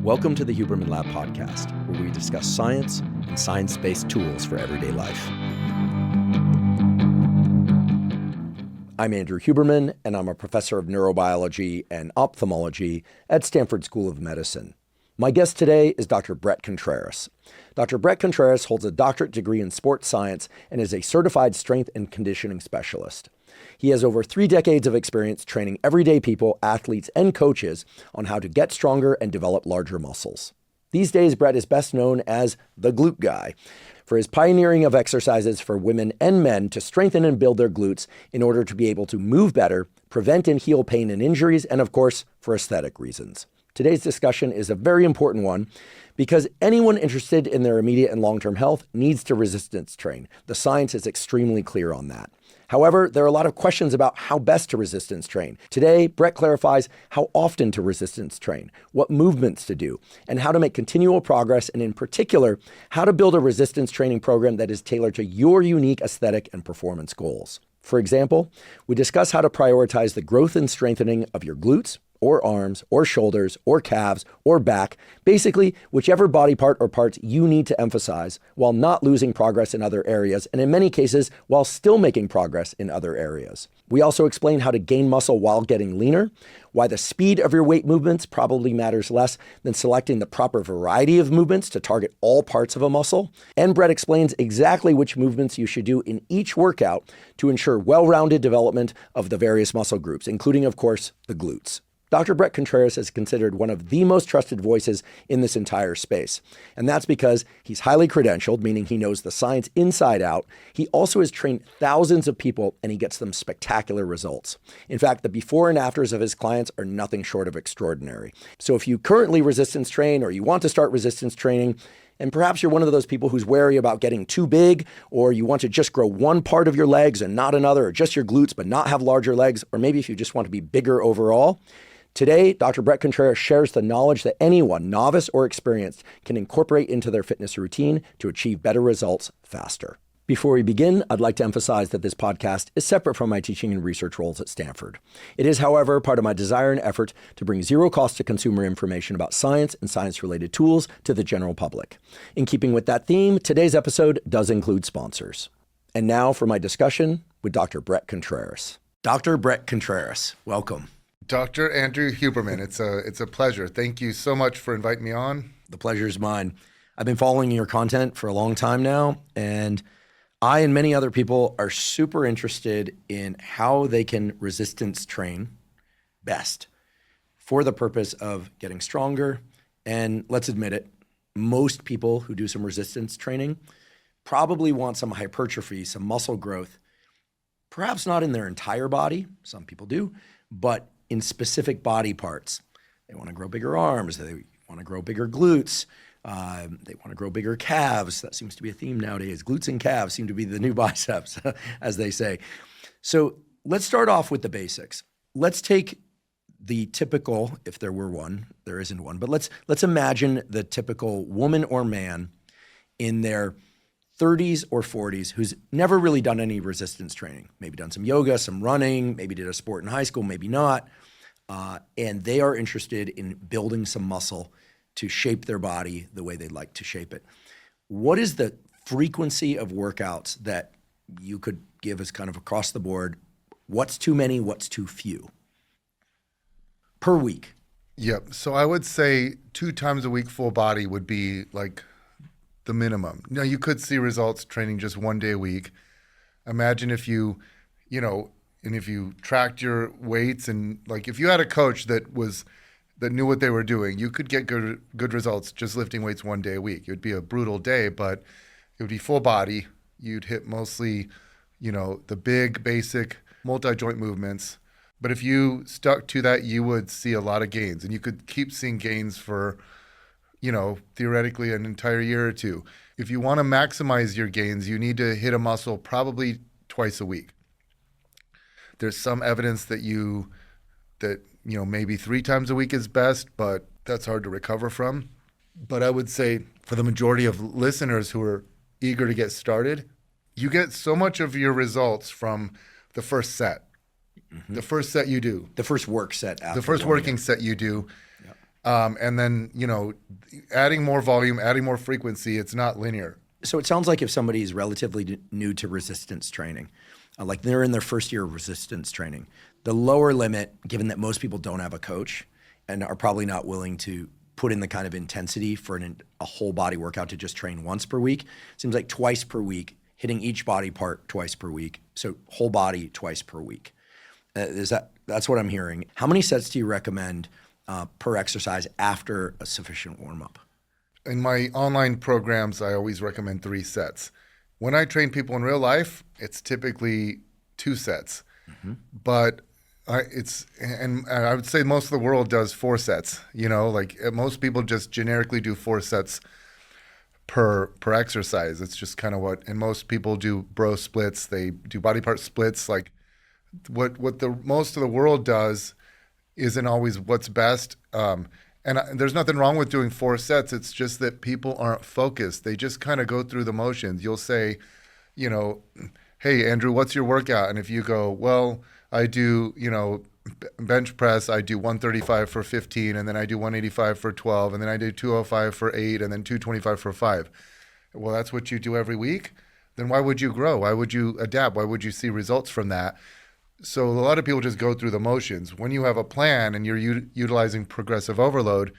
Welcome to the Huberman Lab podcast, where we discuss science and science-based tools for everyday life. I'm Andrew Huberman, and I'm a professor of neurobiology and ophthalmology at Stanford School of Medicine. My guest today is Dr. Bret Contreras. Dr. Bret Contreras holds a doctorate degree in sports science and is a certified strength and conditioning specialist. He has over 3 decades of experience training everyday people, athletes, and coaches on how to get stronger and develop larger muscles. These days, Bret is best known as the glute guy for his pioneering of exercises for women and men to strengthen and build their glutes in order to be able to move better, prevent and heal pain and injuries, and of course, for aesthetic reasons. Today's discussion is a very important one because anyone interested in their immediate and long-term health needs to resistance train. The science is extremely clear on that. However, there are a lot of questions about how best to resistance train. Today, Bret clarifies how often to resistance train, what movements to do, and how to make continual progress, and in particular, how to build a resistance training program that is tailored to your unique aesthetic and performance goals. For example, we discuss how to prioritize the growth and strengthening of your glutes, or arms, or shoulders, or calves, or back, basically whichever body part or parts you need to emphasize while not losing progress in other areas, and in many cases, while still making progress in other areas. We also explain how to gain muscle while getting leaner, why the speed of your weight movements probably matters less than selecting the proper variety of movements to target all parts of a muscle, and Bret explains exactly which movements you should do in each workout to ensure well-rounded development of the various muscle groups, including, of course, the glutes. Dr. Bret Contreras is considered one of the most trusted voices in this entire space. And that's because he's highly credentialed, meaning he knows the science inside out. He also has trained thousands of people and he gets them spectacular results. In fact, the before and afters of his clients are nothing short of extraordinary. So if you currently resistance train or you want to start resistance training, and perhaps you're one of those people who's wary about getting too big, or you want to just grow one part of your legs and not another, or just your glutes but not have larger legs, or maybe if you just want to be bigger overall, today, Dr. Bret Contreras shares the knowledge that anyone, novice or experienced, can incorporate into their fitness routine to achieve better results faster. Before we begin, I'd like to emphasize that this podcast is separate from my teaching and research roles at Stanford. It is, however, part of my desire and effort to bring zero cost to consumer information about science and science-related tools to the general public. In keeping with that theme, today's episode does include sponsors. And now for my discussion with Dr. Bret Contreras. Dr. Bret Contreras, welcome. Dr. Andrew Huberman, it's a pleasure. Thank you so much for inviting me on. The pleasure is mine. I've been following your content for a long time now, and I and many other people are super interested in how they can resistance train best for the purpose of getting stronger. And let's admit it, most people who do some resistance training probably want some hypertrophy, some muscle growth, perhaps not in their entire body, some people do, but in specific body parts. They want to grow bigger arms, they want to grow bigger glutes, they want to grow bigger calves. That seems to be a theme nowadays. Glutes and calves seem to be the new biceps, as they say. So let's start off with the basics. Let's take the typical, if there were one, there isn't one, but let's imagine the typical woman or man in their 30s or 40s who's never really done any resistance training, maybe done some yoga, some running, maybe did a sport in high school, maybe not, and they are interested in building some muscle to shape their body the way they'd like to shape it. What is the frequency of workouts that you could give as kind of across the board? What's too many, what's too few per week? Yep. So I would say 2 times a week full body would be like the minimum. Now, you could see results training just 1 day a week. Imagine if you tracked your weights, and like if you had a coach that knew what they were doing, you could get good results just lifting weights 1 day a week. It would be a brutal day, but it would be full body. You'd hit mostly, the big, basic multi-joint movements. But if you stuck to that, you would see a lot of gains, and you could keep seeing gains for theoretically an entire year or two. If you want to maximize your gains, you need to hit a muscle probably twice a week. There's some evidence that maybe 3 times a week is best, but that's hard to recover from. But I would say for the majority of listeners who are eager to get started, you get so much of your results from the first set. Mm-hmm. The first set you do. The first work set. The first working set you do. And then, adding more volume, adding more frequency, it's not linear. So it sounds like if somebody is relatively new to resistance training, like they're in their first year of resistance training, the lower limit, given that most people don't have a coach and are probably not willing to put in the kind of intensity for a whole body workout to just train once per week, seems like twice per week, hitting each body part twice per week. So whole body twice per week. That's what I'm hearing. How many sets do you recommend per exercise after a sufficient warm up? In my online programs, I always recommend 3 sets. When I train people in real life, it's typically 2 sets. But I would say most of the world does 4 sets. Most people just generically do 4 sets per exercise. It's just kind of and most people do bro splits. They do body part splits. Like what the most of the world does isn't always what's best. And there's nothing wrong with doing 4 sets. It's just that people aren't focused. They just kind of go through the motions. You'll say, hey, Andrew, what's your workout? And if you go, well, I do, bench press, I do 135 for 15, and then I do 185 for 12, and then I do 205 for 8, and then 225 for 5. Well, that's what you do every week? Then why would you grow? Why would you adapt? Why would you see results from that? So a lot of people just go through the motions. When you have a plan and you're utilizing progressive overload,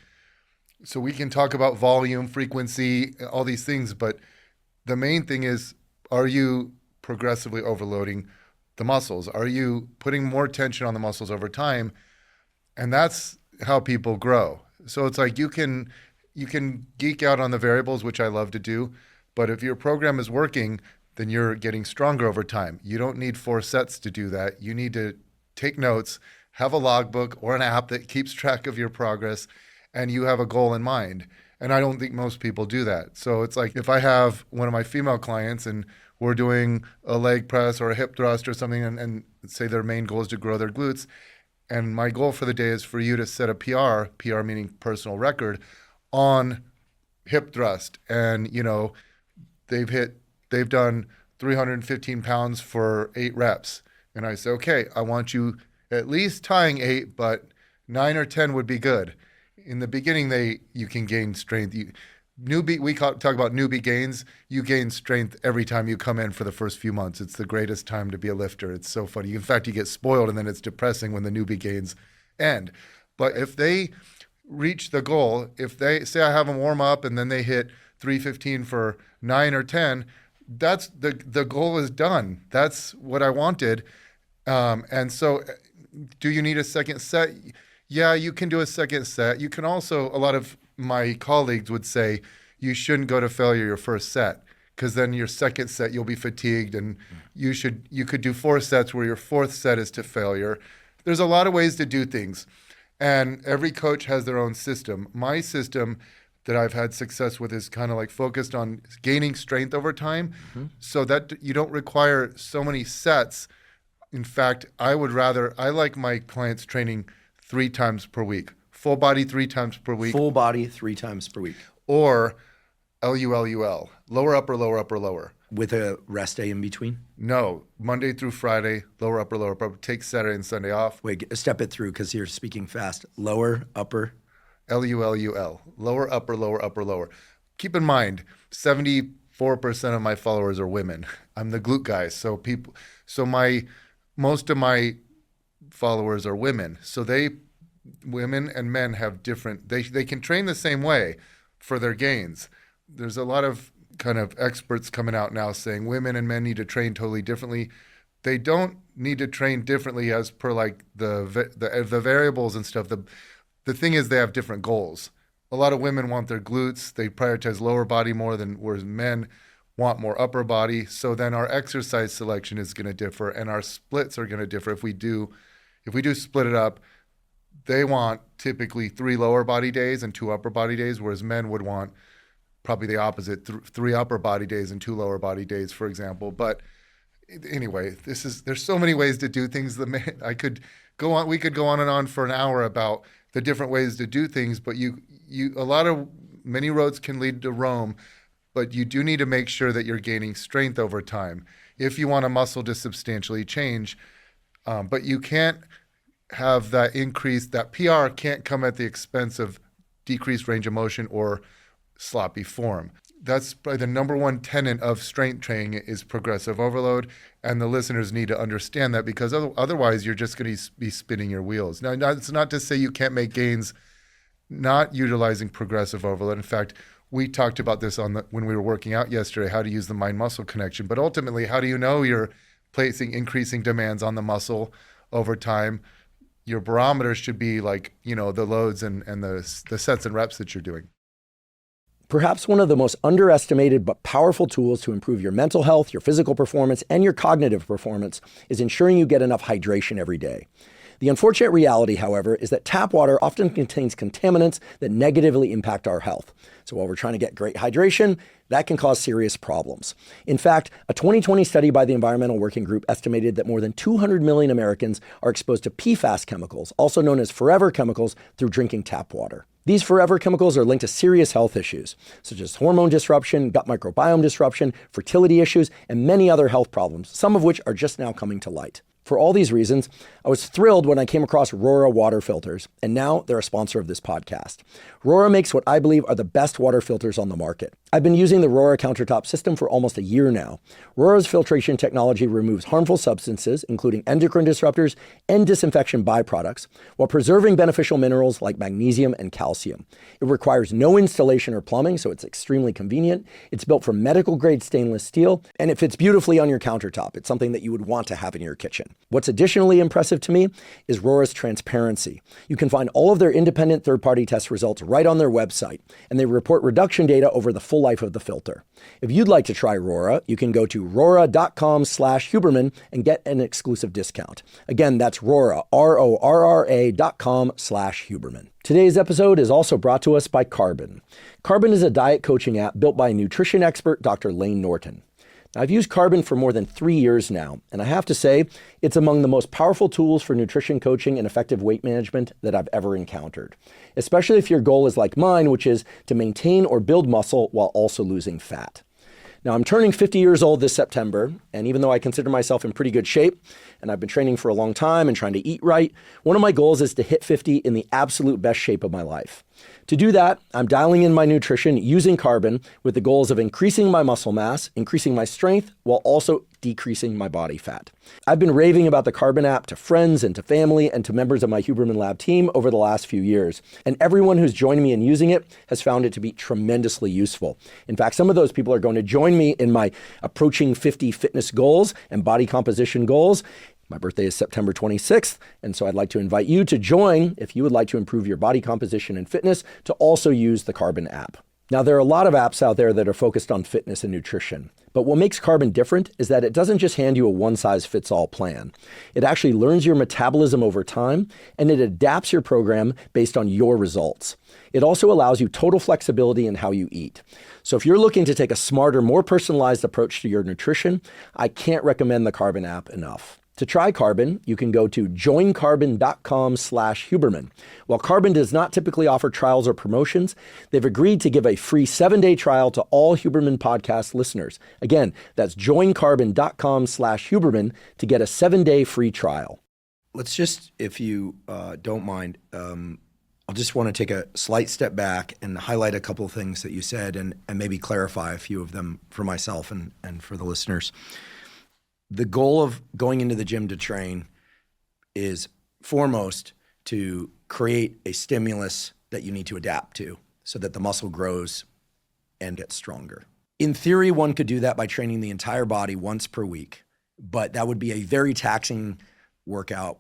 so we can talk about volume, frequency, all these things, but the main thing is, are you progressively overloading the muscles? Are you putting more tension on the muscles over time? And that's how people grow. So it's like you can geek out on the variables, which I love to do, but if your program is working, then you're getting stronger over time. You don't need 4 sets to do that. You need to take notes, have a logbook or an app that keeps track of your progress, and you have a goal in mind. And I don't think most people do that. So it's like if I have one of my female clients and we're doing a leg press or a hip thrust or something, and say their main goal is to grow their glutes, and my goal for the day is for you to set a PR meaning personal record, on hip thrust. And, they've done 315 pounds for 8 reps. And I say, okay, I want you at least tying 8, but 9 or 10 would be good. In the beginning, you can gain strength. We talk about newbie gains. You gain strength every time you come in for the first few months. It's the greatest time to be a lifter. It's so funny. In fact, you get spoiled, and then it's depressing when the newbie gains end. But if they reach the goal, if they say I have them warm up and then they hit 315 for 9 or 10, that's the goal is done. That's what I wanted. And so do you need a second set? Yeah, you can do a second set. You can also, a lot of my colleagues would say, you shouldn't go to failure your first set, because then your second set, you'll be fatigued, and you could do 4 sets where your 4th set is to failure. There's a lot of ways to do things, and every coach has their own system. My system that I've had success with is kind of like focused on gaining strength over time, so that you don't require so many sets. In fact, I like my clients training 3 times per week, full body 3 times per week. Full body 3 times per week. Or LULUL, lower, upper, lower, upper, lower. With a rest day in between? No, Monday through Friday, lower, upper, lower, upper. Take Saturday and Sunday off. Wait, step it through because you're speaking fast. Lower, upper. LULUL, lower, upper, lower, upper, lower. Keep in mind, 74% of my followers are women. I'm the glute guy, most of my followers are women. So women and men have different. They can train the same way for their gains. There's a lot of kind of experts coming out now saying women and men need to train totally differently. They don't need to train differently as per like the variables and stuff. The thing is, they have different goals. A lot of women want their glutes. They prioritize lower body more than, whereas men want more upper body. So then our exercise selection is going to differ, and our splits are going to differ. If we do split it up, they want typically 3 lower body days and 2 upper body days, whereas men would want probably the opposite, 3 upper body days and 2 lower body days, for example. But anyway, there's so many ways to do things. We could go on and on for an hour about the different ways to do things, but many roads can lead to Rome, but you do need to make sure that you're gaining strength over time if you want a muscle to substantially change. But you can't have that increase. That PR can't come at the expense of decreased range of motion or sloppy form. That's probably the number one tenet of strength training is progressive overload, and the listeners need to understand that, because otherwise you're just going to be spinning your wheels. Now, it's not to say you can't make gains not utilizing progressive overload. In fact, we talked about this when we were working out yesterday, how to use the mind-muscle connection. But ultimately, how do you know you're placing increasing demands on the muscle over time? Your barometer should be like, the loads and the sets and reps that you're doing. Perhaps one of the most underestimated but powerful tools to improve your mental health, your physical performance, and your cognitive performance is ensuring you get enough hydration every day. The unfortunate reality, however, is that tap water often contains contaminants that negatively impact our health. So while we're trying to get great hydration, that can cause serious problems. In fact, a 2020 study by the Environmental Working Group estimated that more than 200 million Americans are exposed to PFAS chemicals, also known as forever chemicals, through drinking tap water. These forever chemicals are linked to serious health issues, such as hormone disruption, gut microbiome disruption, fertility issues, and many other health problems, some of which are just now coming to light. For all these reasons, I was thrilled when I came across Rorra water filters, and now they're a sponsor of this podcast. Rorra makes what I believe are the best water filters on the market. I've been using the Rorra countertop system for almost a year now. Rorra's filtration technology removes harmful substances, including endocrine disruptors and disinfection byproducts, while preserving beneficial minerals like magnesium and calcium. It requires no installation or plumbing, so it's extremely convenient. It's built from medical-grade stainless steel, and it fits beautifully on your countertop. It's something that you would want to have in your kitchen. What's additionally impressive to me is Rorra's transparency. You can find all of their independent third-party test results right on their website, and they report reduction data over the full life of the filter. If you'd like to try Rorra, you can go to rorra.com/Huberman and get an exclusive discount. Again, that's Rorra, RORRA.com/Huberman. Today's episode is also brought to us by Carbon. Carbon is a diet coaching app built by nutrition expert Dr. Lane Norton. Now, I've used Carbon for more than 3 years now, and I have to say, it's among the most powerful tools for nutrition coaching and effective weight management that I've ever encountered, especially if your goal is like mine, which is to maintain or build muscle while also losing fat. Now, I'm turning 50 years old this September, and even though I consider myself in pretty good shape, and I've been training for a long time and trying to eat right, one of my goals is to hit 50 in the absolute best shape of my life. To do that, I'm dialing in my nutrition using Carbon with the goals of increasing my muscle mass, increasing my strength, while also decreasing my body fat. I've been raving about the Carbon app to friends and to family and to members of my Huberman Lab team over the last few years. And everyone who's joined me in using it has found it to be tremendously useful. In fact, some of those people are going to join me in my approaching 50 fitness goals and body composition goals. My birthday is September 26th, and so I'd like to invite you to join if you would like to improve your body composition and fitness to also use the Carbon app. Now, there are a lot of apps out there that are focused on fitness and nutrition, but what makes Carbon different is that it doesn't just hand you a one-size-fits-all plan. It actually learns your metabolism over time, and it adapts your program based on your results. It also allows you total flexibility in how you eat. So if you're looking to take a smarter, more personalized approach to your nutrition, I can't recommend the Carbon app enough. To try Carbon, you can go to joincarbon.com/Huberman. While Carbon does not typically offer trials or promotions, they've agreed to give a free 7-day trial to all Huberman podcast listeners. Again, that's joincarbon.com/Huberman to get a 7-day free trial. Let's just, if you don't mind, I'll just want to take a slight step back and highlight a couple of things that you said and maybe clarify a few of them for myself and for the listeners. The goal of going into the gym to train is foremost to create a stimulus that you need to adapt to so that the muscle grows and gets stronger. In theory, one could do that by training the entire body once per week, but that would be a very taxing workout,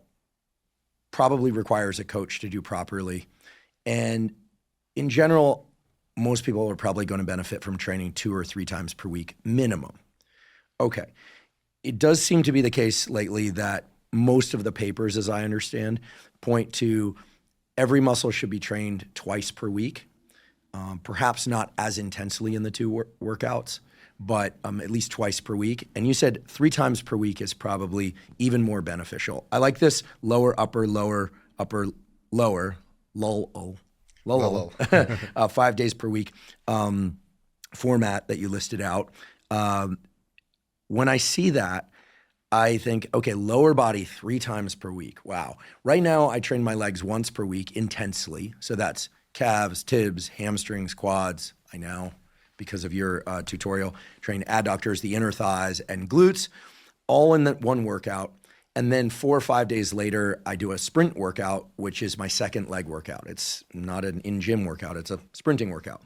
probably requires a coach to do properly. And in general, most people are probably going to benefit from training 2 or 3 times per week minimum. Okay. It does seem to be the case lately that most of the papers, as I understand, point to every muscle should be trained twice per week, perhaps not as intensely in the 2 workouts, but at least twice per week. And you said 3 times per week is probably even more beneficial. I like this lower, upper, lower, upper, lower, LULUL, 5 days per week format that you listed out. When I see that, I think, okay, lower body 3 times per week. Wow. Right now, I train my legs once per week intensely. So that's calves, tibs, hamstrings, quads. I now, because of your tutorial, train adductors, the inner thighs, and glutes, all in that one workout. And then 4 or 5 days later, I do a sprint workout, which is my second leg workout. It's not an in-gym workout, it's a sprinting workout.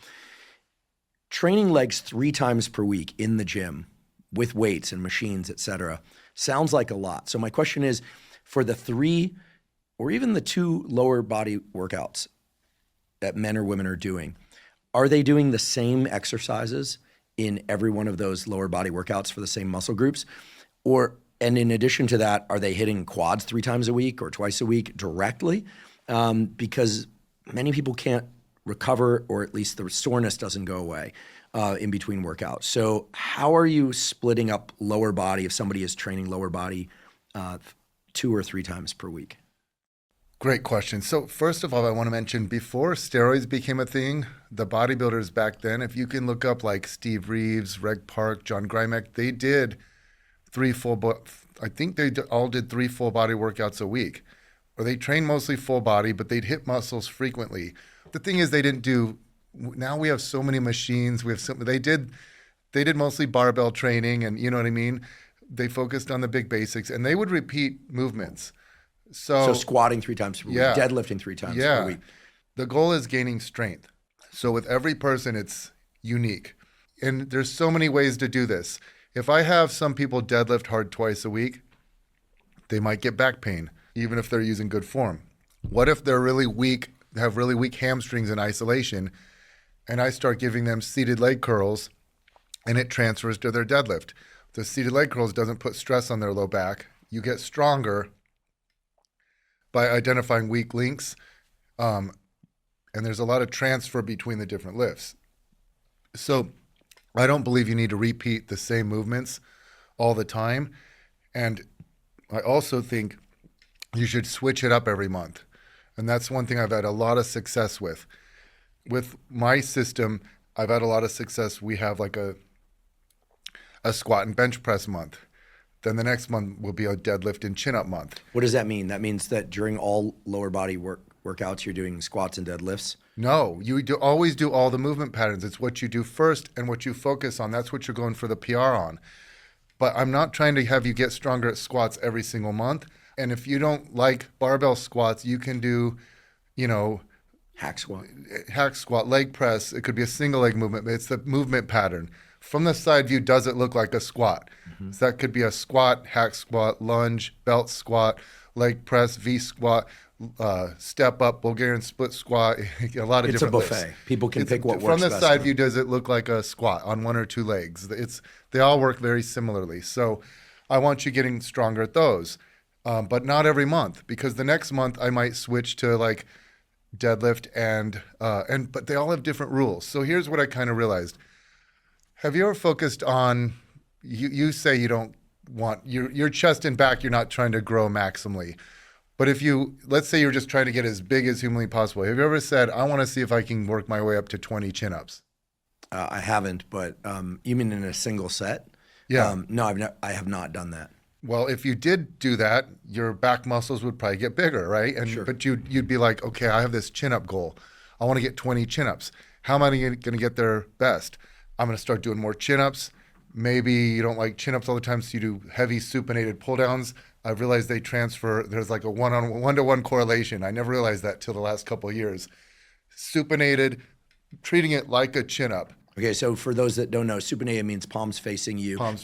Training legs 3 times per week in the gym with weights and machines, et cetera, sounds like a lot. So my question is, for the 3 or even the 2 lower body workouts that men or women are doing, are they doing the same exercises in every one of those lower body workouts for the same muscle groups? And in addition to that, are they hitting quads 3 times a week or twice a week directly? Because many people can't recover, or at least the soreness doesn't go away in between workouts. So how are you splitting up lower body if somebody is training lower body 2 or 3 times per week? Great question. So first of all, I want to mention, before steroids became a thing, the bodybuilders back then, if you can look up like Steve Reeves, Reg Park, John Grimek, they did I think they all did 3 full body workouts a week, or they trained mostly full body, but they'd hit muscles frequently. The thing is, they didn't do. Now we have so many machines. They did mostly barbell training, and you know what I mean. They focused on the big basics, and they would repeat movements. So squatting 3 times per week, deadlifting 3 times per week. The goal is gaining strength. So with every person, it's unique, and there's so many ways to do this. If I have some people deadlift hard twice a week, they might get back pain, even if they're using good form. What if they're really weak, have really weak hamstrings in isolation, and I start giving them seated leg curls, and it transfers to their deadlift? The seated leg curls doesn't put stress on their low back. You get stronger by identifying weak links, and there's a lot of transfer between the different lifts. So I don't believe you need to repeat the same movements all the time. And I also think you should switch it up every month. And that's one thing I've had a lot of success with. With my system, I've had a lot of success. We have like a squat and bench press month. Then the next month will be a deadlift and chin up month. What does that mean? That means that during all lower body workouts, you're doing squats and deadlifts? No, you always do all the movement patterns. It's what you do first and what you focus on. That's what you're going for the PR on. But I'm not trying to have you get stronger at squats every single month. And if you don't like barbell squats, you can do, hack squat, leg press. It could be a single leg movement. It's the movement pattern. From the side view, does it look like a squat? Mm-hmm. So that could be a squat, hack squat, lunge, belt squat, leg press, V squat, step up, Bulgarian split squat, a lot of different lifts. It's a buffet. People can pick what works from the best side view. Does it look like a squat on 1 or 2 legs? They all work very similarly. So I want you getting stronger at those, but not every month, because the next month I might switch to like deadlift but they all have different rules. So here's what I kind of realized. Have you ever focused on? You say you don't want your chest and back. You're not trying to grow maximally. But let's say you're just trying to get as big as humanly possible. Have you ever said, I want to see if I can work my way up to 20 chin-ups? I haven't, but you mean in a single set? Yeah. No, I have not done that. Well, if you did do that, your back muscles would probably get bigger, right? Sure. But you'd be like, okay, I have this chin-up goal. I want to get 20 chin-ups. How am I going to get there best? I'm going to start doing more chin-ups. Maybe you don't like chin-ups all the time, so you do heavy supinated pull-downs. I've realized they transfer. There's like a one-to-one correlation. I never realized that till the last couple of years. Supinated, treating it like a chin-up. Okay, so for those that don't know, supinated means palms facing you. Palms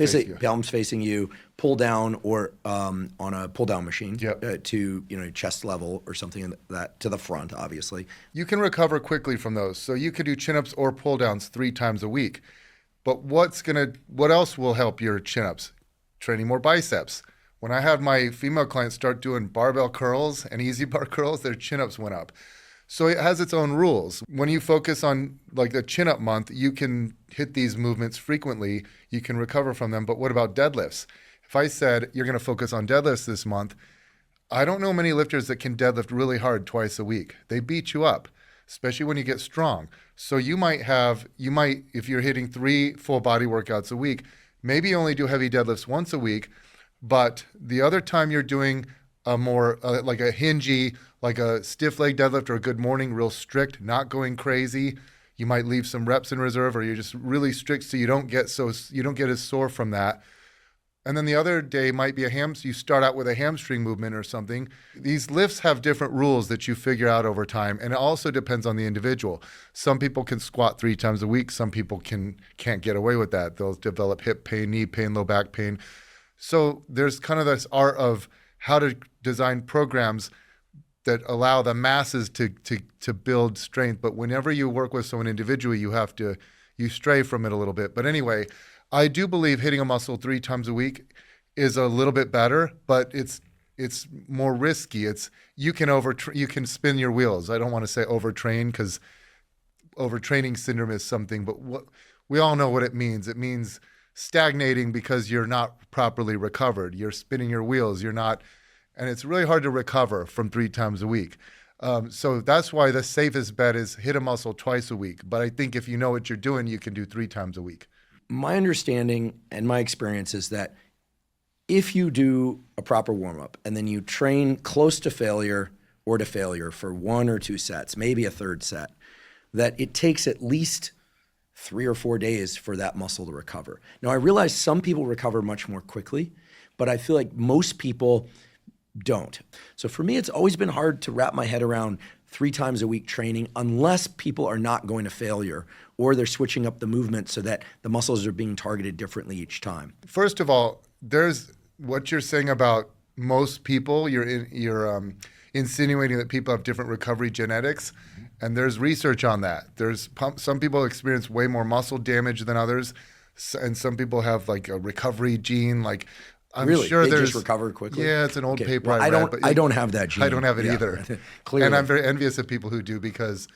facing you, pull down or on a pull-down machine Yep. to chest level or something in that to the front, obviously. You can recover quickly from those. So you could do chin-ups or pull-downs 3 times a week. But what else will help your chin-ups? Training more biceps. When I had my female clients start doing barbell curls and easy bar curls, their chin-ups went up. So it has its own rules. When you focus on like the chin-up month, you can hit these movements frequently. You can recover from them. But what about deadlifts? If I said you're going to focus on deadlifts this month, I don't know many lifters that can deadlift really hard twice a week. They beat you up, especially when you get strong. So you might, if you're hitting 3 full body workouts a week, maybe you only do heavy deadlifts once a week, but the other time you're doing a more like a hingy, like a stiff leg deadlift or a good morning, real strict, not going crazy. You might leave some reps in reserve, or you're just really strict so you don't get as sore from that. And then the other day might be you start out with a hamstring movement or something. These lifts have different rules that you figure out over time, and it also depends on the individual. Some people can squat 3 times a week. Some people can't get away with that. They'll develop hip pain, knee pain, low back pain. So there's kind of this art of how to design programs that allow the masses to build strength. But whenever you work with someone individually, you stray from it a little bit. But anyway, I do believe hitting a muscle 3 times a week is a little bit better, but it's more risky. You can spin your wheels. I don't want to say overtrain, because overtraining syndrome is something, but we all know what it means. It means stagnating because you're not properly recovered. You're spinning your wheels. And it's really hard to recover from 3 times a week. So that's why the safest bet is hit a muscle twice a week. But I think if you know what you're doing, you can do 3 times a week. My understanding and my experience is that if you do a proper warm-up and then you train close to failure or to failure for 1 or 2 sets, maybe a third set, that it takes at least 3 or 4 days for that muscle to recover. Now, I realize some people recover much more quickly, but I feel like most people don't. So for me, it's always been hard to wrap my head around 3 times a week training unless people are not going to failure or they're switching up the movement so that the muscles are being targeted differently each time. First of all, there's what you're saying about most people. You're insinuating that people have different recovery genetics, and there's research on that. Some people experience way more muscle damage than others, and some people have like a recovery gene. Like I'm really? sure they there's just recover quickly. Yeah, it's an old paper well, I read. I don't have that gene. I don't have it either. Clearly. And I'm very envious of people who do, because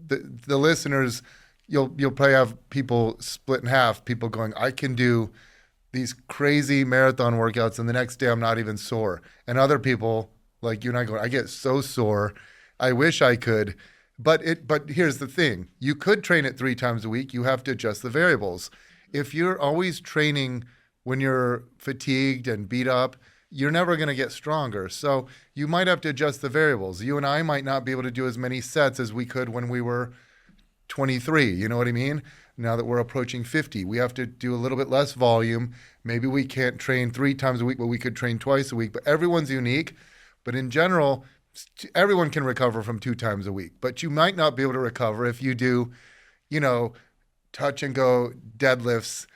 the listeners, you'll probably have people split in half. People going, I can do these crazy marathon workouts, and the next day I'm not even sore. And other people like you and I going, I get so sore. I wish I could. But here's the thing. You could train it 3 times a week. You have to adjust the variables. If you're always training when you're fatigued and beat up, you're never going to get stronger. So you might have to adjust the variables. You and I might not be able to do as many sets as we could when we were 23. You know what I mean? Now that we're approaching 50, we have to do a little bit less volume. Maybe we can't train 3 times a week, but we could train twice a week. But everyone's unique. But in general, everyone can recover from 2 times a week. But you might not be able to recover if you do, touch and go deadlifts,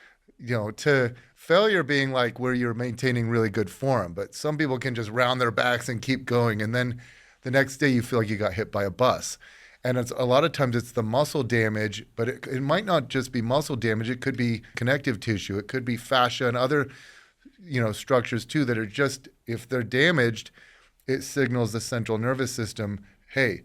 to failure being like where you're maintaining really good form. But some people can just round their backs and keep going. And then the next day you feel like you got hit by a bus. And a lot of times it's the muscle damage, but it might not just be muscle damage. It could be connective tissue. It could be fascia and other, structures too that are just, if they're damaged, it signals the central nervous system, hey,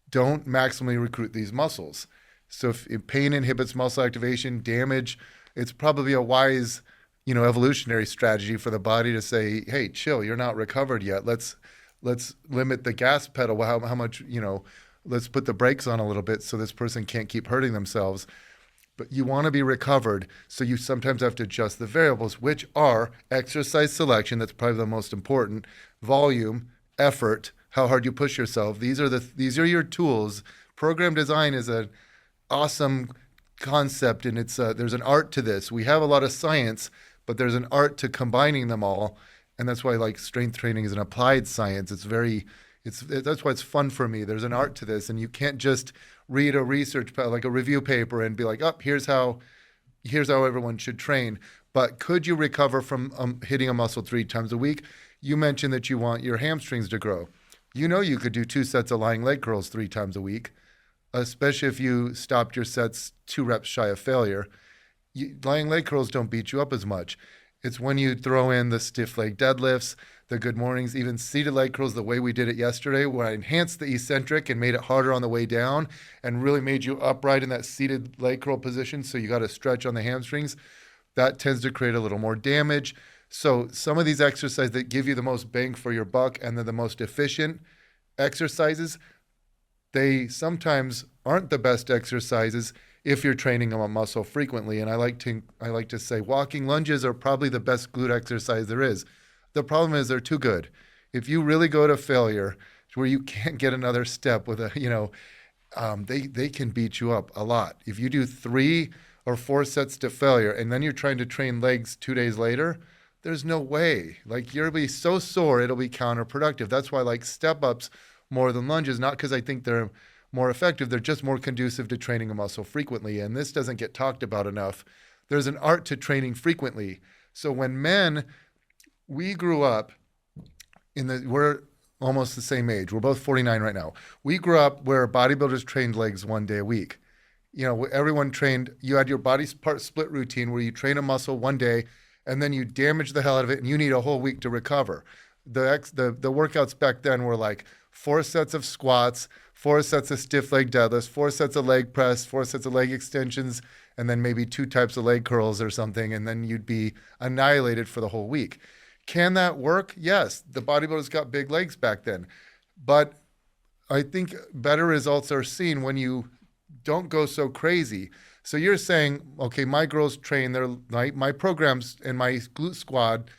don't maximally recruit these muscles. So if pain inhibits muscle activation, damage, it's probably a wise, evolutionary strategy for the body to say, hey, chill, you're not recovered yet. Let's limit the gas pedal. How much, let's put the brakes on a little bit so this person can't keep hurting themselves. But you want to be recovered, so you sometimes have to adjust the variables, which are exercise selection, that's probably the most important, volume, effort, how hard you push yourself. These are your tools. Program design is an awesome concept, and there's an art to this. We have a lot of science, but there's an art to combining them all, and that's why strength training is an applied science. That's why it's fun for me. There's an art to this, and you can't just read a research, like a review paper, and be like, here's how everyone should train. But could you recover from hitting a muscle 3 times a week? You mentioned that you want your hamstrings to grow. You could do 2 sets of lying leg curls 3 times a week, especially if you stopped your sets 2 reps shy of failure. Lying leg curls don't beat you up as much. It's when you throw in the stiff leg deadlifts, the good mornings, even seated leg curls the way we did it yesterday, where I enhanced the eccentric and made it harder on the way down and really made you upright in that seated leg curl position, so you got to stretch on the hamstrings. That tends to create a little more damage. So some of these exercises that give you the most bang for your buck and they're the most efficient exercises, they sometimes aren't the best exercises if you're training a muscle frequently. And I like to say walking lunges are probably the best glute exercise there is. The problem is they're too good. if you really go to failure where you can't get another step with they can beat you up a lot. If you do 3 or 4 sets to failure and then you're trying to train legs 2 days later, there's no way. Like, you'll be so sore, it'll be counterproductive. That's why I like step-ups more than lunges, not because I think they're more effective. They're just more conducive to training a muscle frequently. And this doesn't get talked about enough. There's an art to training frequently. So when men, we grew up we're almost the same age. We're both 49 right now. We grew up where bodybuilders trained legs 1 day a week. Everyone trained, you had your body part split routine where you train a muscle 1 day and then you damage the hell out of it and you need a whole week to recover. The workouts back then were like 4 sets of squats, 4 sets of stiff leg deadlifts, 4 sets of leg press, 4 sets of leg extensions, and then maybe 2 types of leg curls or something, and then you'd be annihilated for the whole week. Can that work? Yes. The bodybuilders got big legs back then. But I think better results are seen when you don't go so crazy. So you're saying, okay, my girls train my programs and my glute squad,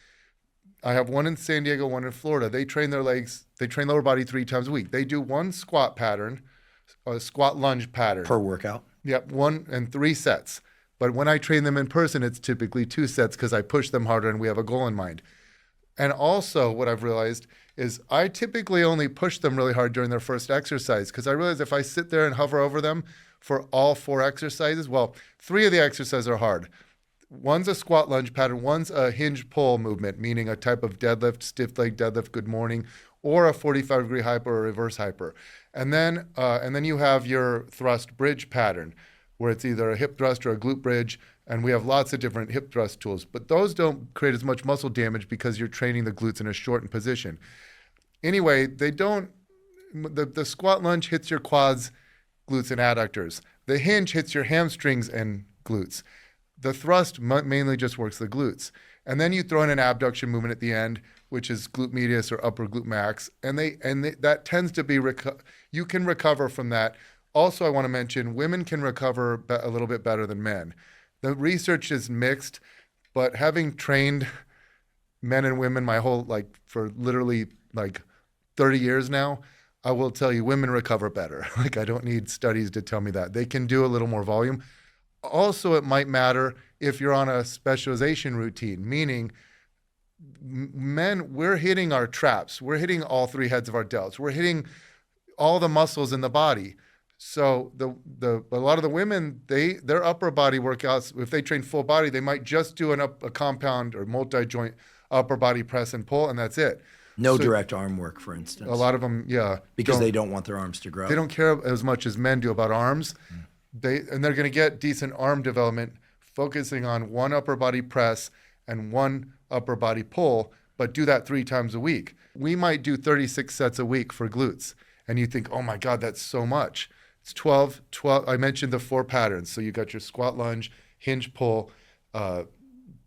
I have one in San Diego, one in Florida. They train their legs, they train lower body 3 times a week. They do 1 squat pattern, a squat lunge pattern. Per workout? Yep, 1 and 3 sets. But when I train them in person, it's typically 2 sets because I push them harder and we have a goal in mind. And also what I've realized is I typically only push them really hard during their first exercise because I realize if I sit there and hover over them for all 4 exercises, 3 of the exercises are hard. One's a squat lunge pattern, one's a hinge pull movement, meaning a type of deadlift, stiff leg deadlift, good morning, or a 45-degree hyper or reverse hyper. And then you have your thrust bridge pattern, where it's either a hip thrust or a glute bridge, and we have lots of different hip thrust tools. But those don't create as much muscle damage because you're training the glutes in a shortened position. Anyway, the squat lunge hits your quads, glutes, and adductors. The hinge hits your hamstrings and glutes. The thrust mainly just works the glutes. And then you throw in an abduction movement at the end, which is glute medius or upper glute max. And that tends to be, you can recover from that. Also, I want to mention women can recover a little bit better than men. The research is mixed, but having trained men and women for literally 30 years now, I will tell you women recover better. I don't need studies to tell me that. They can do a little more volume. Also, it might matter if you're on a specialization routine, meaning men, we're hitting our traps. We're hitting all 3 heads of our delts. We're hitting all the muscles in the body. So a lot of the women, their upper body workouts, if they train full body, they might just do a compound or multi-joint upper body press and pull, and that's it. No direct arm work, for instance. A lot of them, yeah. Because they don't want their arms to grow. They don't care as much as men do about arms. They're going to get decent arm development focusing on 1 upper body press and 1 upper body pull, but do that 3 times a week. We might do 36 sets a week for glutes. And you think, oh my God, that's so much. It's 12. I mentioned the 4 patterns. So you got your squat lunge, hinge pull,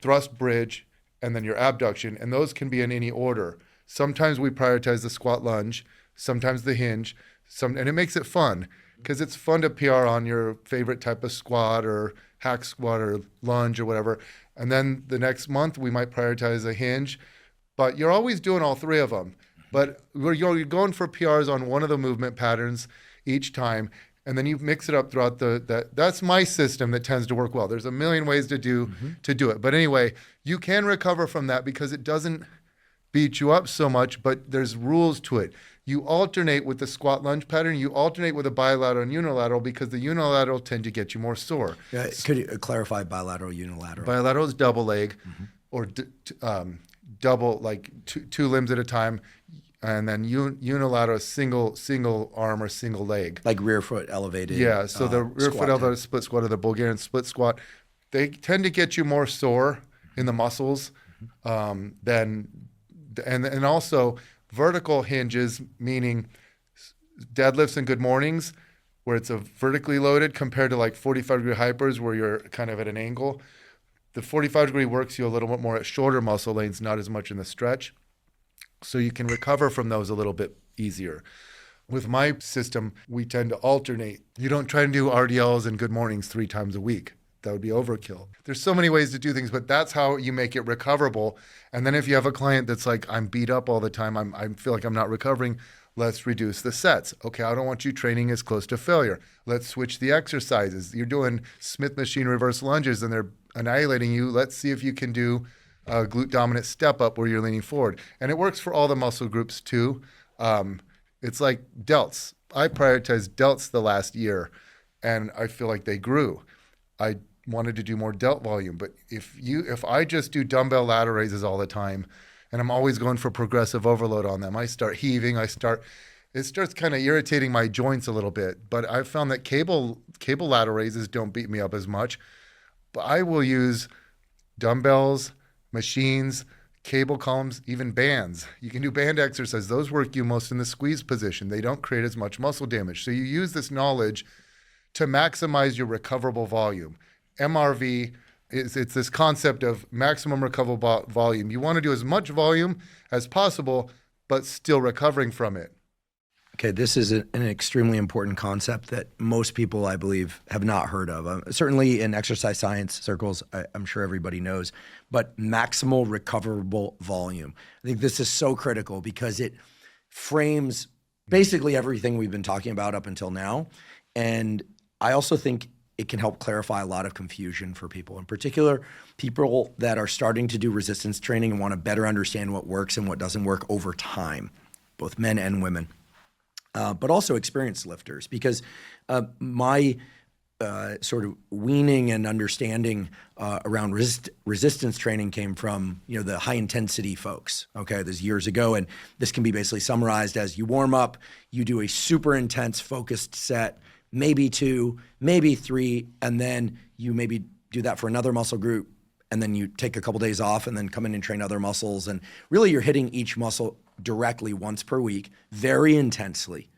thrust bridge, and then your abduction. And those can be in any order. Sometimes we prioritize the squat lunge, sometimes the hinge, and it makes it fun because it's fun to PR on your favorite type of squat or hack squat or lunge or whatever. And then the next month we might prioritize a hinge, but you're always doing all 3 of them. But you're going for PRs on one of the movement patterns each time, and then you mix it up throughout that's my system that tends to work well. There's a million ways to do it. But anyway, you can recover from that because it doesn't beat you up so much, but there's rules to it. You alternate with the squat lunge pattern, you alternate with a bilateral and unilateral because the unilateral tend to get you more sore. Yeah, could you clarify bilateral, unilateral? Bilateral is double leg or double, like two limbs at a time. And then unilateral is single arm or single leg. Like rear foot elevated. Yeah, so the rear foot elevated split squat or the Bulgarian split squat, they tend to get you more sore in the muscles and also vertical hinges, meaning deadlifts and good mornings, where it's a vertically loaded compared to like 45-degree hypers where you're kind of at an angle. The 45-degree works you a little bit more at shorter muscle lanes, not as much in the stretch. So you can recover from those a little bit easier. With my system, we tend to alternate. You don't try to do RDLs and good mornings 3 times a week. That would be overkill. There's so many ways to do things, but that's how you make it recoverable. And then if you have a client that's like, I'm beat up all the time, I feel like I'm not recovering, let's reduce the sets. Okay, I don't want you training as close to failure. Let's switch the exercises. You're doing Smith machine reverse lunges and they're annihilating you. Let's see if you can do a glute dominant step up where you're leaning forward. And it works for all the muscle groups too. It's like delts. I prioritized delts the last year and I feel like they grew. I wanted to do more delt volume, but if I just do dumbbell ladder raises all the time and I'm always going for progressive overload on them, I start heaving, it starts kind of irritating my joints a little bit. But I've found that cable ladder raises don't beat me up as much. But I will use dumbbells, machines, cable columns, even bands. You can do band exercises. Those work you most in the squeeze position. They don't create as much muscle damage. So you use this knowledge to maximize your recoverable volume. MRV, it's this concept of maximum recoverable volume. You want to do as much volume as possible, but still recovering from it. Okay, this is an extremely important concept that most people, I believe, have not heard of. Certainly in exercise science circles, I'm sure everybody knows, but maximal recoverable volume. I think this is so critical because it frames basically everything we've been talking about up until now. And I also think it can help clarify a lot of confusion for people, in particular, people that are starting to do resistance training and want to better understand what works and what doesn't work over time, both men and women. But also experienced lifters, because my sort of weaning and understanding around resistance training came from, the high intensity folks. Okay, this is years ago, and this can be basically summarized as you warm up, you do a super intense focused set, maybe 2, maybe 3, and then you maybe do that for another muscle group, and then you take a couple days off and then come in and train other muscles. And really you're hitting each muscle directly once per week, very intensely,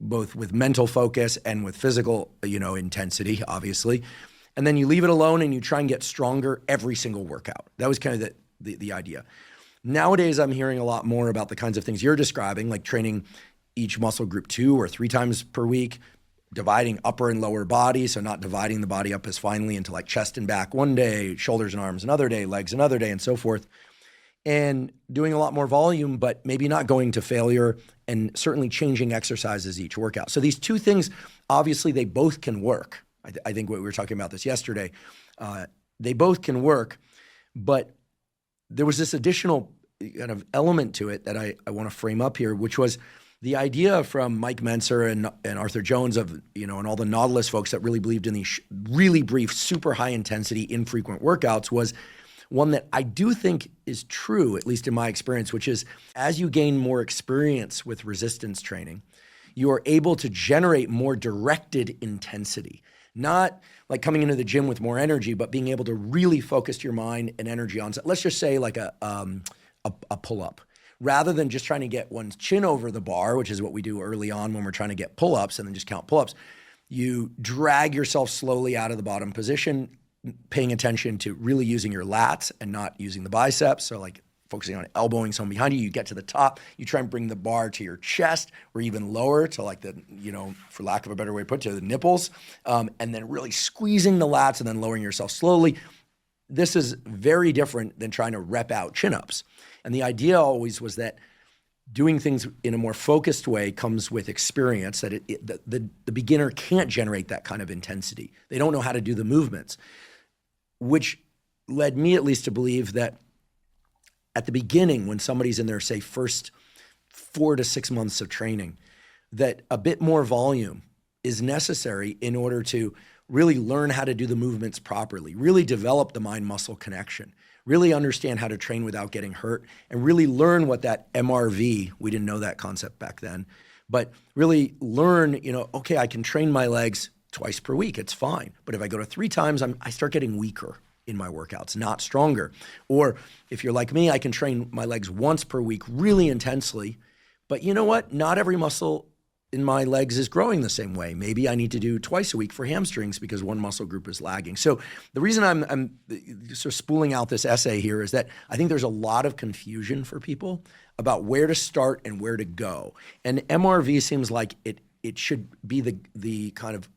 both with mental focus and with physical, intensity, obviously. And then you leave it alone and you try and get stronger every single workout. That was kind of the idea. Nowadays, I'm hearing a lot more about the kinds of things you're describing, like training each muscle group 2 or 3 times per week, dividing upper and lower body, so not dividing the body up as finely into like chest and back one day, shoulders and arms another day, legs another day, and so forth. And doing a lot more volume, but maybe not going to failure, and certainly changing exercises each workout. So these two things, obviously, they both can work. I think we were talking about this yesterday. They both can work, but there was this additional kind of element to it that I want to frame up here, which was the idea from Mike Menser and Arthur Jones of, and all the Nautilus folks that really believed in these really brief, super high intensity, infrequent workouts was one that I do think is true, at least in my experience, which is as you gain more experience with resistance training, you are able to generate more directed intensity. Not like coming into the gym with more energy, but being able to really focus your mind and energy on, let's just say like a pull-up. Rather than just trying to get one's chin over the bar, which is what we do early on when we're trying to get pull-ups and then just count pull-ups, you drag yourself slowly out of the bottom position, paying attention to really using your lats and not using the biceps. So like focusing on elbowing someone behind you, you get to the top, you try and bring the bar to your chest or even lower to like the, for lack of a better way to put it, to the nipples, and then really squeezing the lats and then lowering yourself slowly. This is very different than trying to rep out chin-ups. And the idea always was that doing things in a more focused way comes with experience, that the beginner can't generate that kind of intensity. They don't know how to do the movements, which led me at least to believe that at the beginning, when somebody's in their, say, first 4 to 6 months of training, that a bit more volume is necessary in order to really learn how to do the movements properly, really develop the mind-muscle connection, really understand how to train without getting hurt, and really learn what that MRV, we didn't know that concept back then, but really learn, okay, I can train my legs twice per week, it's fine. But if I go to 3 times, I start getting weaker in my workouts, not stronger. Or if you're like me, I can train my legs once per week really intensely, but you know what? Not every muscle in my legs is growing the same way. Maybe I need to do twice a week for hamstrings because one muscle group is lagging. So the reason I'm sort of spooling out this essay here is that I think there's a lot of confusion for people about where to start and where to go. And MRV seems like it should be the kind of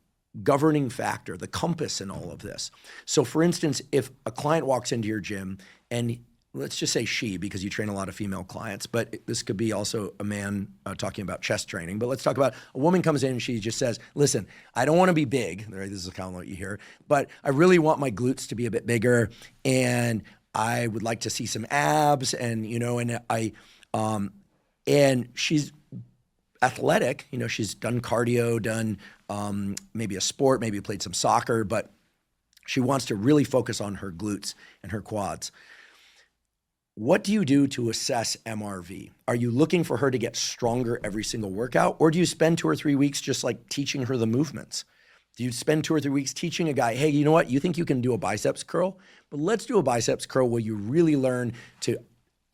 governing factor, the compass in all of this. So for instance, if a client walks into your gym and let's just say she, because you train a lot of female clients, but this could be also a man talking about chest training. But let's talk about a woman comes in and she just says, listen, I don't want to be big. Right? This is kind of what you hear, but I really want my glutes to be a bit bigger and I would like to see some abs and, and she's athletic, she's done cardio, done maybe a sport, maybe played some soccer, but she wants to really focus on her glutes and her quads. What do you do to assess MRV? Are you looking for her to get stronger every single workout? Or do you spend 2 or 3 weeks just like teaching her the movements? Do you spend 2 or 3 weeks teaching a guy, hey, you know what? You think you can do a biceps curl? But let's do a biceps curl where you really learn to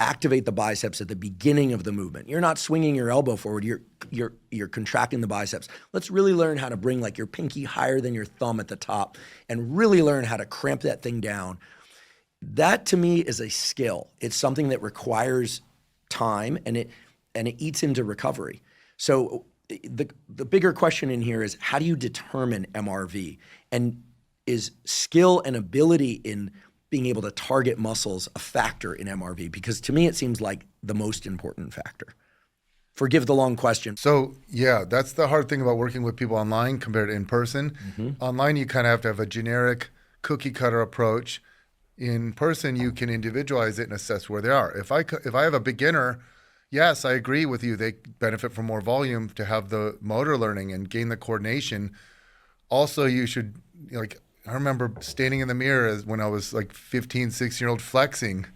activate the biceps at the beginning of the movement. You're not swinging your elbow forward, you're contracting the biceps. Let's really learn how to bring like your pinky higher than your thumb at the top and really learn how to cramp that thing down. That to me is a skill. It's something that requires time and it eats into recovery. So the bigger question in here is how do you determine MRV? And is skill and ability in being able to target muscles a factor in MRV? Because to me, it seems like the most important factor. Forgive the long question. So yeah, that's the hard thing about working with people online compared to in person. Online, you kind of have to have a generic cookie cutter approach. In person, you can individualize it and assess where they are. If I have a beginner, yes, I agree with you. They benefit from more volume to have the motor learning and gain the coordination. Also, you should, I remember standing in the mirror when I was like 15, 16-year-old flexing.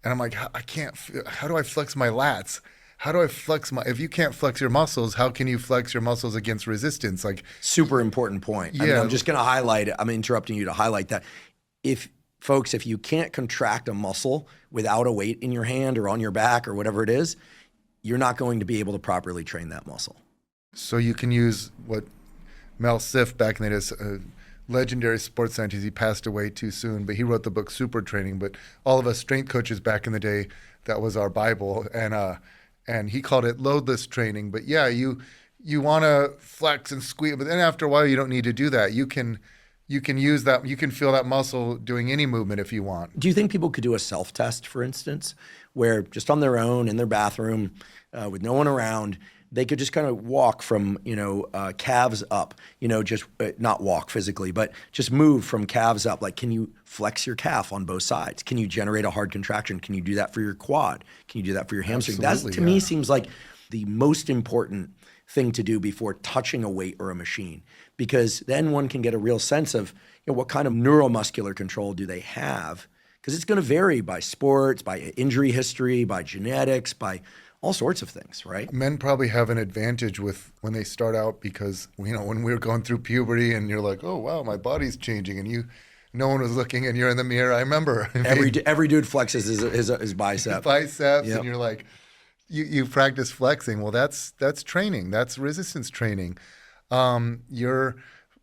And I'm like, how do I flex my lats? How do I flex if you can't flex your muscles, how can you flex your muscles against resistance? Super important point. Yeah. I mean, I'm just going to highlight it. I'm interrupting you to highlight that. If you can't contract a muscle without a weight in your hand or on your back or whatever it is, you're not going to be able to properly train that muscle. So you can use what Mel Siff back in the day, a legendary sports scientist, he passed away too soon, but he wrote the book Super Training. But all of us strength coaches back in the day, that was our Bible. And he called it loadless training. But yeah, you want to flex and squeeze, but then after a while, you don't need to do that. You can use that. You can feel that muscle doing any movement if you want. Do you think people could do a self-test, for instance, where just on their own in their bathroom with no one around, they could just kind of walk from, calves up, just not walk physically, but just move from calves up. Like, can you flex your calf on both sides? Can you generate a hard contraction? Can you do that for your quad? Can you do that for your hamstring? That to me seems like the most important thing to do before touching a weight or a machine, because then one can get a real sense of what kind of neuromuscular control do they have, because it's going to vary by sports, by injury history, by genetics, by all sorts of things, right? Men probably have an advantage when they start out because, when we were going through puberty and you're like, oh, wow, my body's changing, and no one was looking and you're in the mirror. I remember. Every dude flexes his bicep. Yep. And you're like, you practice flexing. Well, that's training. That's resistance training. You're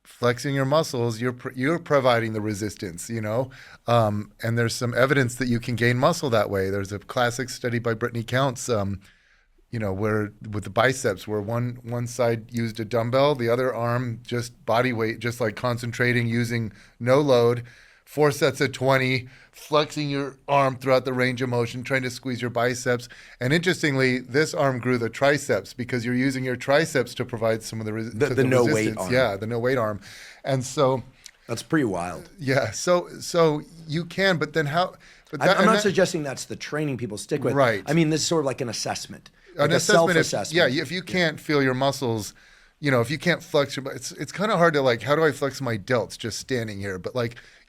flexing your muscles. You're providing the resistance, and there's some evidence that you can gain muscle that way. There's a classic study by Brittany Counts, where with the biceps, where one side used a dumbbell, the other arm just body weight, just like concentrating, using no load, 4 sets of 20, flexing your arm throughout the range of motion, trying to squeeze your biceps. And interestingly, this arm grew the triceps because you're using your triceps to provide some of the the no weight arm. Yeah, the no weight arm. And so that's pretty wild. Yeah. So you can, but then how? But I'm not suggesting that's the training people stick with. Right. I mean, this is sort of like an assessment. An like assessment. A self-assessment. Yeah. If you can't feel your muscles, if you can't flex your, it's kind of hard to how do I flex my delts just standing here? But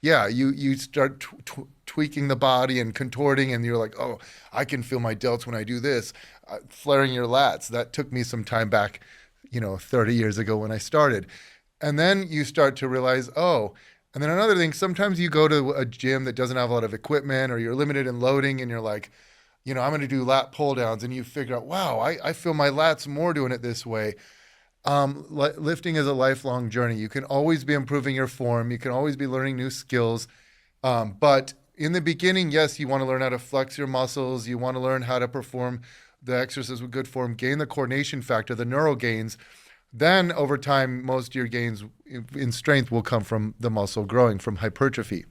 you start tweaking the body and contorting, and you're like, oh, I can feel my delts when I do this. Flaring your lats. That took me some time back, 30 years ago when I started. And then you start to realize, oh, and then another thing, sometimes you go to a gym that doesn't have a lot of equipment or you're limited in loading and you're like, I'm going to do lat pull downs, and you figure out, wow, I feel my lats more doing it this way. Lifting is a lifelong journey. You can always be improving your form. You can always be learning new skills. But in the beginning, yes, you want to learn how to flex your muscles. You want to learn how to perform the exercises with good form, gain the coordination factor, the neural gains. Then over time, most of your gains in strength will come from the muscle growing, from hypertrophy.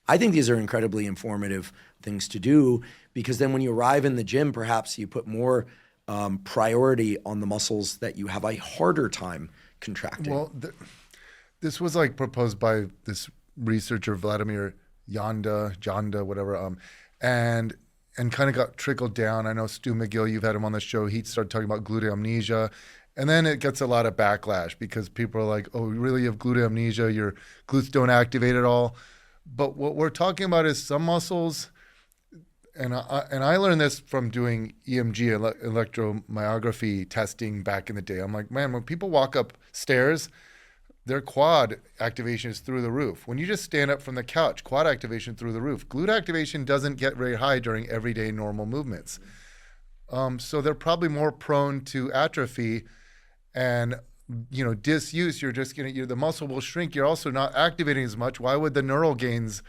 I think these are incredibly informative things to do, because then when you arrive in the gym, perhaps you put more priority on the muscles that you have a harder time contracting. Well, this was like proposed by this researcher, Vladimir Janda, whatever, and kind of got trickled down. I know Stu McGill, you've had him on the show. He started talking about glute amnesia. And then it gets a lot of backlash because people are like, oh, really, you have glute amnesia, your glutes don't activate at all. But what we're talking about is some muscles, and I learned this from doing EMG, electromyography testing back in the day. I'm like, man, when people walk up stairs, their quad activation is through the roof. When you just stand up from the couch, quad activation through the roof. Glute activation doesn't get very high during everyday normal movements. So they're probably more prone to atrophy and disuse. The muscle will shrink. You're also not activating as much. Why would the neural gains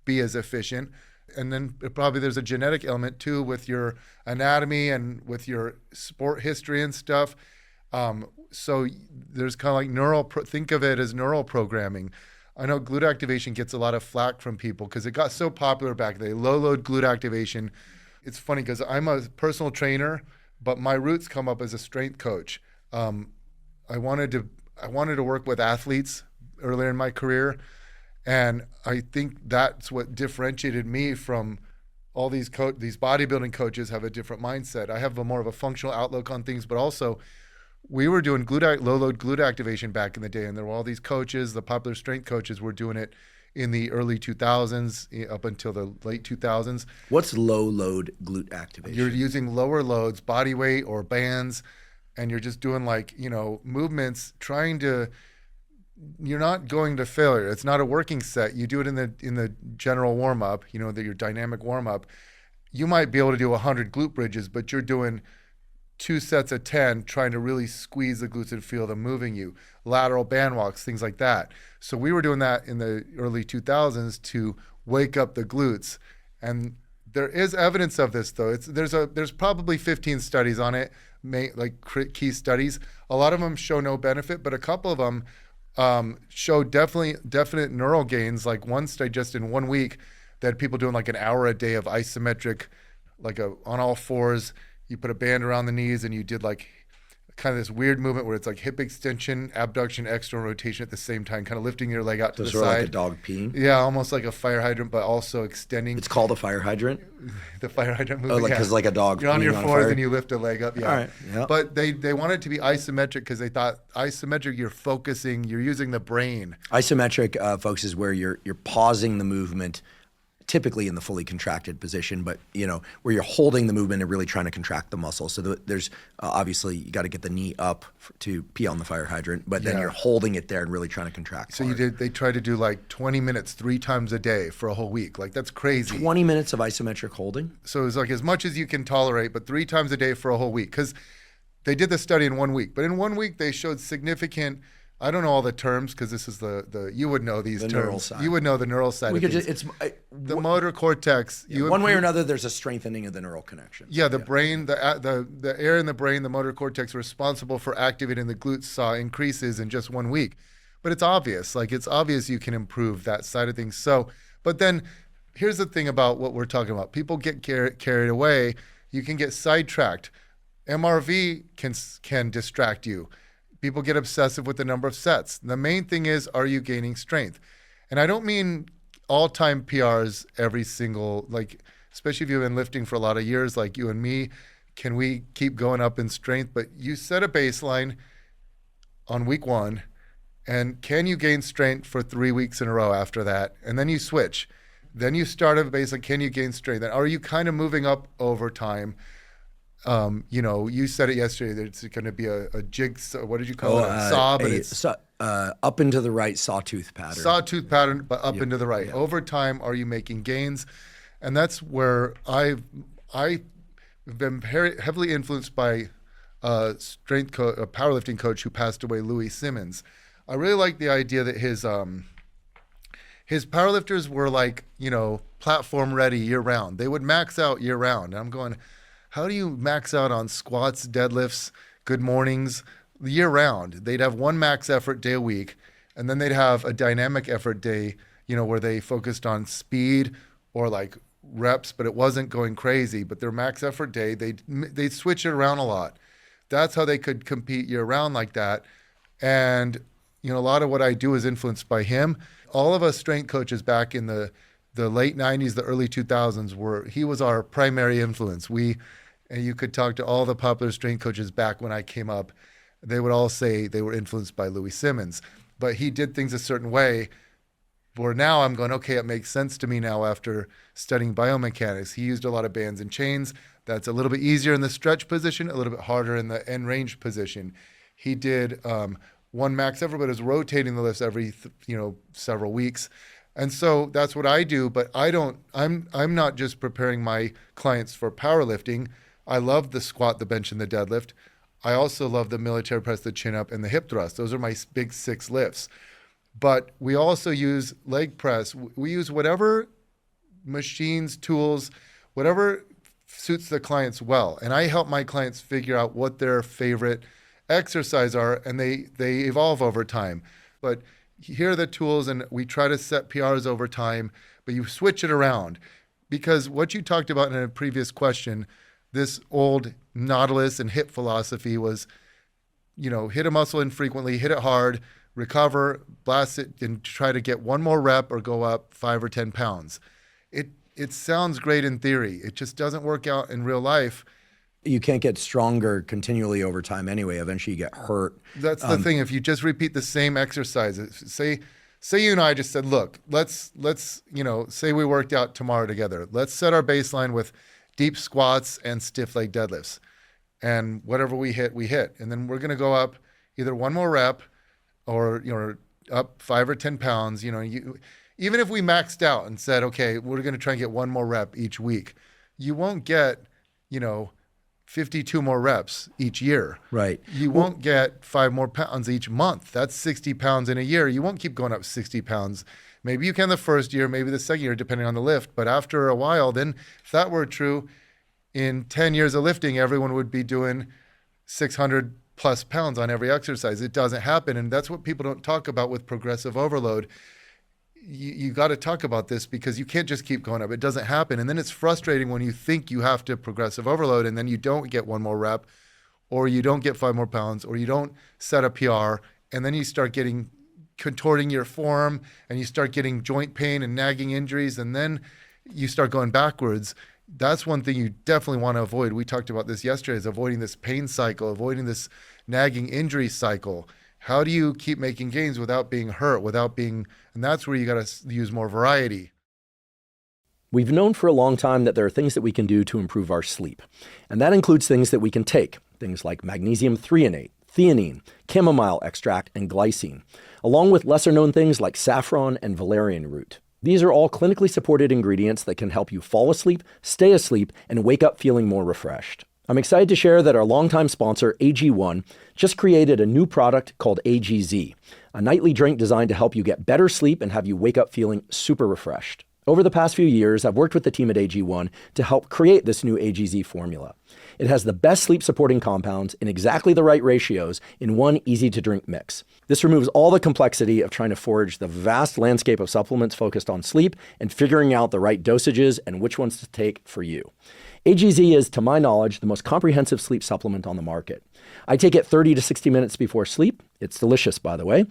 be as efficient? And then probably there's a genetic element too with your anatomy and with your sport history and stuff. So there's kind of like think of it as neural programming. I know glute activation gets a lot of flack from people because it got so popular back then. Low load glute activation. It's funny because I'm a personal trainer, but my roots come up as a strength coach. I wanted to work with athletes earlier in my career, and I think that's what differentiated me from all these bodybuilding coaches. Have a different mindset. I have more of a functional outlook on things, but also we were doing low load glute activation back in the day, and there were all these coaches. The popular strength coaches were doing it in the early 2000s up until the late 2000s. What's low load glute activation? You're using lower loads, body weight or bands, and you're just doing movements you're not going to failure. It's not a working set. You do it in the general warm up, your dynamic warm up. You might be able to do 100 glute bridges, but you're doing 2 sets of 10, trying to really squeeze the glutes and feel them moving you. Lateral band walks, things like that. So we were doing that in the early 2000s to wake up the glutes. And there is evidence of this, though. There's probably 15 studies on it, key studies. A lot of them show no benefit, but a couple of them show definite neural gains. Like one study just in 1 week that had people doing like an hour a day of isometric, on all fours. You put a band around the knees and you did kind of this weird movement where it's like hip extension, abduction, external rotation at the same time, kind of lifting your leg out to the side. Like a dog peeing? Yeah, almost like a fire hydrant, but also extending. It's called a fire hydrant? The fire hydrant movement. Oh, because like a dog. You're on your fours and you lift a leg up. Yeah. All right. Yep. But they wanted it to be isometric because they thought isometric, you're using the brain. Isometric focuses where you're pausing the movement, typically in the fully contracted position, but where you're holding the movement and really trying to contract the muscle. So there's obviously you got to get the knee up to pee on the fire hydrant, but then you're holding it there and really trying to contract. So they tried to do 20 minutes 3 times a day for a whole week. That's crazy. 20 minutes of isometric holding? So it's as much as you can tolerate, but 3 times a day for a whole week. Because they did the study in 1 week, but in 1 week they showed significant. I don't know all the terms because this is the you would know these terms. Neural side. You would know the neural side. The motor cortex. One way or another, there's a strengthening of the neural connection. Yeah, the brain, the air in the brain, the motor cortex responsible for activating the glutes saw increases in just 1 week. But it's obvious. It's obvious you can improve that side of things. So, but then here's the thing about what we're talking about. People get carried away. You can get sidetracked. MRV can distract you. People get obsessive with the number of sets. The main thing is, are you gaining strength? And I don't mean all-time PRs every single, especially if you've been lifting for a lot of years like you and me, can we keep going up in strength? But you set a baseline on week 1, and can you gain strength for 3 weeks in a row after that? And then you switch. Then you start at a baseline, can you gain strength? And are you kind of moving up over time? You said it yesterday that it's going to be a jig. What did you call it? A saw, but it's up into the right sawtooth pattern. Sawtooth pattern, but up into the right. Over time, are you making gains? And that's where I've been heavily influenced by a powerlifting coach who passed away, Louis Simmons. I really like the idea that his powerlifters were platform ready year round. They would max out year round. And I'm going, how do you max out on squats, deadlifts, good mornings, year round. They'd have one max effort day a week, and then they'd have a dynamic effort day, where they focused on speed or like reps, but it wasn't going crazy. But their max effort day, they'd switch it around a lot. That's how they could compete year round like that. And, a lot of what I do is influenced by him. All of us strength coaches back in the late 90s, the early 2000s he was our primary influence. And you could talk to all the popular strength coaches back when I came up. They would all say they were influenced by Louis Simmons, but he did things a certain way where now I'm going, okay, it makes sense to me now after studying biomechanics. He used a lot of bands and chains. That's a little bit easier in the stretch position, a little bit harder in the end range position. He did one max effort, but is rotating the lifts every, several weeks. And so that's what I do, but I'm not just preparing my clients for powerlifting. I love the squat, the bench, and the deadlift. I also love the military press, the chin up, and the hip thrust. Those are my big 6 lifts. But we also use leg press. We use whatever machines, tools, whatever suits the clients well. And I help my clients figure out what their favorite exercise are, and they evolve over time. But here are the tools, and we try to set PRs over time, but you switch it around. Because what you talked about in a previous question, this old Nautilus and HIIT philosophy was, hit a muscle infrequently, hit it hard, recover, blast it, and try to get one more rep or go up 5 or 10 pounds. It sounds great in theory. It just doesn't work out in real life. You can't get stronger continually over time anyway. Eventually you get hurt. That's the thing. If you just repeat the same exercises, say you and I just said, look, let's say we worked out tomorrow together. Let's set our baseline with deep squats and stiff leg deadlifts. And whatever we hit. And then we're going to go up either one more rep or, up 5 or 10 pounds. Even if we maxed out and said, okay, we're going to try and get one more rep each week, you won't get, 52 more reps each year. Right. You won't get 5 more pounds each month. That's 60 pounds in a year. You won't keep going up 60 pounds. Maybe you can the first year, maybe the second year, depending on the lift. But after a while, then if that were true, in 10 years of lifting, everyone would be doing 600 plus pounds on every exercise. It doesn't happen. And that's what people don't talk about with progressive overload. You got to talk about this because you can't just keep going up. It doesn't happen. And then it's frustrating when you think you have to progressive overload and then you don't get one more rep, or you don't get 5 more pounds, or you don't set a PR, and then you start contorting your form, and you start getting joint pain and nagging injuries, and then you start going backwards. That's one thing you definitely want to avoid. We talked about this yesterday, is avoiding this pain cycle, avoiding this nagging injury cycle. How do you keep making gains without being hurt, and that's where you got to use more variety. We've known for a long time that there are things that we can do to improve our sleep. And that includes things that we can take, things like magnesium threonate, theanine, chamomile extract, and glycine, along with lesser known things like saffron and valerian root. These are all clinically supported ingredients that can help you fall asleep, stay asleep, and wake up feeling more refreshed. I'm excited to share that our longtime sponsor, AG1, just created a new product called AGZ, a nightly drink designed to help you get better sleep and have you wake up feeling super refreshed. Over the past few years, I've worked with the team at AG1 to help create this new AGZ formula. It has the best sleep-supporting compounds in exactly the right ratios in one easy-to-drink mix. This removes all the complexity of trying to forage the vast landscape of supplements focused on sleep and figuring out the right dosages and which ones to take for you. AGZ is, to my knowledge, the most comprehensive sleep supplement on the market. I take it 30 to 60 minutes before sleep. It's delicious, by the way.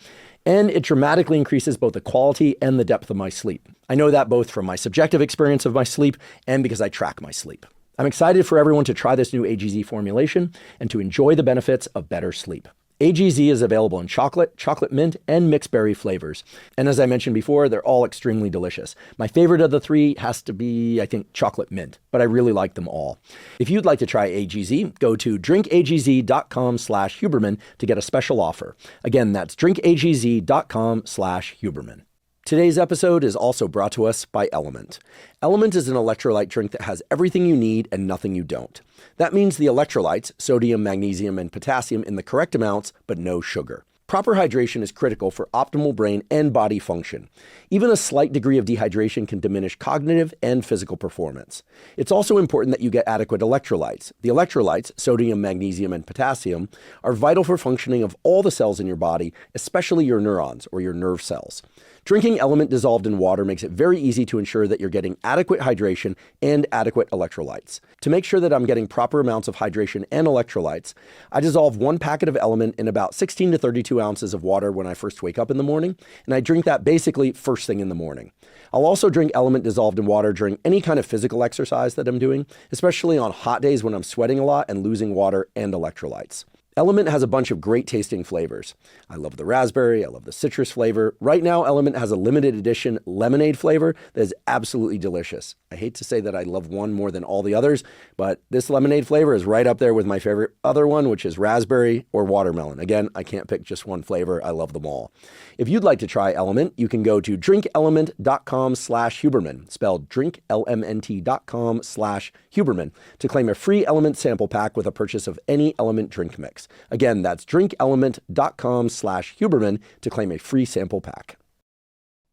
And it dramatically increases both the quality and the depth of my sleep. I know that both from my subjective experience of my sleep and because I track my sleep. I'm excited for everyone to try this new AGZ formulation and to enjoy the benefits of better sleep. AGZ is available in chocolate, chocolate mint, and mixed berry flavors. And as I mentioned before, they're all extremely delicious. My favorite of the 3 has to be, I think, chocolate mint, but I really like them all. If you'd like to try AGZ, go to drinkagz.com/Huberman to get a special offer. Again, that's drinkagz.com/Huberman. Today's episode is also brought to us by LMNT. LMNT is an electrolyte drink that has everything you need and nothing you don't. That means the electrolytes, sodium, magnesium, and potassium in the correct amounts, but no sugar. Proper hydration is critical for optimal brain and body function. Even a slight degree of dehydration can diminish cognitive and physical performance. It's also important that you get adequate electrolytes. The electrolytes, sodium, magnesium, and potassium, are vital for functioning of all the cells in your body, especially your neurons or your nerve cells. Drinking LMNT dissolved in water makes it very easy to ensure that you're getting adequate hydration and adequate electrolytes. To make sure that I'm getting proper amounts of hydration and electrolytes, I dissolve 1 packet of LMNT in about 16 to 32 ounces of water when I first wake up in the morning, and I drink that basically first thing in the morning. I'll also drink LMNT dissolved in water during any kind of physical exercise that I'm doing, especially on hot days when I'm sweating a lot and losing water and electrolytes. LMNT has a bunch of great tasting flavors. I love the raspberry, I love the citrus flavor. Right now, LMNT has a limited edition lemonade flavor that is absolutely delicious. I hate to say that I love one more than all the others, but this lemonade flavor is right up there with my favorite other one, which is raspberry or watermelon. Again, I can't pick just one flavor. I love them all. If you'd like to try LMNT, you can go to drinklmnt.com/Huberman, spelled drinklmnt.com/Huberman, to claim a free LMNT sample pack with a purchase of any LMNT drink mix. Again, that's drinklmnt.com/Huberman to claim a free sample pack.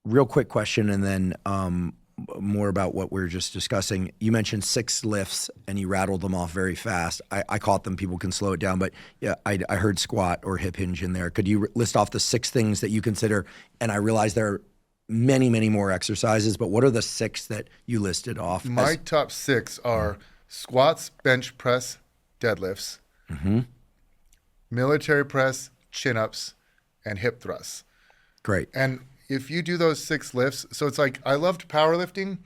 Real quick question, and then more about what we were just discussing. You mentioned 6 lifts and you rattled them off very fast. I caught them. People can slow it down, but yeah, I heard squat or hip hinge in there. Could you list off the 6 things that you consider? And I realize there are many, many more exercises, but what are the 6 that you listed off? My top 6 are squats, bench press, deadlifts, military press, chin-ups, and hip thrusts. Great. And if you do those 6 lifts, so it's like, I loved powerlifting,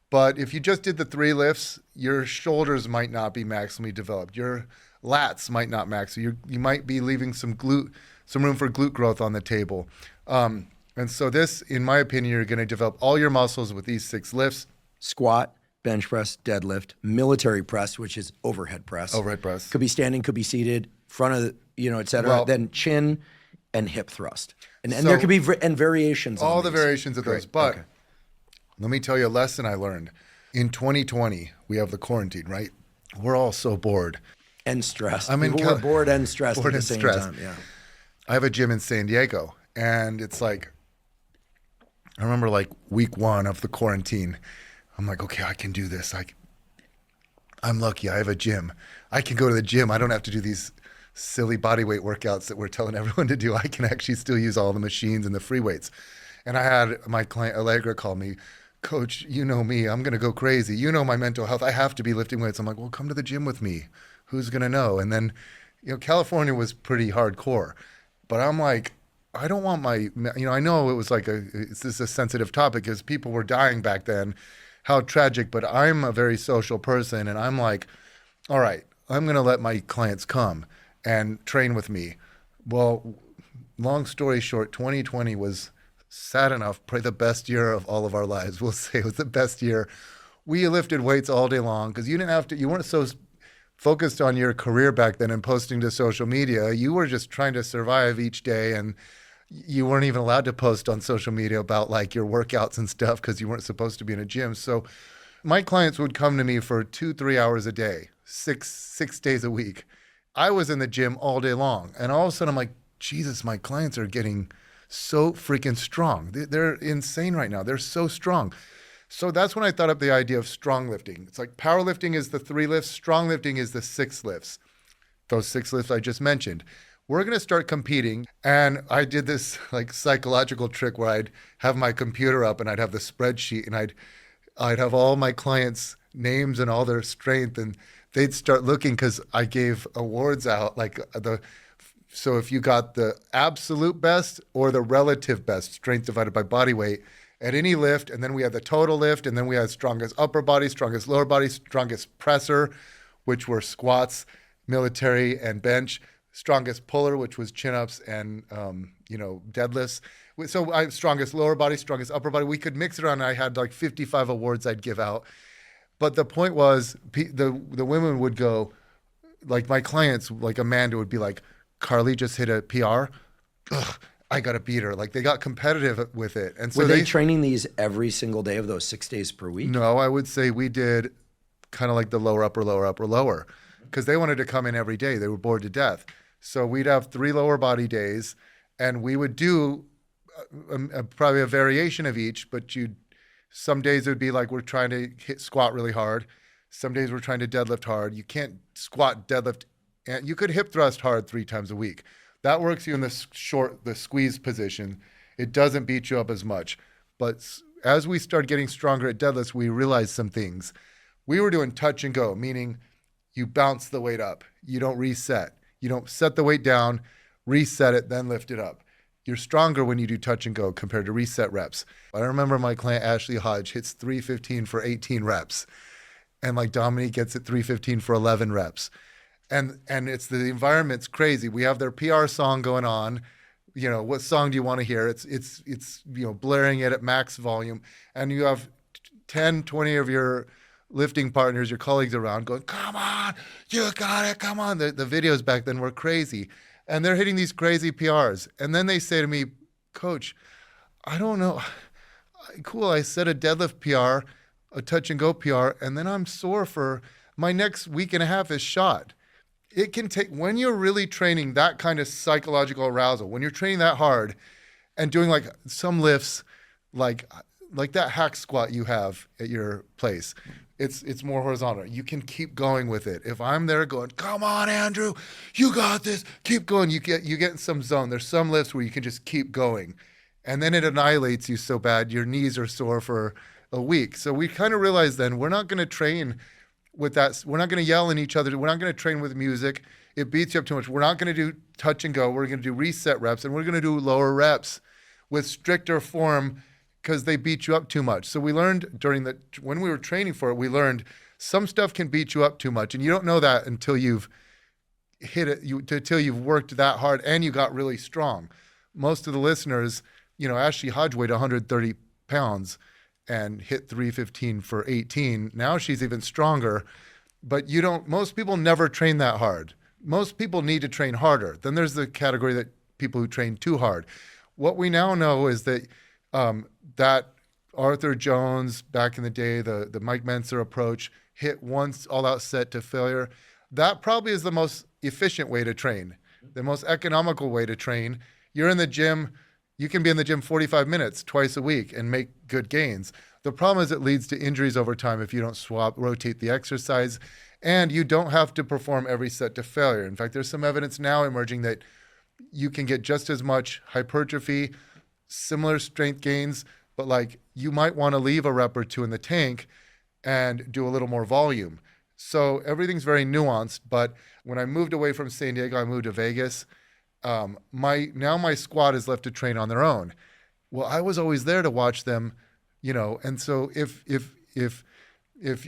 but if you just did the 3 lifts, your shoulders might not be maximally developed. Your lats might not max. You might be leaving some room for glute growth on the table. And so this, in my opinion, you're going to develop all your muscles with these 6 lifts. Squat, bench press, deadlift, military press, which is overhead press. Overhead press. Could be standing, could be seated, front of, et cetera. Well, then chin and hip thrust. And there could be variations on all the these. variations of those. But let me tell you a lesson I learned. In 2020, we have the quarantine, right? We're all so bored. And stressed. We're bored and stressed at the same time. Yeah. I have a gym in San Diego, and it's like, I remember like week 1 of the quarantine. I'm like, okay, I can do this. I'm lucky. I have a gym. I can go to the gym. I don't have to do these silly body weight workouts that we're telling everyone to do. I can actually still use all the machines and the free weights. And I had my client Allegra call me, Coach, you know me, I'm going to go crazy. You know my mental health. I have to be lifting weights. I'm like, well, come to the gym with me. Who's going to know? And then, California was pretty hardcore. But I'm like, I don't want I know it was like this is a sensitive topic because people were dying back then. How tragic. But I'm a very social person. And I'm like, all right, I'm going to let my clients come and train with me. Well, long story short, 2020 was, sad enough, probably the best year of all of our lives. We'll say it was the best year. We lifted weights all day long because you weren't so focused on your career back then and posting to social media. You were just trying to survive each day, and you weren't even allowed to post on social media about like your workouts and stuff because you weren't supposed to be in a gym. So my clients would come to me for 2-3 hours a day, six days a week. I was in the gym all day long. And all of a sudden I'm like, Jesus, my clients are getting so freaking strong. They're insane right now. They're so strong. So that's when I thought up the idea of strong lifting. It's like powerlifting is the 3 lifts. Strong lifting is the 6 lifts. Those 6 lifts I just mentioned. We're going to start competing. And I did this like psychological trick where I'd have my computer up and I'd have the spreadsheet and I'd have all my clients' names and all their strength, and they'd start looking because I gave awards out so if you got the absolute best or the relative best, strength divided by body weight at any lift, and then we had the total lift, and then we had strongest upper body, strongest lower body, strongest presser, which were squats, military, and bench, strongest puller, which was chin-ups and deadlifts. So I strongest lower body, strongest upper body. We could mix it around. I had like 55 awards I'd give out. But the point was, the women would go, like my clients, like Amanda would be like, Carly just hit a PR. Ugh, I got to beat her. Like they got competitive with it. And so were they training these every single day of those 6 days per week? No, I would say we did kind of like the lower, upper, lower, upper, lower, because they wanted to come in every day. They were bored to death. So we'd have 3 lower body days. And we would do probably a variation of each, but some days it would be like we're trying to squat really hard. Some days we're trying to deadlift hard. You can't squat, deadlift, and you could hip thrust hard 3 times a week. That works you in the squeeze position. It doesn't beat you up as much. But as we start getting stronger at deadlifts, we realized some things. We were doing touch and go, meaning you bounce the weight up. You don't reset. You don't set the weight down, reset it, then lift it up. You're stronger when you do touch and go compared to reset reps. I remember my client Ashley Hodge hits 315 for 18 reps. And like Dominique gets it 315 for 11 reps. And it's the environment's crazy. We have their PR song going on. You know, what song do you want to hear? It's blaring it at max volume. And you have 10, 20 of your lifting partners, your colleagues around going, come on, you got it, come on. The videos back then were crazy. And they're hitting these crazy PRs. And then they say to me, Coach, I don't know. Cool, I set a deadlift PR, a touch and go PR, and then I'm sore for my next week and a half is shot. It can take, when you're really training that kind of psychological arousal, when you're training that hard and doing like some lifts, like that hack squat you have at your place, it's more horizontal. You can keep going with it. If I'm there going, come on, Andrew, you got this, keep going. You get in some zone. There's some lifts where you can just keep going. And then it annihilates you so bad, your knees are sore for a week. So we kind of realized then we're not going to train with that. We're not going to yell at each other. We're not going to train with music. It beats you up too much. We're not going to do touch and go. We're going to do reset reps, and we're going to do lower reps with stricter form because they beat you up too much. So we learned when we were training for it, we learned some stuff can beat you up too much, and you don't know that until you've hit it, until you've worked that hard and you got really strong. Most of the listeners, Ashley Hodge weighed 130 pounds and hit 315 for 18. Now she's even stronger, but most people never train that hard. Most people need to train harder. Then there's the category that people who train too hard. What we now know is that that Arthur Jones back in the day, the Mike Mentzer approach, hit once all out set to failure. That probably is the most efficient way to train, the most economical way to train. You're in the gym. You can be in the gym 45 minutes twice a week and make good gains. The problem is it leads to injuries over time if you don't rotate the exercise, and you don't have to perform every set to failure. In fact, there's some evidence now emerging that you can get just as much hypertrophy, similar strength gains, but you might want to leave a rep or two in the tank and do a little more volume. So everything's very nuanced, but when I moved away from San Diego, I moved to Vegas. My squad is left to train on their own. Well, I was always there to watch them, and so if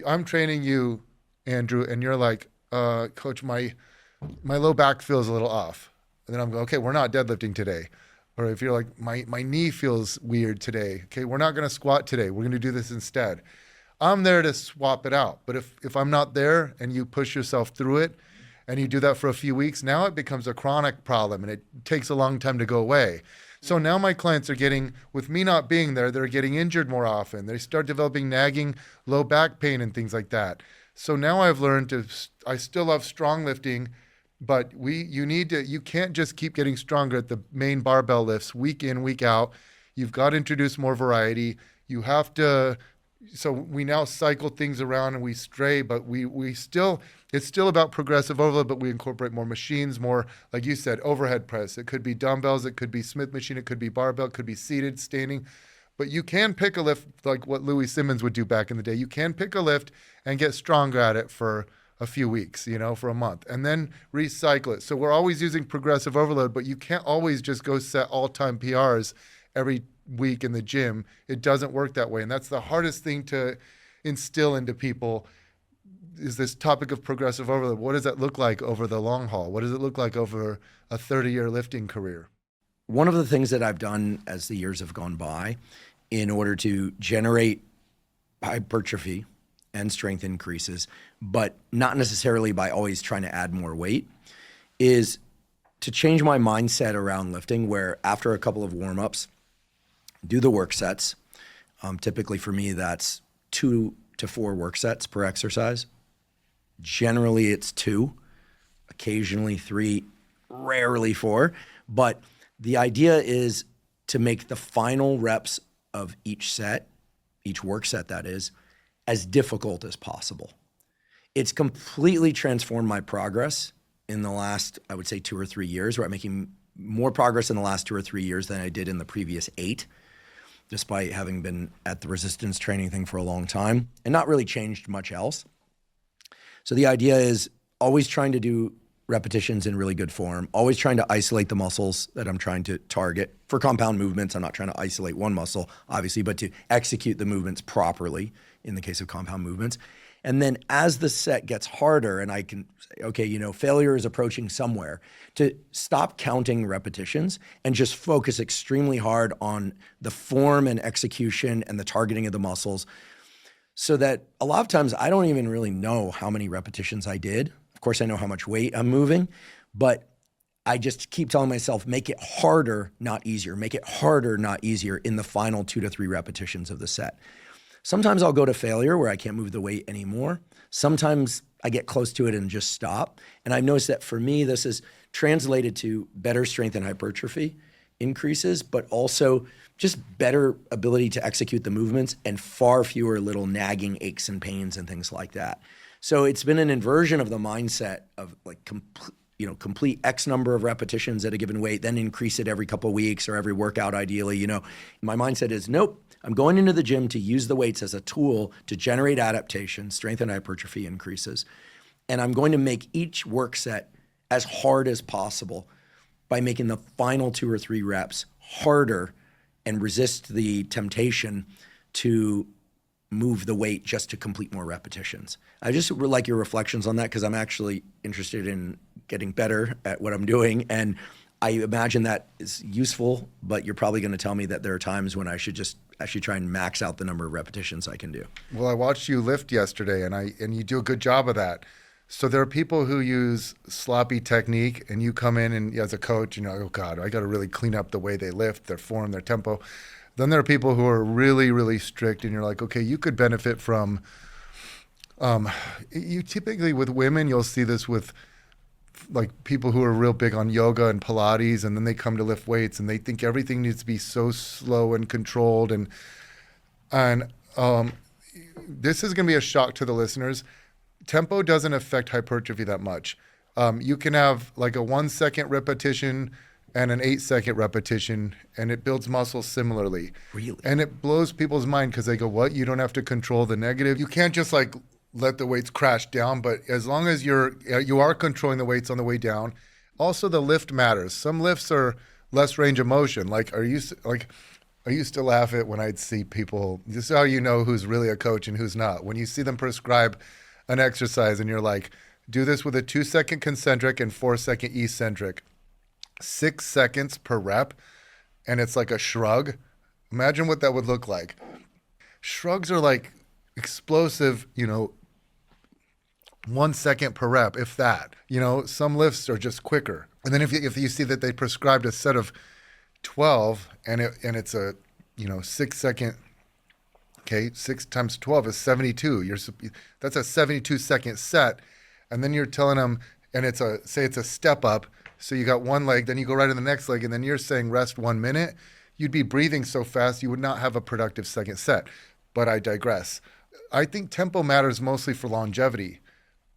I'm training you, Andrew, and you're like, Coach, my low back feels a little off. And then I'm going, okay, we're not deadlifting today. Or if you're like, my knee feels weird today. Okay, we're not going to squat today. We're going to do this instead. I'm there to swap it out. But if I'm not there and you push yourself through it and you do that for a few weeks, now it becomes a chronic problem and it takes a long time to go away. So now my clients are with me not being there, they're getting injured more often. They start developing nagging low back pain and things like that. So now I've learned I still love strong lifting, but you can't just keep getting stronger at the main barbell lifts week in, week out. You've got to introduce more variety. You have to, so we now cycle things around and we stray, but it's still about progressive overload, but we incorporate more machines, more, like you said, overhead press. It could be dumbbells, it could be Smith machine, it could be barbell, it could be seated, standing. But you can pick a lift like what Louis Simmons would do back in the day. You can pick a lift and get stronger at it for a few weeks, for a month, and then recycle it. So we're always using progressive overload, but you can't always just go set all-time PRs every week in the gym. It doesn't work that way. And that's the hardest thing to instill into people is this topic of progressive overload. What does that look like over the long haul? What does it look like over a 30-year lifting career? One of the things that I've done as the years have gone by in order to generate hypertrophy and strength increases, but not necessarily by always trying to add more weight, is to change my mindset around lifting, where after a couple of warm-ups, do the work sets. Typically for me, that's 2 to 4 work sets per exercise. Generally it's 2, occasionally 3, rarely 4, but The idea is to make the final reps of each set, each work set that is, as difficult as possible. It's completely transformed my progress in the last, I would say, 2 or 3 years, where I'm making more progress in the last 2 or 3 years than I did in the previous 8, despite having been at the resistance training thing for a long time and not really changed much else. So the idea is always trying to do repetitions in really good form, always trying to isolate the muscles that I'm trying to target. For compound movements, I'm not trying to isolate one muscle, obviously, but to execute the movements properly in the case of compound movements. And then as the set gets harder and I can say, okay, failure is approaching somewhere, to stop counting repetitions and just focus extremely hard on the form and execution and the targeting of the muscles, so that a lot of times I don't even really know how many repetitions I did. Of course, I know how much weight I'm moving, but I just keep telling myself, make it harder, not easier. Make it harder, not easier in the final 2 to 3 repetitions of the set. Sometimes I'll go to failure where I can't move the weight anymore. Sometimes I get close to it and just stop. And I've noticed that for me, this is translated to better strength and hypertrophy increases, but also just better ability to execute the movements and far fewer little nagging aches and pains and things like that. So it's been an inversion of the mindset of like complete X number of repetitions at a given weight, then increase it every couple of weeks or every workout ideally. My mindset is, nope, I'm going into the gym to use the weights as a tool to generate adaptation, strength and hypertrophy increases. And I'm going to make each work set as hard as possible by making the final 2 or 3 reps harder and resist the temptation to move the weight just to complete more repetitions. I just would like your reflections on that, because I'm actually interested in getting better at what I'm doing. And I imagine that is useful, but you're probably going to tell me that there are times when I should just actually try and max out the number of repetitions I can do. Well, I watched you lift yesterday, and you do a good job of that. So there are people who use sloppy technique, and you come in and as a coach, oh God, I got to really clean up the way they lift, their form, their tempo. Then there are people who are really, really strict, and you're like, okay, you could benefit from, you typically with women, you'll see this with like people who are real big on yoga and Pilates, and then they come to lift weights and they think everything needs to be so slow and controlled. And this is going to be a shock to the listeners. Tempo doesn't affect hypertrophy that much. You can have like a 1 second repetition and an 8 second repetition, and it builds muscle similarly. Really? And it blows people's mind because they go, what? You don't have to control the negative. You can't just like let the weights crash down, but as long as you are controlling the weights on the way down. Also, the lift matters. Some lifts are less range of motion. I used to laugh at when I'd see people, this is how you know who's really a coach and who's not. When you see them prescribe an exercise and you're like, do this with a 2 second concentric and 4 second eccentric, 6 seconds per rep, and it's like a shrug. Imagine what that would look like. Shrugs are like explosive, 1 second per rep, if that. Some lifts are just quicker. And then if you see that they prescribed a set of 12 and it's a 6 second, okay, 6 times 12 is 72. That's a 72 second set. And then you're telling them, and it's a step up. So you got one leg, then you go right to the next leg, and then you're saying rest 1 minute. You'd be breathing so fast you would not have a productive second set. But I digress. I think tempo matters mostly for longevity.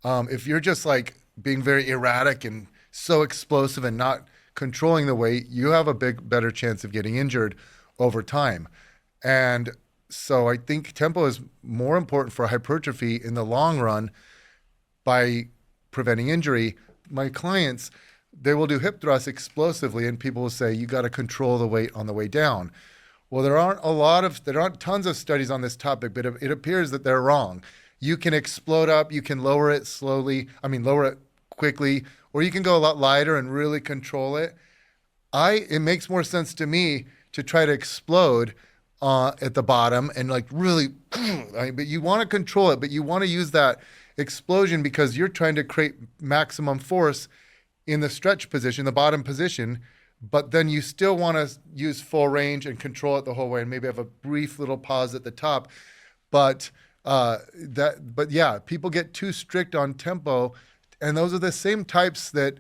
If you're just like being very erratic and so explosive and not controlling the weight, you have a better chance of getting injured over time. And so I think tempo is more important for hypertrophy in the long run by preventing injury. My clients, they will do hip thrusts explosively, and people will say, you got to control the weight on the way down. Well, there aren't tons of studies on this topic, but it appears that they're wrong. You can explode up, you can lower it lower it quickly, or you can go a lot lighter and really control it. It makes more sense to me to try to explode at the bottom and like really, but you want to control it, but you want to use that explosion because you're trying to create maximum force in the stretch position, the bottom position, but then you still want to use full range and control it the whole way and maybe have a brief little pause at the top. But yeah, people get too strict on tempo, and those are the same types that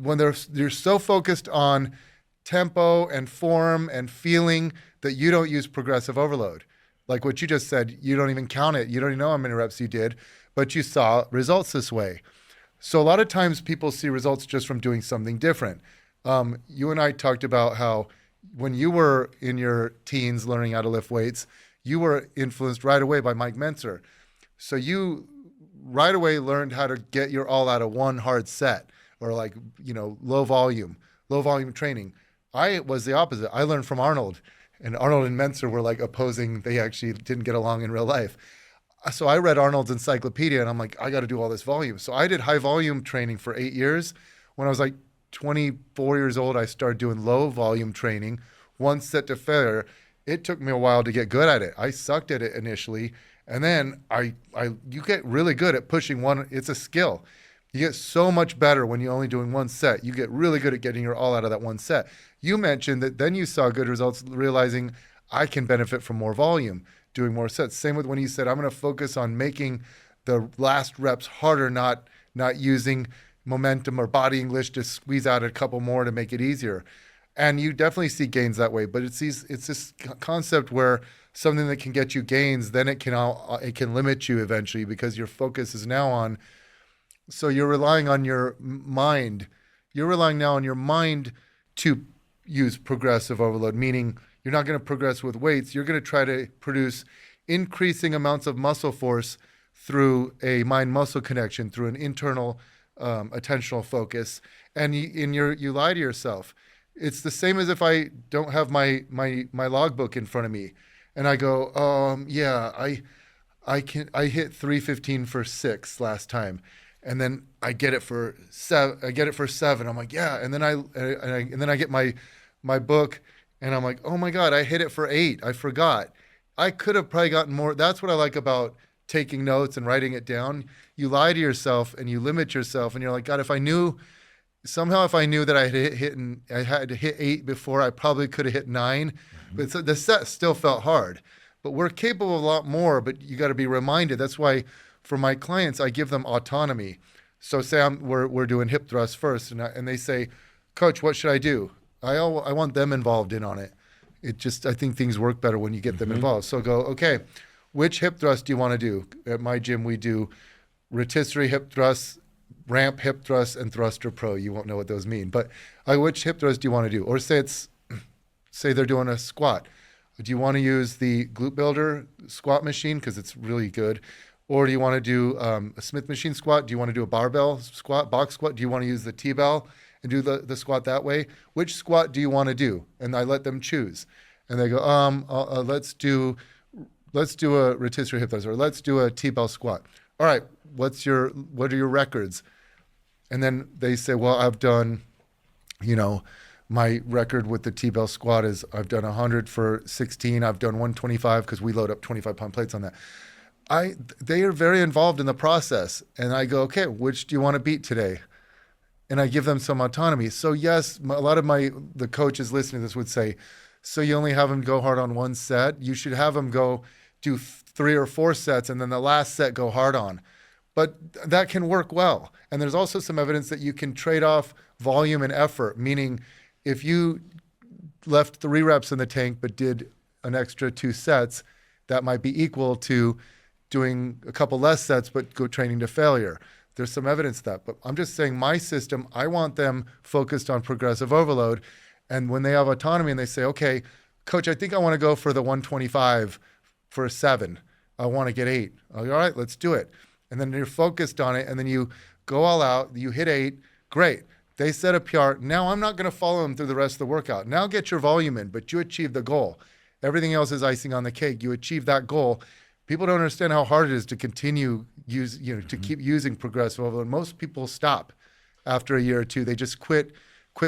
when you're so focused on tempo and form and feeling that you don't use progressive overload. Like what you just said, you don't even count it. You don't even know how many reps you did, but you saw results this way. So a lot of times people see results just from doing something different. You and I talked about how when you were in your teens learning how to lift weights, you were influenced right away by Mike Mentzer. So you right away learned how to get your all out of one hard set, or like, low volume training. I was the opposite. I learned from Arnold, and Arnold and Mentzer were like opposing. They actually didn't get along in real life. So I read Arnold's encyclopedia and I'm like, I got to do all this volume. So I did high volume training for 8 years. When I was like 24 years old, I started doing low volume training, one set to failure. It took me a while to get good at it. I sucked at it initially. And then you get really good at pushing one. It's a skill. You get so much better when you're only doing one set. You get really good at getting your all out of that one set. You mentioned that then you saw good results realizing I can benefit from more volume, doing more sets. Same with when you said, I'm going to focus on making the last reps harder, not using momentum or body English to squeeze out a couple more to make it easier. And you definitely see gains that way. But it's this concept where something that can get you gains, then it can limit you eventually because your focus is now on. So you're relying on your mind. You're relying now on your mind to use progressive overload, meaning you're not going to progress with weights. You're going to try to produce increasing amounts of muscle force through a mind-muscle connection, through an internal attentional focus. And you lie to yourself. It's the same as if I don't have my logbook in front of me, and I go, I hit 315 for 6 last time. And then I get it for 7. I'm like, yeah. And then I get my book, and I'm like, oh my God, I hit it for 8. I forgot. I could have probably gotten more. That's what I like about taking notes and writing it down. You lie to yourself and you limit yourself, and you're like, God, if I knew that I had to hit 8 before, I probably could have hit 9. But the set still felt hard. But we're capable of a lot more. But you got to be reminded. That's why, for my clients, I give them autonomy. So say we're doing hip thrusts first, and they say, Coach, what should I do? I want them involved in on it. I think things work better when you get them involved. So go, okay, which hip thrust do you want to do? At my gym, we do rotisserie hip thrusts, ramp hip thrusts, and thruster pro. You won't know what those mean, but which hip thrust do you want to do? Or say they're doing a squat. Do you want to use the glute builder squat machine because it's really good? Or do you want to do a Smith machine squat? Do you want to do a barbell squat, box squat? Do you want to use the T-bell and do the squat that way? Which squat do you want to do? And I let them choose. And they go, let's do a rotisserie hip thrust, or let's do a T-bell squat. All right, what are your records? And then they say, well, I've done, my record with the T-bell squat is I've done 100 for 16. I've done 125 because we load up 25-pound plates on that. They are very involved in the process. And I go, okay, which do you want to beat today? And I give them some autonomy. So yes, a lot of the coaches listening to this would say, so you only have them go hard on one set? You should have them go do 3 or 4 sets and then the last set go hard on. But that can work well. And there's also some evidence that you can trade off volume and effort, meaning if you left 3 reps in the tank but did an extra 2 sets, that might be equal to doing a couple less sets but go training to failure. There's some evidence of that. But I'm just saying my system, I want them focused on progressive overload. And when they have autonomy and they say, okay, Coach, I think I want to go for the 125 for a 7. I want to get 8. All right, let's do it. And then you're focused on it, and then you go all out, you hit 8, great. They set a PR. Now I'm not going to follow them through the rest of the workout. Now get your volume in, but you achieve the goal. Everything else is icing on the cake. You achieve that goal. People don't understand how hard it is to continue to keep using progressive overload. Most people stop after a year or 2. They just quit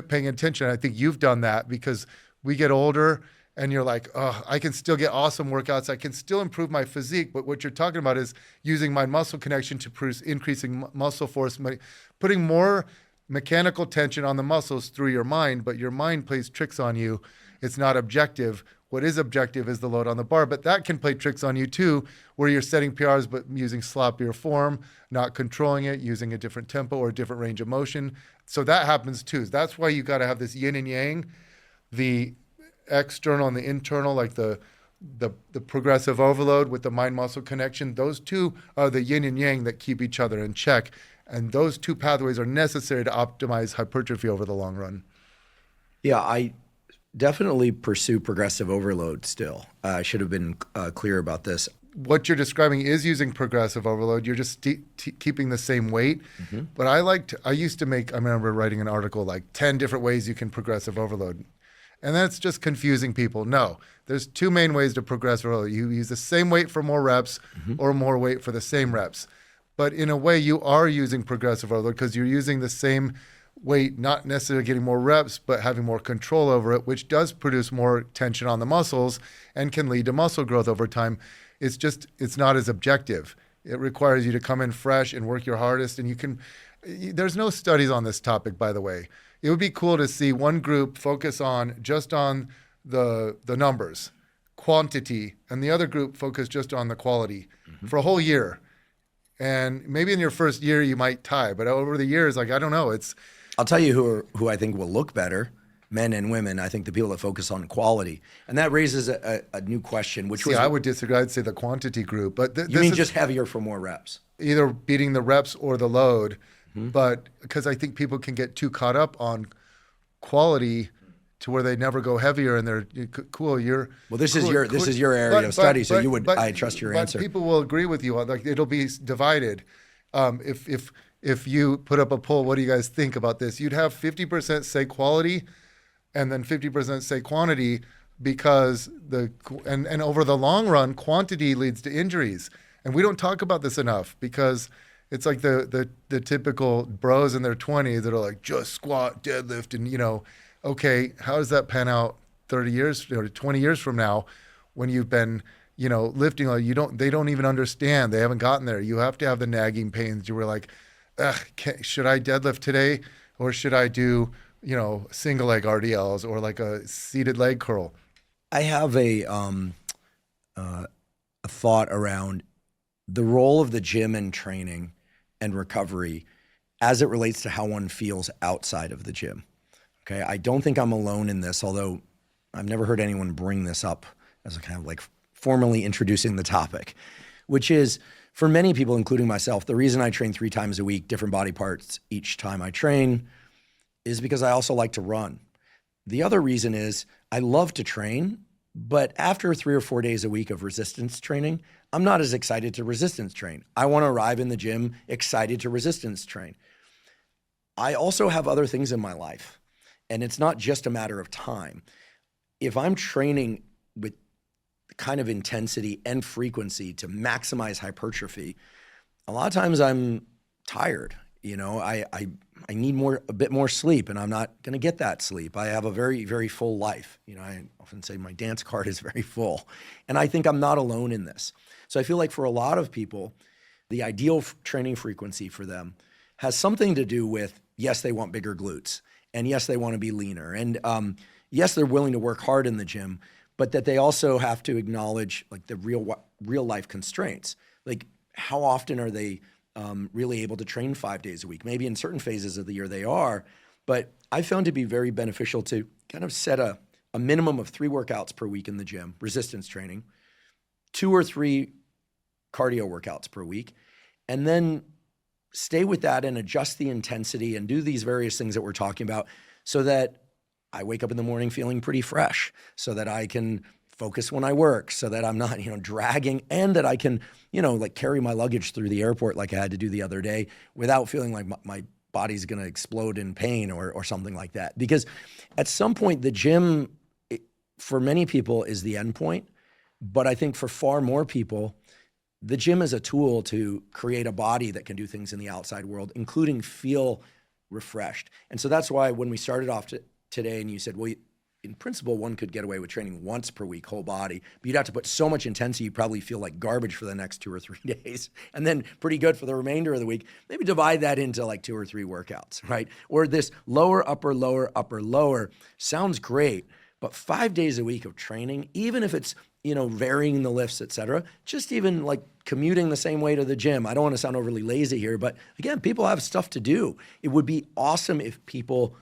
paying attention. I think you've done that because we get older and you're like, oh, I can still get awesome workouts. I can still improve my physique. But what you're talking about is using my muscle connection to produce increasing muscle force, putting more mechanical tension on the muscles through your mind, but your mind plays tricks on you. It's not objective. What is objective is the load on the bar, but that can play tricks on you too, where you're setting PRs but using sloppier form, not controlling it, using a different tempo or a different range of motion. So that happens too. That's why you got to have this yin and yang. the external and the internal, like the progressive overload with the mind-muscle connection. Those two are the yin and yang that keep each other in check. And those two pathways are necessary to optimize hypertrophy over the long run. Yeah, I definitely pursue progressive overload still. I should have been clear about this. What you're describing is using progressive overload. You're just keeping the same weight. Mm-hmm. But I remember writing an article like 10 different ways you can progressive overload. And that's just confusing people. No, there's two main ways to progressive overload. You use the same weight for more reps or more weight for the same reps. But in a way, you are using progressive overload because you're using the same weight, not necessarily getting more reps, but having more control over it, which does produce more tension on the muscles and can lead to muscle growth over time. It's not as objective. It requires you to come in fresh and work your hardest. And there's no studies on this topic, by the way. It would be cool to see one group focus just on the numbers, quantity, and the other group focus just on the quality for a whole year. And maybe in your first year you might tie, but over the years, I don't know. I'll tell you who I think will look better, men and women. I think the people that focus on quality, and that raises a new question. I would disagree. I'd say the quantity group, but you mean just heavier for more reps? Either beating the reps or the load, but because I think people can get too caught up on quality to where they never go heavier, and they're cool. This is your area of study, so I trust your answer. But people will agree with you. Like it'll be divided. If you put up a poll, what do you guys think about this? You'd have 50% say quality, and then 50% say quantity, because and over the long run, quantity leads to injuries, and we don't talk about this enough because it's like the typical bros in their 20s that are like just squat, deadlift, and okay, how does that pan out 30 years or 20 years from now when you've been, lifting? They don't even understand. They haven't gotten there. You have to have the nagging pains. You were like, should I deadlift today, or should I do, single leg RDLs or like a seated leg curl? I have a thought around the role of the gym and training and recovery as it relates to how one feels outside of the gym. Okay, I don't think I'm alone in this, although I've never heard anyone bring this up as a kind of like formally introducing the topic, which is for many people, including myself, the reason I train 3 times a week, different body parts each time I train, is because I also like to run. The other reason is I love to train, but after 3 or 4 days a week of resistance training, I'm not as excited to resistance train. I want to arrive in the gym excited to resistance train. I also have other things in my life. And it's not just a matter of time. If I'm training with the kind of intensity and frequency to maximize hypertrophy, a lot of times I'm tired. I need a bit more sleep, and I'm not going to get that sleep. I have a very, very full life. I often say my dance card is very full, and I think I'm not alone in this. So I feel like for a lot of people, the ideal training frequency for them has something to do with, yes, they want bigger glutes. And yes, they want to be leaner. And yes, they're willing to work hard in the gym, but that they also have to acknowledge like the real life constraints. Like how often are they really able to train 5 days a week? Maybe in certain phases of the year they are, but I found to be very beneficial to kind of set a minimum of 3 workouts per week in the gym, resistance training, 2 or 3 cardio workouts per week, and then stay with that and adjust the intensity and do these various things that we're talking about so that I wake up in the morning feeling pretty fresh, so that I can focus when I work, so that I'm not, dragging, and that I can, like carry my luggage through the airport like I had to do the other day without feeling like my body's going to explode in pain or something like that. Because at some point, the gym, for many people, is the end point. But I think for far more people, the gym is a tool to create a body that can do things in the outside world, including feel refreshed. And so that's why when we started off today and you said, well, in principle, one could get away with training once per week, whole body, but you'd have to put so much intensity, you'd probably feel like garbage for the next 2 or 3 days, and then pretty good for the remainder of the week. Maybe divide that into like 2 or 3 workouts, right? Or this lower, upper, lower sounds great, but 5 days a week of training, even if it's, varying the lifts, et cetera, just even like commuting the same way to the gym. I don't want to sound overly lazy here, but again, people have stuff to do. It would be awesome if people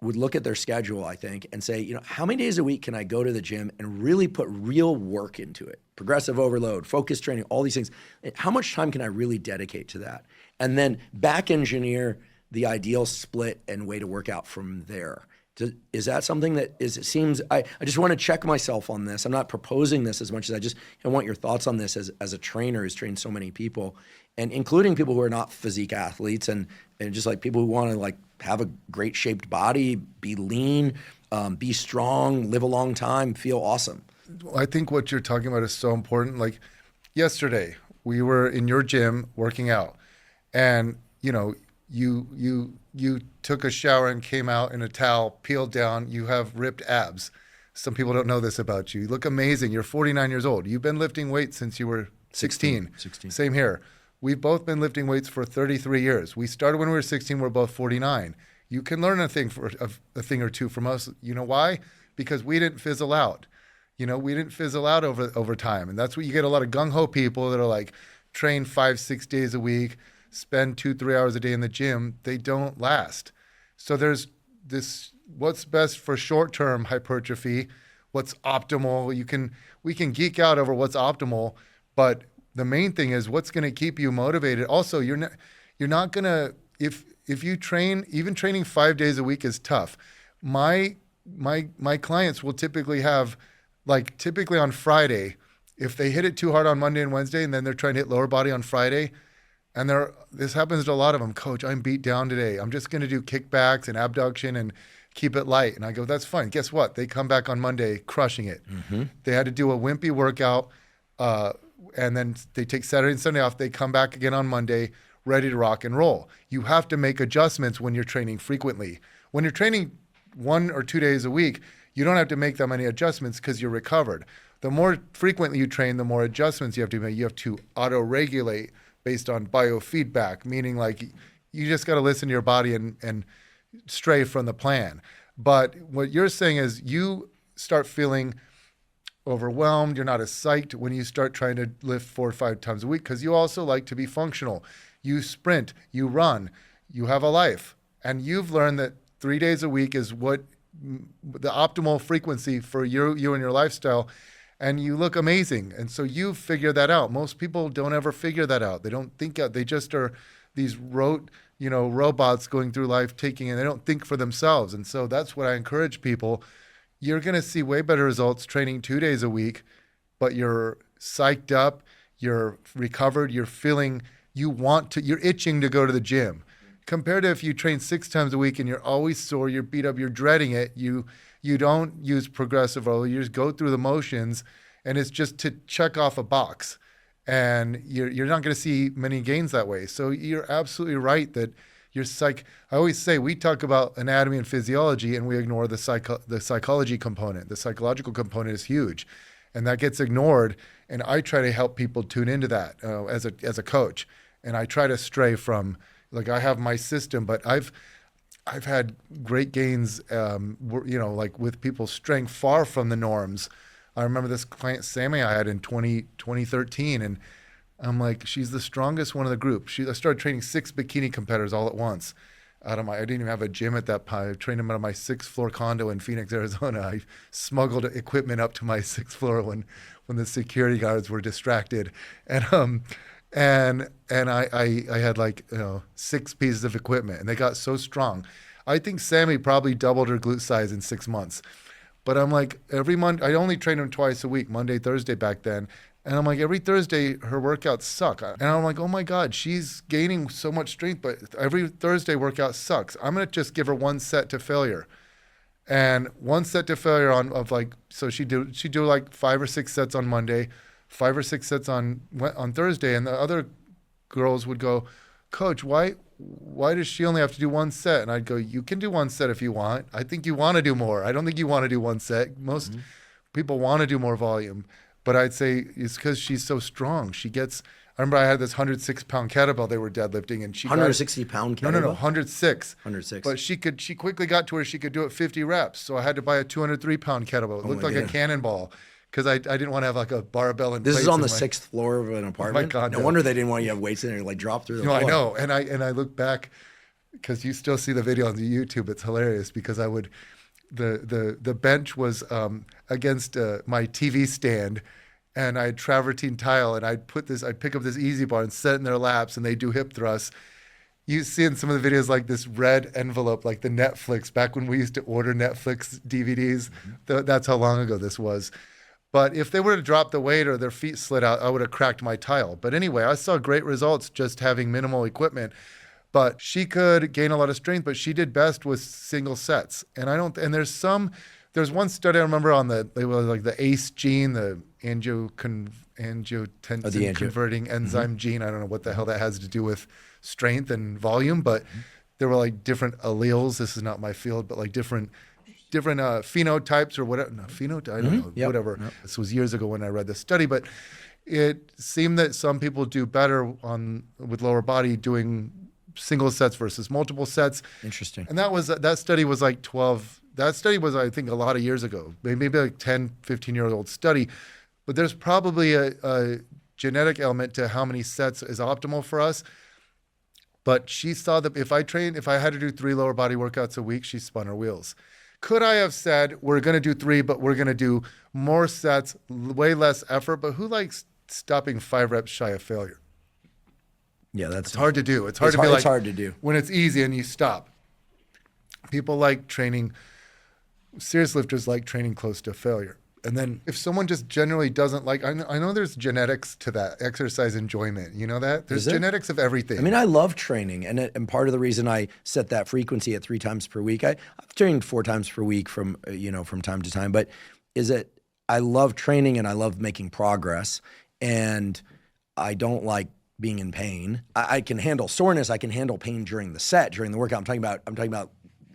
would look at their schedule, I think, and say, how many days a week can I go to the gym and really put real work into it? Progressive overload, focus training, all these things. How much time can I really dedicate to that? And then back engineer the ideal split and way to work out from there. Is that something that it seems, I just want to check myself on this. I'm not proposing this as much as I want your thoughts on this as a trainer who's trained so many people, and including people who are not physique athletes and just like people who want to like have a great shaped body, be lean, be strong, live a long time, feel awesome. I think what you're talking about is so important. Like yesterday, we were in your gym working out, and you took a shower and came out in a towel, peeled down. You have ripped abs. Some people don't know this about you. You look amazing. You're 49 years old. You've been lifting weights since you were 16. 16. Same here. We've both been lifting weights for 33 years. We started when we were 16. We're both 49. You can learn a thing or two from us. You know why? Because we didn't fizzle out. We didn't fizzle out over time. And that's what you get a lot of gung-ho people that are like train 5-6 days a week, spend 2-3 hours a day in the gym. They don't last. So there's this, what's best for short-term hypertrophy, what's optimal. We can geek out over what's optimal, but the main thing is what's going to keep you motivated. Also, you're not going to, if you train, even training 5 days a week is tough. My clients will typically have, typically on Friday, if they hit it too hard on Monday and Wednesday, and then they're trying to hit lower body on Friday, and this happens to a lot of them. Coach, I'm beat down today. I'm just going to do kickbacks and abduction and keep it light. And I go, that's fine. Guess what? They come back on Monday crushing it. Mm-hmm. They had to do a wimpy workout, and then they take Saturday and Sunday off. They come back again on Monday, ready to rock and roll. You have to make adjustments when you're training frequently. When you're training 1 or 2 days a week, you don't have to make that many adjustments because you're recovered. The more frequently you train, the more adjustments you have to make. You have to auto-regulate based on biofeedback, meaning like you just got to listen to your body and stray from the plan. But what you're saying is you start feeling overwhelmed. You're not as psyched when you start trying to lift 4 or 5 times a week because you also like to be functional. You sprint, you run, you have a life. And you've learned that 3 days a week is what the optimal frequency for you and your lifestyle. And you look amazing. And so you figure that out. Most people don't ever figure that out. They don't think out. They just are these robots going through life and they don't think for themselves. And so that's what I encourage people. You're going to see way better results training 2 days a week, but you're psyched up, you're recovered, you're itching to go to the gym. Compared to if you train 6 times a week and you're always sore, you're beat up, you're dreading it, you don't use progressive overload, you just go through the motions, and it's just to check off a box. And you're not going to see many gains that way. So you're absolutely right that I always say we talk about anatomy and physiology and we ignore the psychology component. The psychological component is huge, and that gets ignored. And I try to help people tune into that as a coach. And I try to stray from, I have my system, but I've had great gains, with people's strength far from the norms. I remember this client, Sammy, I had in 2013, and I'm like, she's the strongest one of the group. I started training 6 bikini competitors all at once. I didn't even have a gym at that point. I trained them out of my 6th floor condo in Phoenix, Arizona. I smuggled equipment up to my 6th floor when the security guards were distracted. And I had 6 pieces of equipment, and they got so strong. I think Sammy probably doubled her glute size in 6 months. But I'm like, every Monday, I only trained her twice a week, Monday, Thursday back then. And I'm like, every Thursday, her workouts suck. And I'm like, oh my God, she's gaining so much strength, but every Thursday workout sucks. I'm going to just give her 1 set to failure. And 1 set to failure so she'd do like 5 or 6 sets on Monday, 5 or 6 sets on Thursday. And the other girls would go, Coach, why does she only have to do 1 set? And I'd go, you can do 1 set if you want. I think you want to do more. I don't think you want to do 1 set. Most people want to do more volume. But I'd say it's because she's so strong. I remember I had this 106-pound kettlebell they were deadlifting, and she 160-pound kettlebell? No, 106. 106. But she quickly got to where she could do it 50 reps. So I had to buy a 203-pound kettlebell. It looked like a cannonball because I didn't want to have like a barbell and This is on the 6th floor of an apartment? Oh my God, no wonder they didn't want you to have weights in there, drop through the floor. I know. And I look back because you still see the video on the YouTube. It's hilarious because the bench was against my TV stand, and I had travertine tile, and I'd pick up this easy bar and set it in their laps, and they do hip thrusts. You see in some of the videos like this red envelope, like the Netflix, back when we used to order Netflix DVDs. That's how long ago this was. But if they were to drop the weight or their feet slid out, I would have cracked my tile. But anyway, I saw great results just having minimal equipment. But she could gain a lot of strength, but she did best with single sets. And there's one study I remember on the ACE gene, the angiotensin converting enzyme gene. I don't know what the hell that has to do with strength and volume, but there were like different alleles. This is not my field, but like different phenotypes or whatever. No, phenotype, I don't know, whatever. Yep. This was years ago when I read this study, but it seemed that some people do better with lower body doing single sets versus multiple sets. Interesting. And that study was like 12. That study was, I think, a lot of years ago, maybe like 10, 15-year-old study. But there's probably a genetic element to how many sets is optimal for us. But she saw that if I had to do 3 lower body workouts a week, she spun her wheels. Could I have said, we're going to do 3, but we're going to do more sets, way less effort? But who likes stopping 5 reps shy of failure? Yeah, it's hard to do. It's hard to do when it's easy and you stop. People like training, serious lifters like training close to failure. And then if someone just generally doesn't like, I know there's genetics to that, exercise enjoyment. You know that? There's genetics of everything. I mean, I love training. And part of the reason I set that frequency at 3 times per week, I've trained 4 times per week from time to time, but is that I love training and I love making progress, and I don't like being in pain. I can handle soreness. I can handle pain during the set, during the workout. I'm talking about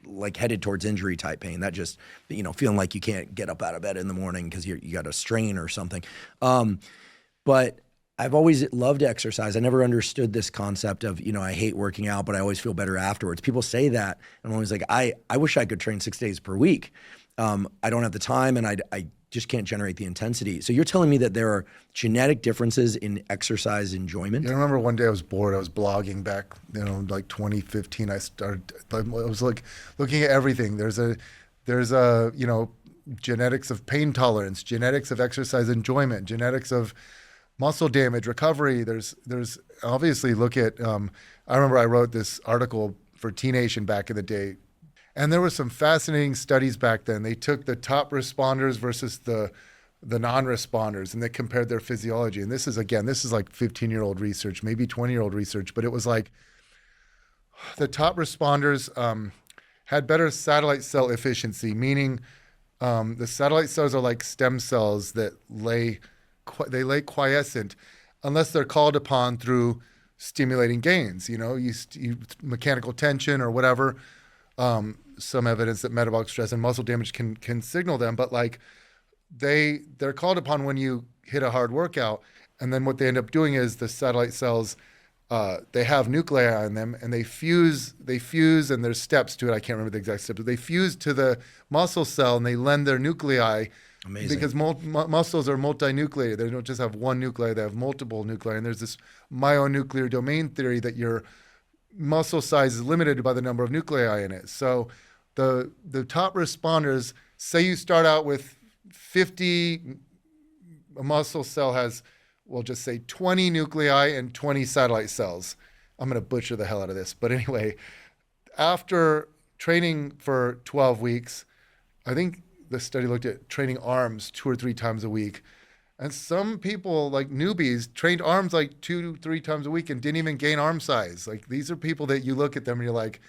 like headed towards injury type pain, that just, feeling like you can't get up out of bed in the morning because you got a strain or something. But I've always loved exercise. I never understood this concept of, I hate working out, but I always feel better afterwards. People say that, and I'm always like, I wish I could train 6 days per week. I don't have the time, and I just can't generate the intensity. So you're telling me that there are genetic differences in exercise enjoyment? I remember one day I was bored. I was blogging back, like 2015. I was like looking at everything. There's a genetics of pain tolerance, genetics of exercise enjoyment, genetics of muscle damage, recovery. There's obviously look at, I remember I wrote this article for T Nation back in the day. And there were some fascinating studies back then. They took the top responders versus the non-responders, and they compared their physiology. And this is like 15-year-old research, maybe 20-year-old research, but it was like the top responders had better satellite cell efficiency, meaning the satellite cells are like stem cells that lay quiescent unless they're called upon through stimulating gains, mechanical tension or whatever. Some evidence that metabolic stress and muscle damage can signal them, but like they're called upon when you hit a hard workout. And then what they end up doing is the satellite cells, they have nuclei in them, and they fuse, and there's steps to it. I can't remember the exact steps, but they fuse to the muscle cell and they lend their nuclei. Amazing. Because muscles are multinucleated. They don't just have one nuclei, they have multiple nuclei. And there's this myonuclear domain theory that your muscle size is limited by the number of nuclei in it. So the top responders, say you start out with 50, a muscle cell has, we'll just say 20 nuclei and 20 satellite cells. I'm going to butcher the hell out of this. But anyway, after training for 12 weeks, I think the study looked at training arms 2 or 3 times a week. And some people, like newbies, trained arms like 2 to 3 times a week and didn't even gain arm size. Like, these are people that you look at them and you're like,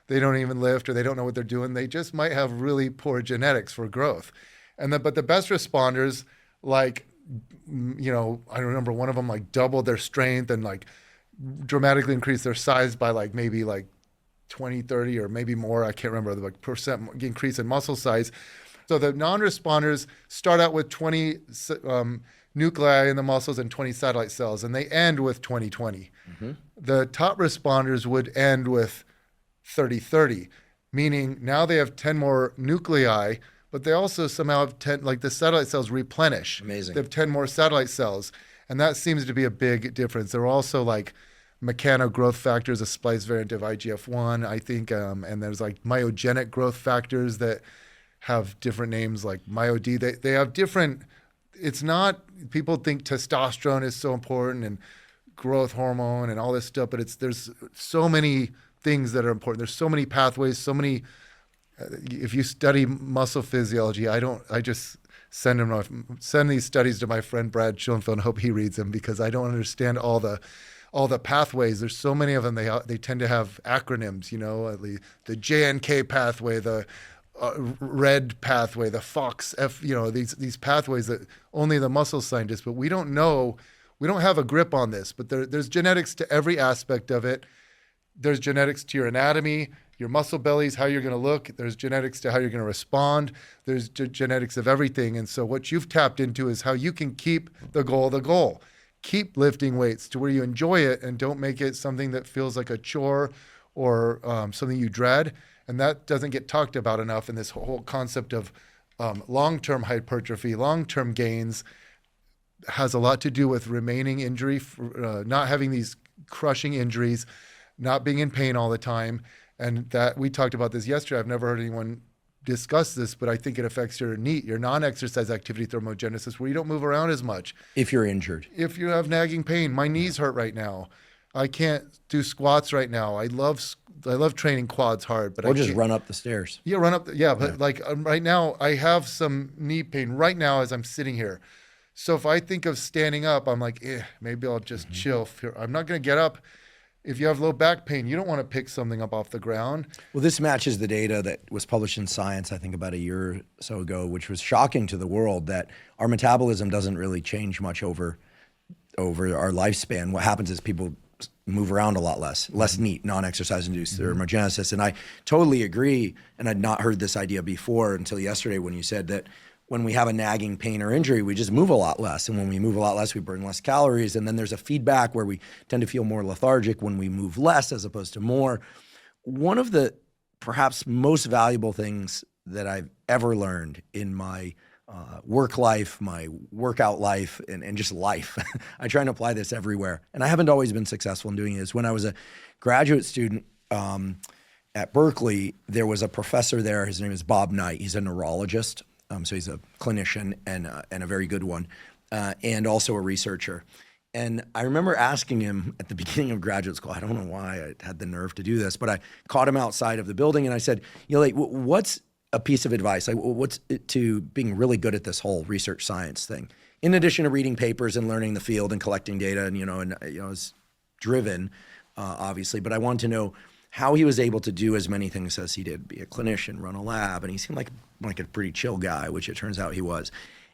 they don't even lift or they don't know what they're doing. They just might have really poor genetics for growth. But the best responders, like, I remember one of them like doubled their strength and like dramatically increased their size by like maybe like 20, 30 or maybe more. I can't remember the like percent increase in muscle size. So the non-responders start out with 20 nuclei in the muscles and 20 satellite cells, and they end with 20-20. Mm-hmm. The top responders would end with 30-30, meaning now they have 10 more nuclei, but they also somehow have 10, like the satellite cells replenish. Amazing. They have 10 more satellite cells, and that seems to be a big difference. They're also like mechano growth factors, a splice variant of IGF-1, I think, and there's like myogenic growth factors that have different names like MyoD. They have different, it's not, people think testosterone is so important and growth hormone and all this stuff, but there's so many things that are important. There's so many pathways, so many, if you study muscle physiology, I just send these studies to my friend Brad Schoenfeld and hope he reads them, because I don't understand all the pathways. There's so many of them. They tend to have acronyms, the JNK pathway, the red pathway, the Fox these pathways that only the muscle scientists, but we don't know. We don't have a grip on this, but there's genetics to every aspect of it. There's genetics to your anatomy, your muscle bellies, how you're going to look. There's genetics to how you're going to respond. There's genetics of everything. And so what you've tapped into is how you can keep the goal. Keep lifting weights to where you enjoy it and don't make it something that feels like a chore or something you dread. And that doesn't get talked about enough in this whole concept of long-term hypertrophy, long-term gains. Has a lot to do with remaining injury, not having these crushing injuries, not being in pain all the time. And that we talked about this yesterday. I've never heard anyone discuss this, but I think it affects your NEAT, your non-exercise activity thermogenesis, where you don't move around as much. If you're injured. If you have nagging pain, my knees hurt right now. I can't do squats right now. I love training quads hard, but or just run up the stairs. Yeah, but like right now, I have some knee pain right now as I'm sitting here. So if I think of standing up, I'm like, maybe I'll just chill. I'm not going to get up. If you have low back pain, you don't want to pick something up off the ground. Well, this matches the data that was published in Science, I think about a year or so ago, which was shocking to the world, that our metabolism doesn't really change much over our lifespan. What happens is people move around a lot less NEAT, non-exercise induced thermogenesis. And I totally agree, and I'd not heard this idea before until yesterday when you said that when we have a nagging pain or injury, we just move a lot less. And when we move a lot less, we burn less calories. And then there's a feedback where we tend to feel more lethargic when we move less as opposed to more. One of the perhaps most valuable things that I've ever learned in my work life, my workout life, and just life, I try and apply this everywhere. And I haven't always been successful in doing it. Is when I was a graduate student at Berkeley, there was a professor there. His name is Bob Knight. He's a neurologist. So he's a clinician and a very good one, and also a researcher. And I remember asking him at the beginning of graduate school, I don't know why I had the nerve to do this, but I caught him outside of the building and I said, what's a piece of advice? Like, what's it to being really good at this whole research science thing? In addition to reading papers and learning the field and collecting data, and is driven, obviously, but I wanted to know how he was able to do as many things as he did, be a clinician, run a lab, and he seemed like a pretty chill guy, which it turns out he was.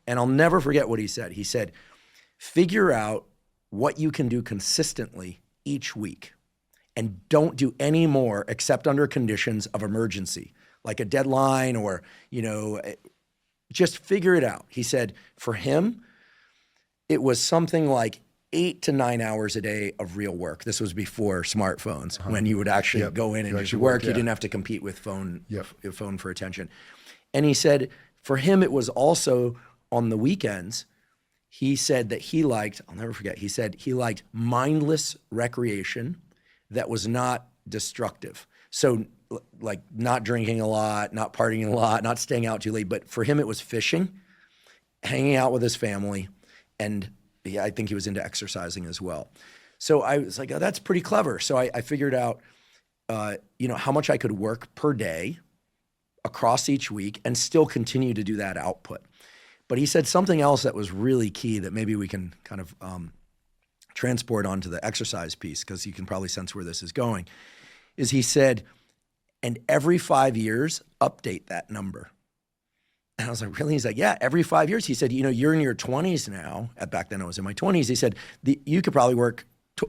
And I'll never forget what he said. He said, figure out what you can do consistently each week and don't do any more except under conditions of emergency, like a deadline or, just figure it out. He said for him, it was something like 8 to 9 hours a day of real work. This was before smartphones, when you would actually go in and just work. You didn't have to compete with phone for attention. And he said for him, it was also on the weekends. He said that he liked, I'll never forget, he said he liked mindless recreation that was not destructive. So like not drinking a lot, not partying a lot, not staying out too late. But for him, it was fishing, hanging out with his family, and I think he was into exercising as well. So I was like, oh, that's pretty clever. So I figured out, how much I could work per day across each week and still continue to do that output. But he said something else that was really key that maybe we can kind of transport onto the exercise piece, because you can probably sense where this is going, is he said, and every 5 years, update that number. And I was like, really? He's like, yeah, every 5 years. He said, you're in your 20s now. Back then I was in my 20s. He said, you could probably work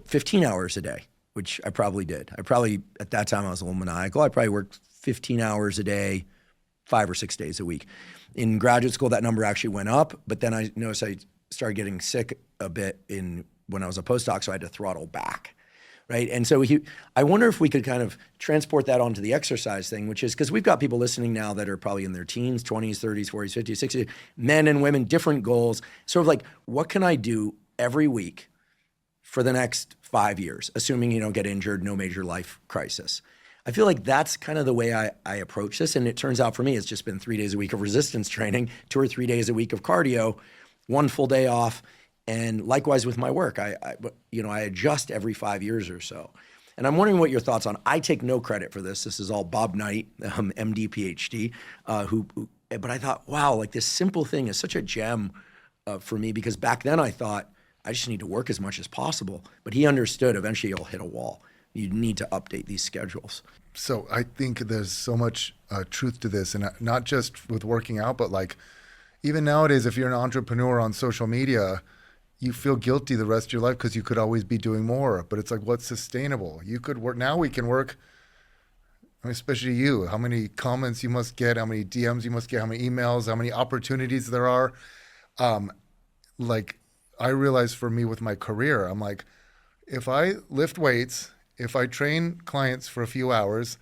15 hours a day, which I probably did. At that time, I was a little maniacal. I probably worked 15 hours a day, 5 or 6 days a week. In graduate school, that number actually went up, but then I noticed I started getting sick a bit when I was a postdoc, so I had to throttle back. Right. And so I wonder if we could kind of transport that onto the exercise thing, which is because we've got people listening now that are probably in their teens, 20s, 30s, 40s, 50s, 60s, men and women, different goals. Sort of like, what can I do every week for the next 5 years, assuming you don't get injured, no major life crisis. I feel like that's kind of the way I approach this. And it turns out for me, it's just been 3 days a week of resistance training, 2 or 3 days a week of cardio, 1 full day off. And likewise with my work, I adjust every 5 years or so. And I'm wondering what your thoughts on, I take no credit for this. This is all Bob Knight, MD, PhD, but I thought, wow, like this simple thing is such a gem for me, because back then I thought I just need to work as much as possible. But he understood eventually you'll hit a wall. You need to update these schedules. So I think there's so much truth to this, and not just with working out, but like even nowadays, if you're an entrepreneur on social media, you feel guilty the rest of your life because you could always be doing more. But it's like, what's sustainable? You could work, now we can work, I mean, especially you, how many comments you must get, how many DMs you must get, how many emails, how many opportunities there are. Like I realized for me with my career, I'm like, if I lift weights, if I train clients for a few hours,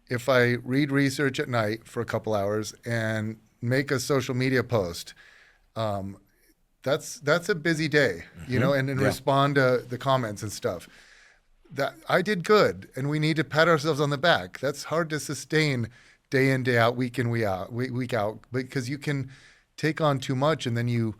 if I read research at night for a couple hours and make a social media post, that's a busy day, you know, and respond to the comments and stuff. That I did good, and we need to pat ourselves on the back. That's hard to sustain day in, day out, week in, week out, because you can take on too much and then you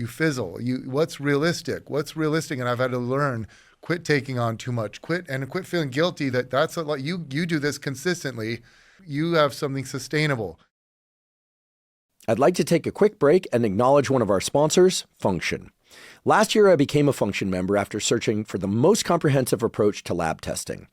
fizzle. What's realistic? And I've had to learn, quit taking on too much, quit feeling guilty that's a lot. You do this consistently. You have something sustainable. I'd like to take a quick break and acknowledge one of our sponsors, Function. Last year, I became a Function member after searching for the most comprehensive approach to lab testing.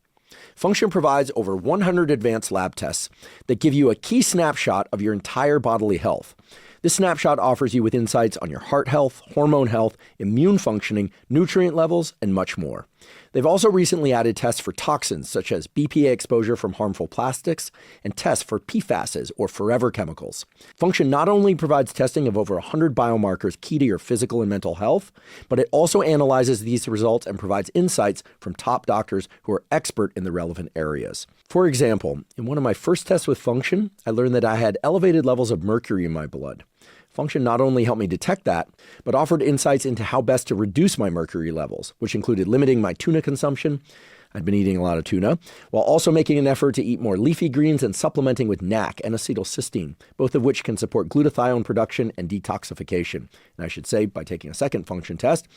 Function provides over 100 advanced lab tests that give you a key snapshot of your entire bodily health. This snapshot offers you with insights on your heart health, hormone health, immune functioning, nutrient levels, and much more. They've also recently added tests for toxins such as BPA exposure from harmful plastics and tests for PFASs or forever chemicals. Function not only provides testing of over 100 biomarkers key to your physical and mental health, but it also analyzes these results and provides insights from top doctors who are expert in the relevant areas. For example, in one of my first tests with Function, I learned that I had elevated levels of mercury in my blood. Function not only helped me detect that, but offered insights into how best to reduce my mercury levels, which included limiting my tuna consumption. I'd been eating a lot of tuna, while also making an effort to eat more leafy greens and supplementing with NAC and acetylcysteine, both of which can support glutathione production and detoxification. And I should say, by taking a second Function test,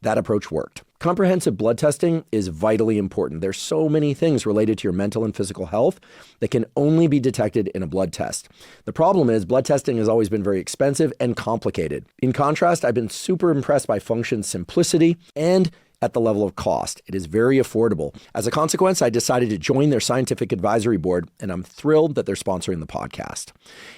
that approach worked. Comprehensive blood testing is vitally important. There's so many things related to your mental and physical health that can only be detected in a blood test. The problem is blood testing has always been very expensive and complicated. In contrast, I've been super impressed by Function's simplicity and at the level of cost. It is very affordable. As a consequence, I decided to join their scientific advisory board, and I'm thrilled that they're sponsoring the podcast.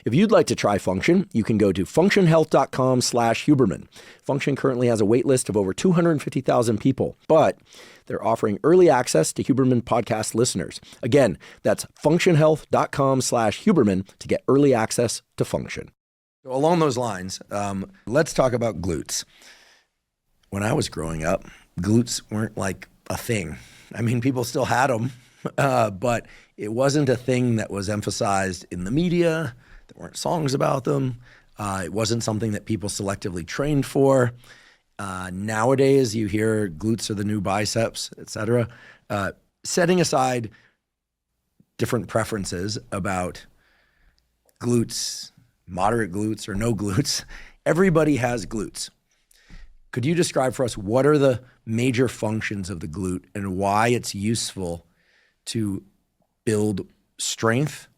If you'd like to try Function, you can go to functionhealth.com/Huberman. Function currently has a wait list of over 250,000 people, but they're offering early access to Huberman podcast listeners. Again, that's functionhealth.com/Huberman to get early access to Function. So along those lines, let's talk about glutes. When I was growing up, glutes weren't like a thing. I mean, people still had them, but it wasn't a thing that was emphasized in the media. There weren't songs about them. It wasn't something that people selectively trained for. Nowadays, you hear glutes are the new biceps, et cetera. Setting aside different preferences about glutes, moderate glutes or no glutes, everybody has glutes. Could you describe for us what are the major functions of the glute and why it's useful to build strength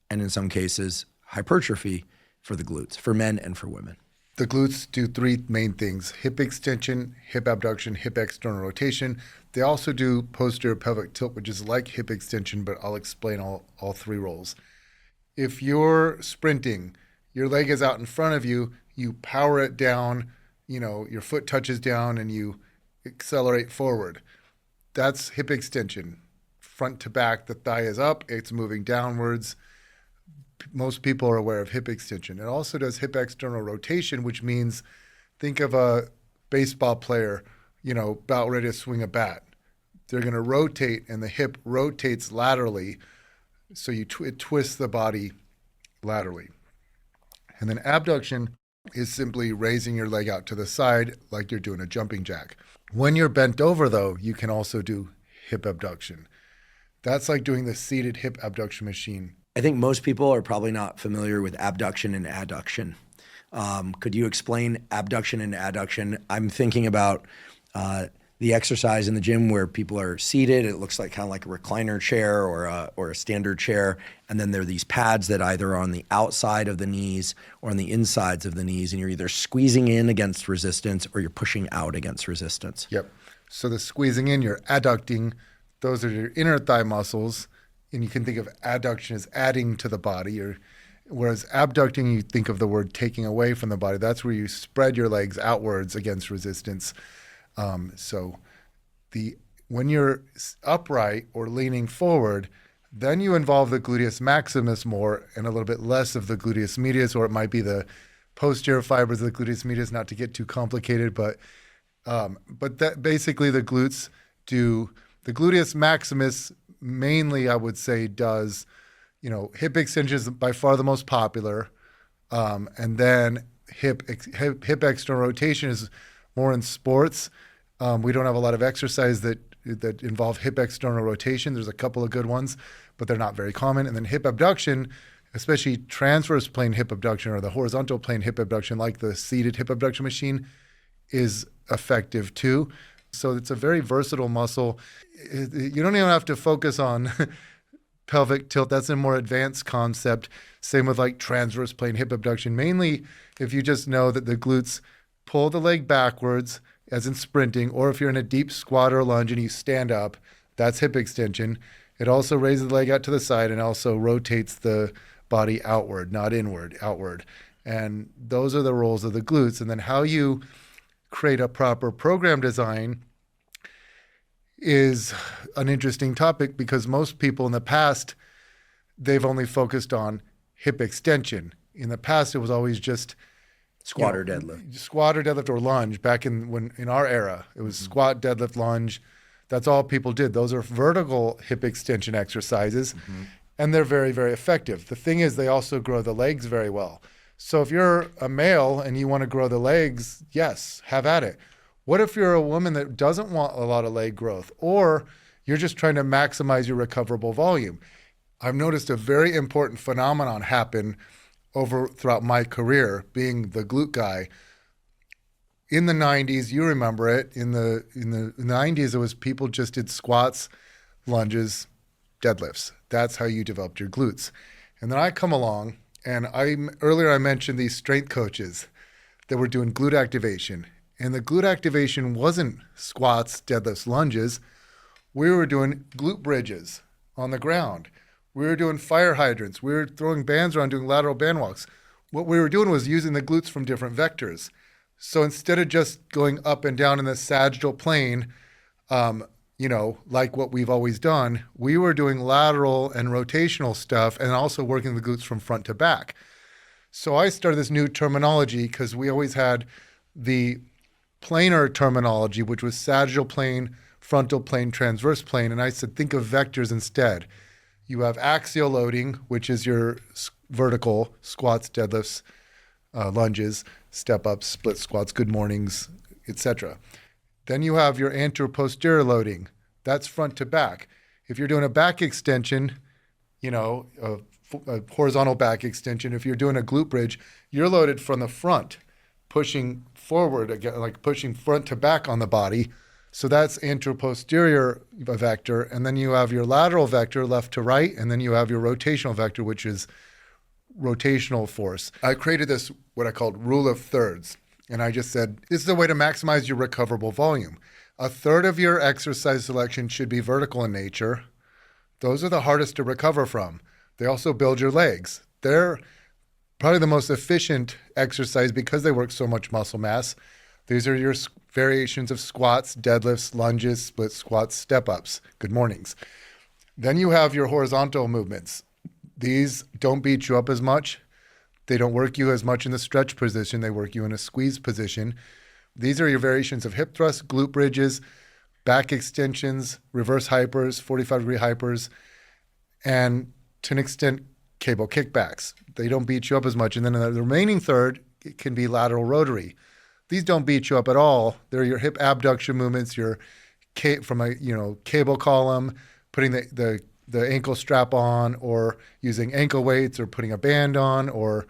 and in some cases hypertrophy for the glutes, for men and for women? The glutes do 3 main things: hip extension, hip abduction, hip external rotation. They also do posterior pelvic tilt, which is like hip extension, but I'll explain all 3 roles. If you're sprinting, your leg is out in front of you, you power it down, your foot touches down and you accelerate forward. That's hip extension. Front to back, the thigh is up, it's moving downwards. Most people are aware of hip extension. It also does hip external rotation, which means think of a baseball player, about ready to swing a bat. They're going to rotate and the hip rotates laterally, so it twists the body laterally. And then abduction is simply raising your leg out to the side like you're doing a jumping jack. When you're bent over, though, you can also do hip abduction. That's like doing the seated hip abduction machine. I think most people are probably not familiar with abduction and adduction. Could you explain abduction and adduction? I'm thinking about the exercise in the gym where people are seated. It looks like kind of like a recliner chair or a standard chair. And then there are these pads that either are on the outside of the knees or on the insides of the knees. And you're either squeezing in against resistance or you're pushing out against resistance. Yep. So the squeezing in, you're adducting. Those are your inner thigh muscles. And you can think of adduction as adding to the body, whereas abducting, you think of the word taking away from the body. That's where you spread your legs outwards against resistance. So when you're upright or leaning forward, then you involve the gluteus maximus more and a little bit less of the gluteus medius, or it might be the posterior fibers of the gluteus medius, not to get too complicated, but that basically the glutes do, the gluteus maximus mainly, I would say, does, hip extension is by far the most popular. And then hip external rotation is more in sports. We don't have a lot of exercise that involve hip external rotation. There's a couple of good ones, but they're not very common. And then hip abduction, especially transverse plane hip abduction or the horizontal plane hip abduction, like the seated hip abduction machine, is effective too. So it's a very versatile muscle. You don't even have to focus on pelvic tilt. That's a more advanced concept. Same with like transverse plane hip abduction. Mainly, if you just know that the glutes pull the leg backwards, as in sprinting, or if you're in a deep squat or lunge and you stand up, that's hip extension. It also raises the leg out to the side and also rotates the body outward, not inward, outward. And those are the roles of the glutes. And then how you create a proper program design is an interesting topic, because most people in the past, they've only focused on hip extension. In the past, it was always just squat or deadlift. Squat or deadlift or lunge. Back in our era, it was squat, deadlift, lunge. That's all people did. Those are vertical hip extension exercises, and they're very, very effective. The thing is, they also grow the legs very well. So if you're a male and you want to grow the legs, yes, have at it. What if you're a woman that doesn't want a lot of leg growth, or you're just trying to maximize your recoverable volume? I've noticed a very important phenomenon happen throughout my career, being the glute guy. In the 90s, you remember it, in the 90s, it was people just did squats, lunges, deadlifts. That's how you developed your glutes. And then I come along, and earlier I mentioned these strength coaches that were doing glute activation. And the glute activation wasn't squats, deadlifts, lunges. We were doing glute bridges on the ground. We were doing fire hydrants. We were throwing bands around, doing lateral band walks. What we were doing was using the glutes from different vectors. So instead of just going up and down in the sagittal plane, like what we've always done, we were doing lateral and rotational stuff and also working the glutes from front to back. So I started this new terminology, because we always had the planar terminology, which was sagittal plane, frontal plane, transverse plane. And I said, think of vectors instead. You have axial loading, which is your vertical squats, deadlifts, lunges, step-ups, split squats, good mornings, etc. Then you have your anterior-posterior loading. That's front to back. If you're doing a back extension, a horizontal back extension, if you're doing a glute bridge, you're loaded from the front, pushing forward, again, like pushing front to back on the body. So that's anterior-posterior vector. And then you have your lateral vector, left to right. And then you have your rotational vector, which is rotational force. I created this, what I called rule of thirds. And I just said, this is a way to maximize your recoverable volume. A third of your exercise selection should be vertical in nature. Those are the hardest to recover from. They also build your legs. They're probably the most efficient exercise because they work so much muscle mass. These are your variations of squats, deadlifts, lunges, split squats, step-ups, good mornings. Then you have your horizontal movements. These don't beat you up as much. They don't work you as much in the stretch position. They work you in a squeeze position. These are your variations of hip thrusts, glute bridges, back extensions, reverse hypers, 45-degree hypers, and to an extent, cable kickbacks. They don't beat you up as much. And then the remaining third, it can be lateral rotary. these don't beat you up at all. They're your hip abduction movements, your from a cable column, putting the ankle strap on, or using ankle weights, or putting a band on, or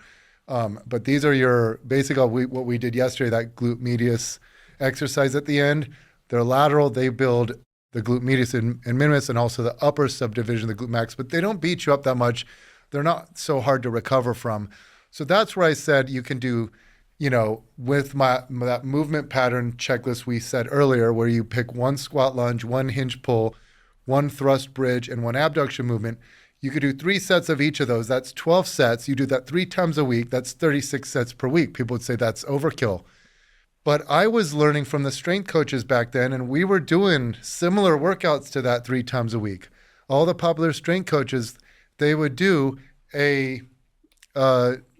but these are your basically what we did yesterday, that glute medius exercise at the end. They're lateral. They build the glute medius and minimus, and also the upper subdivision of the glute max, but they don't beat you up that much. They're not so hard to recover from. So that's where I said you can do, with that movement pattern checklist we said earlier, where you pick one squat lunge, one hinge pull, one thrust bridge, and one abduction movement. You could do 3 sets of each of those. That's 12 sets. You do that 3 times a week. That's 36 sets per week. People would say that's overkill. But I was learning from the strength coaches back then, and we were doing similar workouts to that 3 times a week. All the popular strength coaches, they would do a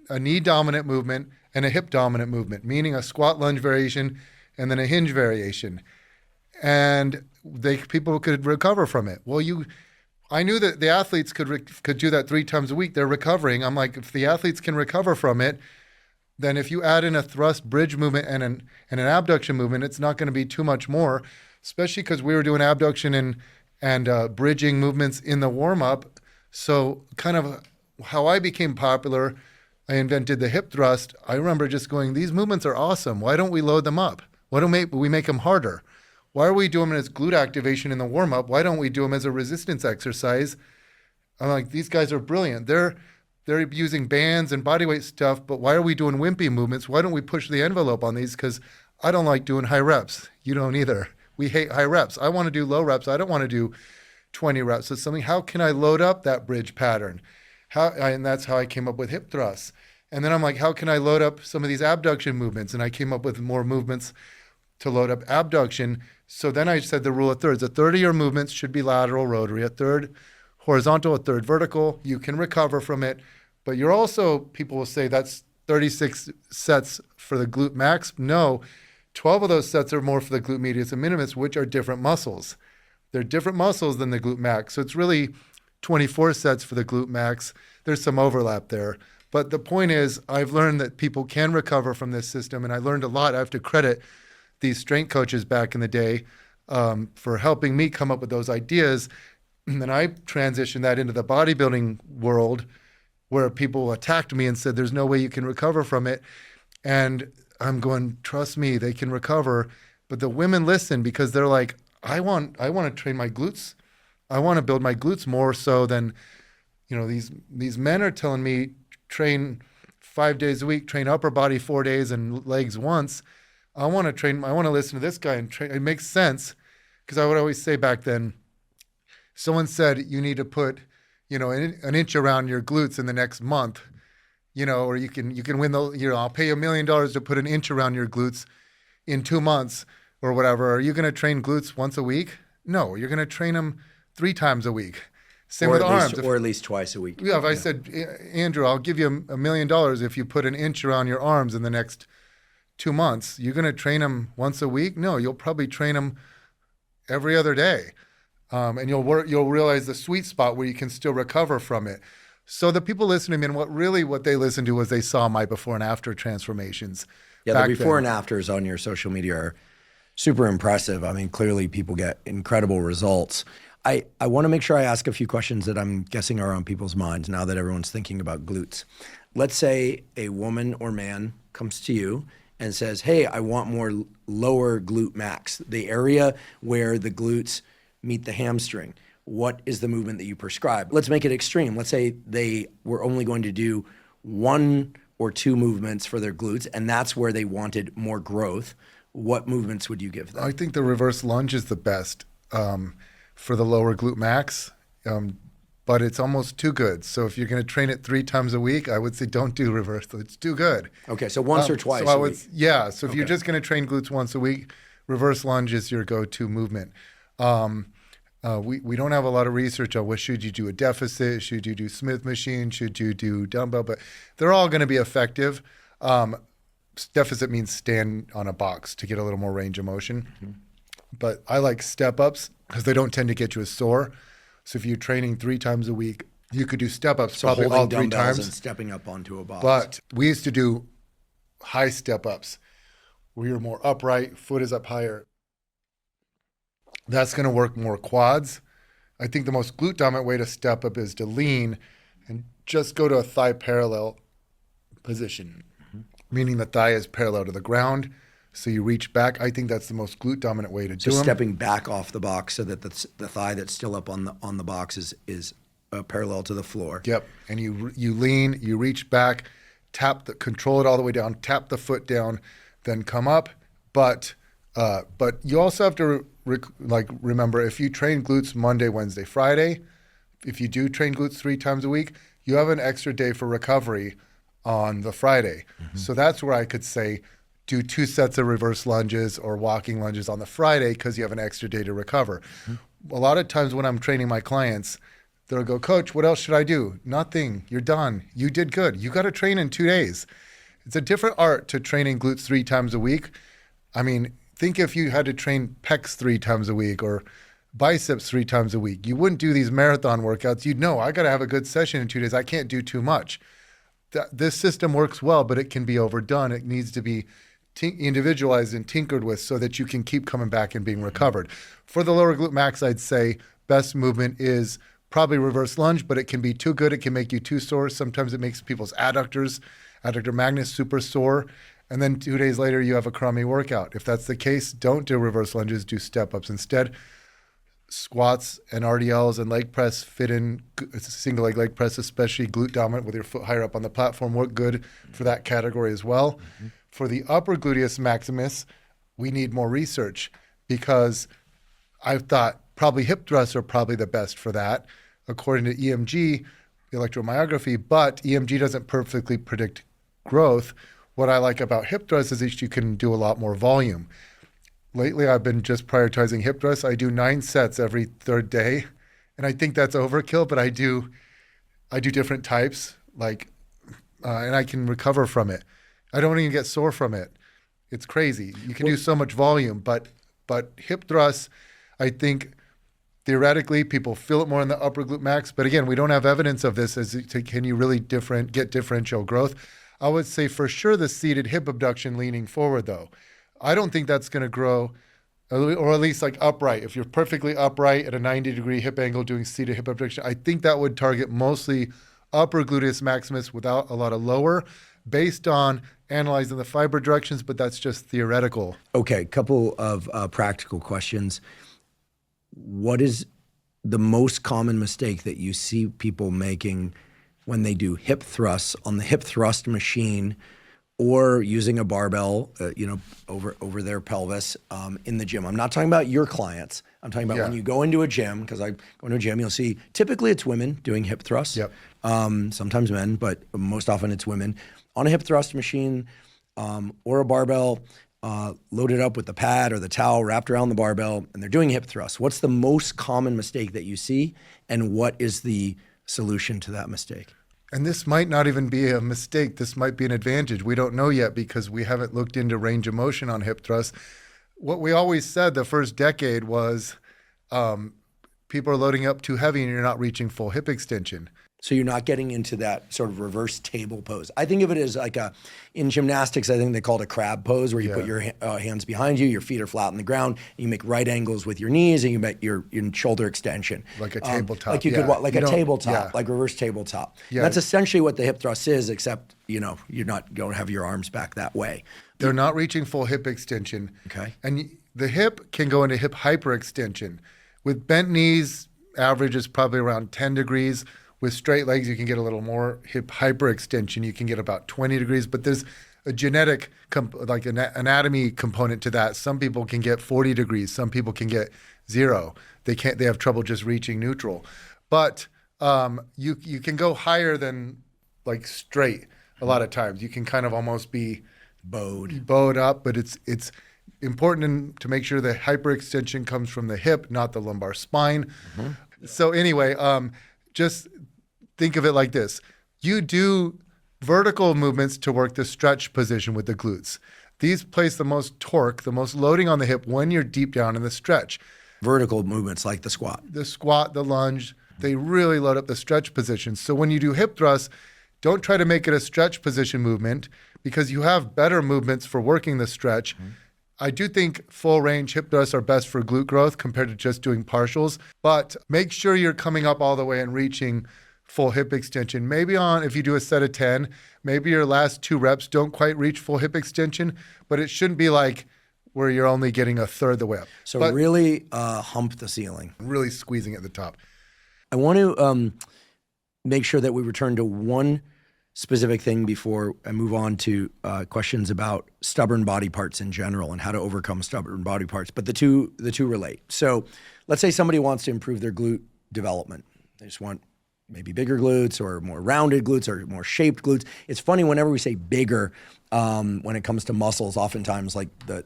knee dominant movement and a hip dominant movement, meaning a squat lunge variation and then a hinge variation. And people could recover from it. Well, I knew that the athletes could do that 3 times a week. They're recovering. I'm like, if the athletes can recover from it, then if you add in a thrust bridge movement and an abduction movement, it's not going to be too much more, especially because we were doing abduction and bridging movements in the warm-up. So kind of how I became popular, I invented the hip thrust. I remember just going, these movements are awesome. Why don't we load them up? Why don't we make them harder? Why are we doing them as glute activation in the warm-up? Why don't we do them as a resistance exercise? I'm like, these guys are brilliant. They're using bands and bodyweight stuff, but why are we doing wimpy movements? Why don't we push the envelope on these? Because I don't like doing high reps. You don't either. We hate high reps. I want to do low reps. I don't want to do 20 reps. So how can I load up that bridge pattern? And that's how I came up with hip thrusts. And then I'm like, how can I load up some of these abduction movements? And I came up with more movements to load up abduction. So then I said the rule of thirds. A third of your movements should be lateral rotary, a third horizontal, a third vertical. You can recover from it. But you're also, people will say that's 36 sets for the glute max. No, 12 of those sets are more for the glute medius and minimus, which are different muscles. They're different muscles than the glute max. So it's really 24 sets for the glute max. There's some overlap there. But the point is, I've learned that people can recover from this system, and I learned a lot. I have to credit these strength coaches back in the day for helping me come up with those ideas. And then I transitioned that into the bodybuilding world, where people attacked me and said, there's no way you can recover from it. And I'm going, trust me, they can recover. But the women listen, because they're like, I want to train my glutes. I want to build my glutes more so than, these men are telling me train 5 days a week, train upper body 4 days and legs once. I want to listen to this guy and train. It makes sense, because I would always say back then, someone said you need to put, an inch around your glutes in the next month, or you can win I'll pay you $1 million to put an inch around your glutes in 2 months or whatever. Are you going to train glutes once a week? No, you're going to train them 3 times a week. Same with arms. Or at least twice a week. Yeah, if I said, Andrew, I'll give you $1 million if you put an inch around your arms in the next 2 months. You're going to train them once a week? No, you'll probably train them every other day. And you'll realize the sweet spot where you can still recover from it. So the people listening to me, and what they listened to was they saw my before and after transformations. Yeah, the before and afters on your social media are super impressive. I mean, clearly people get incredible results. I want to make sure I ask a few questions that I'm guessing are on people's minds now that everyone's thinking about glutes. Let's say a woman or man comes to you and says, hey, I want more lower glute max, the area where the glutes meet the hamstring. What is the movement that you prescribe? Let's make it extreme. Let's say they were only going to do 1 or 2 movements for their glutes, and that's where they wanted more growth. What movements would you give them? I think the reverse lunge is the best for the lower glute max, but it's almost too good. So if you're going to train it 3 times a week, I would say don't do reverse. It's too good. Okay, so once or twice a week. Yeah, so if you're just going to train glutes once a week, reverse lunge is your go-to movement. We don't have a lot of research on should you do a deficit, should you do Smith machine, should you do dumbbell, but they're all going to be effective. Deficit means stand on a box to get a little more range of motion. Mm-hmm. But I like step-ups because they don't tend to get you as sore. So if you're training 3 times a week, you could do step-ups probably all 3 times. And stepping up onto a box. But we used to do high step-ups where you're more upright, foot is up higher. That's going to work more quads. I think the most glute dominant way to step up is to lean and just go to a thigh parallel position, meaning the thigh is parallel to the ground. So you reach back. I think that's the most glute dominant way to do them. So stepping back off the box so that the thigh that's still up on the box is parallel to the floor. Yep. And you lean, you reach back, control it all the way down, tap the foot down, then come up. But you also have to remember, if you train glutes Monday, Wednesday, Friday, if you do train glutes 3 times a week, you have an extra day for recovery on the Friday. So that's where I could say do 2 sets of reverse lunges or walking lunges on the Friday because you have an extra day to recover. A lot of times when I'm training my clients, they'll go, "Coach, what else should I do?" "Nothing. You're done. You did good. You got to train in 2 days." It's a different art to training glutes 3 times a week. I mean, think if you had to train pecs 3 times a week or biceps 3 times a week. You wouldn't do these marathon workouts. You'd know, I got to have a good session in 2 days. I can't do too much. This system works well, but it can be overdone. It needs to be individualized and tinkered with so that you can keep coming back and being recovered. For the lower glute max, I'd say best movement is probably reverse lunge, but it can be too good. It can make you too sore. Sometimes it makes people's adductor magnus super sore. And then 2 days later, you have a crummy workout. If that's the case, don't do reverse lunges, do step-ups instead. Squats and RDLs and leg press fit in, single leg press, especially glute dominant with your foot higher up on the platform, work good for that category as well. For the upper gluteus maximus, we need more research because I thought probably hip thrusts are probably the best for that, according to EMG, electromyography, but EMG doesn't perfectly predict growth. What I like about hip thrusts is that you can do a lot more volume. Lately, I've been just prioritizing hip thrusts. I do 9 sets every 3rd day, and I think that's overkill, but I do different types, and I can recover from it. I don't even get sore from it. It's crazy. You can do so much volume, but hip thrusts, I think theoretically people feel it more in the upper glute max. But again, we don't have evidence of this can you really get differential growth? I would say for sure the seated hip abduction leaning forward though. I don't think that's going to grow, or at least like upright. If you're perfectly upright at a 90-degree hip angle doing seated hip abduction, I think that would target mostly upper gluteus maximus without a lot of lower, based on analyzing the fiber directions, but that's just theoretical. Okay, couple of practical questions. What is the most common mistake that you see people making when they do hip thrusts on the hip thrust machine or using a barbell, over their pelvis in the gym? I'm not talking about your clients. I'm talking about when you go into a gym, because I go into a gym, you'll see typically it's women doing hip thrusts. Yep. Sometimes men, but most often it's women on a hip thrust machine or a barbell, loaded up with the pad or the towel wrapped around the barbell, and they're doing hip thrusts. What's the most common mistake that you see, and what is the solution to that mistake? And this might not even be a mistake. This might be an advantage. We don't know yet because we haven't looked into range of motion on hip thrusts. What we always said the first decade was people are loading up too heavy and you're not reaching full hip extension. So you're not getting into that sort of reverse table pose. I think of it as in gymnastics, I think they call it a crab pose, where you put your hands behind you, your feet are flat on the ground, and you make right angles with your knees, and you make your shoulder extension. Like a tabletop. Like you could walk, like a tabletop, like reverse tabletop. Yeah. That's essentially what the hip thrust is, except, you're not going to have your arms back that way. They're not reaching full hip extension. Okay. And the hip can go into hip hyperextension. With bent knees, average is probably around 10 degrees. With straight legs, you can get a little more hip hyperextension. You can get about 20 degrees, but there's a genetic, anatomy component to that. Some people can get 40 degrees. Some people can get 0. They have trouble just reaching neutral. But you can go higher than straight a lot of times. You can kind of almost be bowed up, but it's important to make sure the hyperextension comes from the hip, not the lumbar spine. Mm-hmm. So anyway, just think of it like this. You do vertical movements to work the stretch position with the glutes. These place the most torque, the most loading on the hip when you're deep down in the stretch. Vertical movements like the squat. The squat, the lunge, they really load up the stretch position. So when you do hip thrusts, don't try to make it a stretch position movement because you have better movements for working the stretch. I do think full range hip thrusts are best for glute growth compared to just doing partials, but make sure you're coming up all the way and reaching full hip extension. Maybe if you do a set of 10, maybe your last 2 reps don't quite reach full hip extension, but it shouldn't be like where you're only getting a third the way up. So but really hump the ceiling. really squeezing at the top. I want to make sure that we return to one specific thing before I move on to questions about stubborn body parts in general and how to overcome stubborn body parts. But the two relate. So let's say somebody wants to improve their glute development. They just want maybe bigger glutes or more rounded glutes or more shaped glutes. It's funny whenever we say bigger, when it comes to muscles, oftentimes like the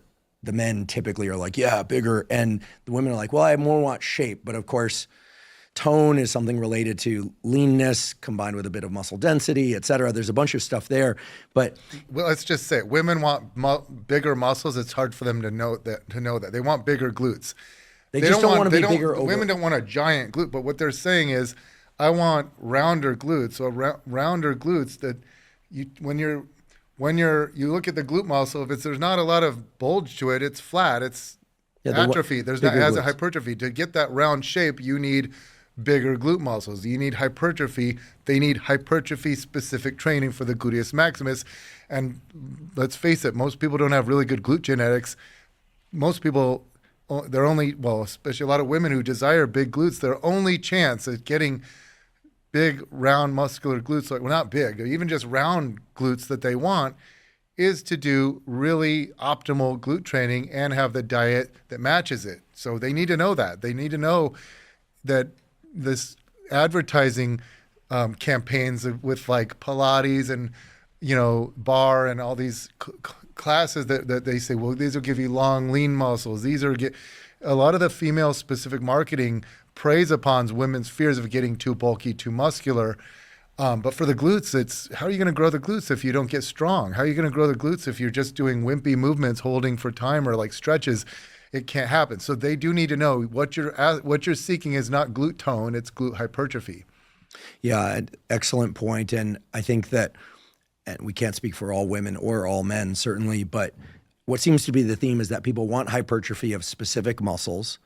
men typically are like, yeah, bigger. And the women are like, well, I more want shape. But of course, tone is something related to leanness combined with a bit of muscle density, et cetera. There's a bunch of stuff there. But well, let's just say women want bigger muscles. It's hard for them to know that. They want bigger glutes. They just don't want to be bigger. Women don't want a giant glute. But what they're saying is, I want rounder glutes. So rounder glutes that when you look at the glute muscle, if there's not a lot of bulge to it, it's flat. It's atrophy. It has a hypertrophy. To get that round shape, you need bigger glute muscles. You need hypertrophy. They need hypertrophy-specific training for the gluteus maximus. And let's face it, most people don't have really good glute genetics. Most people, especially a lot of women who desire big glutes, their only chance at getting big, round, muscular glutes, not big, even just round glutes that they want, is to do really optimal glute training and have the diet that matches it. So they need to know that. They need to know that this advertising campaigns with like Pilates and, bar and all these classes that they say, well, these will give you long, lean muscles. A lot of the female-specific marketing preys upon women's fears of getting too bulky, too muscular. But for the glutes, it's how are you going to grow the glutes if you don't get strong? How are you going to grow the glutes if you're just doing wimpy movements, holding for time or like stretches? It can't happen. So they do need to know what you're seeking is not glute tone, it's glute hypertrophy. Yeah, excellent point. And I think that, and we can't speak for all women or all men certainly, but what seems to be the theme is that people want hypertrophy of specific muscles.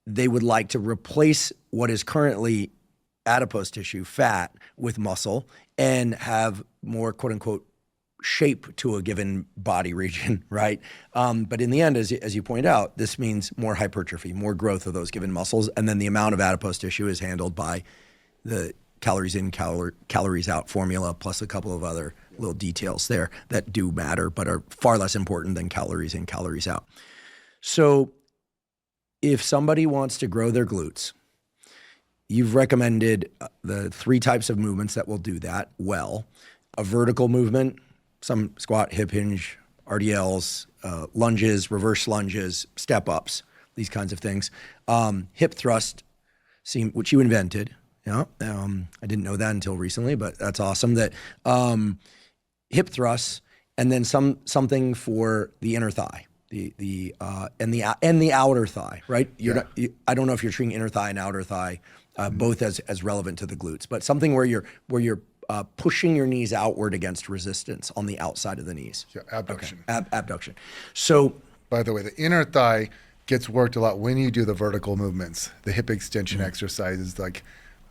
They would like to replace what is currently adipose tissue, fat, with muscle and have more quote unquote shape to a given body region, right? But in the end, as you point out, this means more hypertrophy, more growth of those given muscles. And then the amount of adipose tissue is handled by the calories in, calories out formula, plus a couple of other little details there that do matter, but are far less important than calories in, calories out. So if somebody wants to grow their glutes, you've recommended the 3 types of movements that will do that well. A vertical movement, some squat, hip hinge, RDLs, lunges, reverse lunges, step ups, these kinds of things. Hip thrust, which you invented. I didn't know that until recently, but that's awesome. That hip thrusts, and then something for the inner thigh, and the outer thigh, right? I don't know if you're treating inner thigh and outer thigh both as relevant to the glutes, but something where you're pushing your knees outward against resistance on the outside of the knees. Yeah, abduction. Okay. Abduction. So, by the way, the inner thigh gets worked a lot when you do the vertical movements, the hip extension exercises like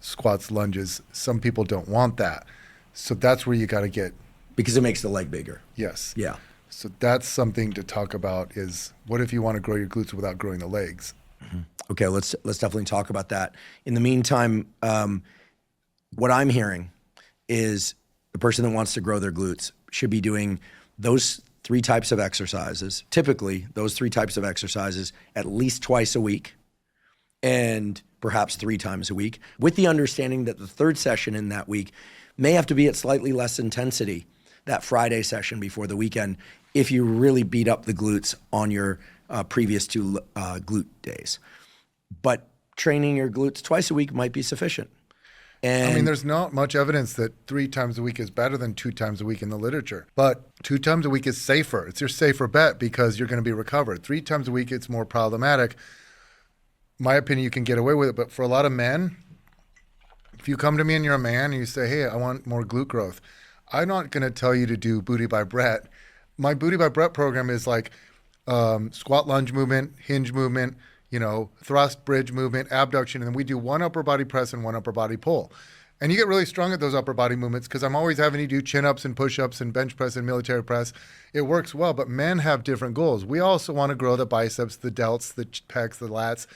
squats, lunges. Some people don't want that. So that's where you got to get. Because it makes the leg bigger. Yes. Yeah. So that's something to talk about is what if you want to grow your glutes without growing the legs? Mm-hmm. Okay, let's definitely talk about that. In the meantime, what I'm hearing is the person that wants to grow their glutes should be doing those 3 types of exercises, typically those 3 types of exercises at least twice a week and perhaps 3 times a week, with the understanding that the 3rd session in that week may have to be at slightly less intensity, that Friday session before the weekend, if you really beat up the glutes on your previous 2 glute days. But training your glutes twice a week might be sufficient. And there's not much evidence that 3 times a week is better than 2 times a week in the literature. But 2 times a week is safer. It's your safer bet because you're going to be recovered. 3 times a week, it's more problematic. My opinion, you can get away with it. But for a lot of men, if you come to me and you're a man and you say, hey, I want more glute growth, I'm not going to tell you to do Booty by Bret. My Booty by Bret program is like squat lunge movement, hinge movement, thrust bridge movement, abduction, and then we do one upper body press and one upper body pull. And you get really strong at those upper body movements because I'm always having you do chin-ups and push-ups and bench press and military press. It works well, but men have different goals. We also want to grow the biceps, the delts, the pecs, the lats.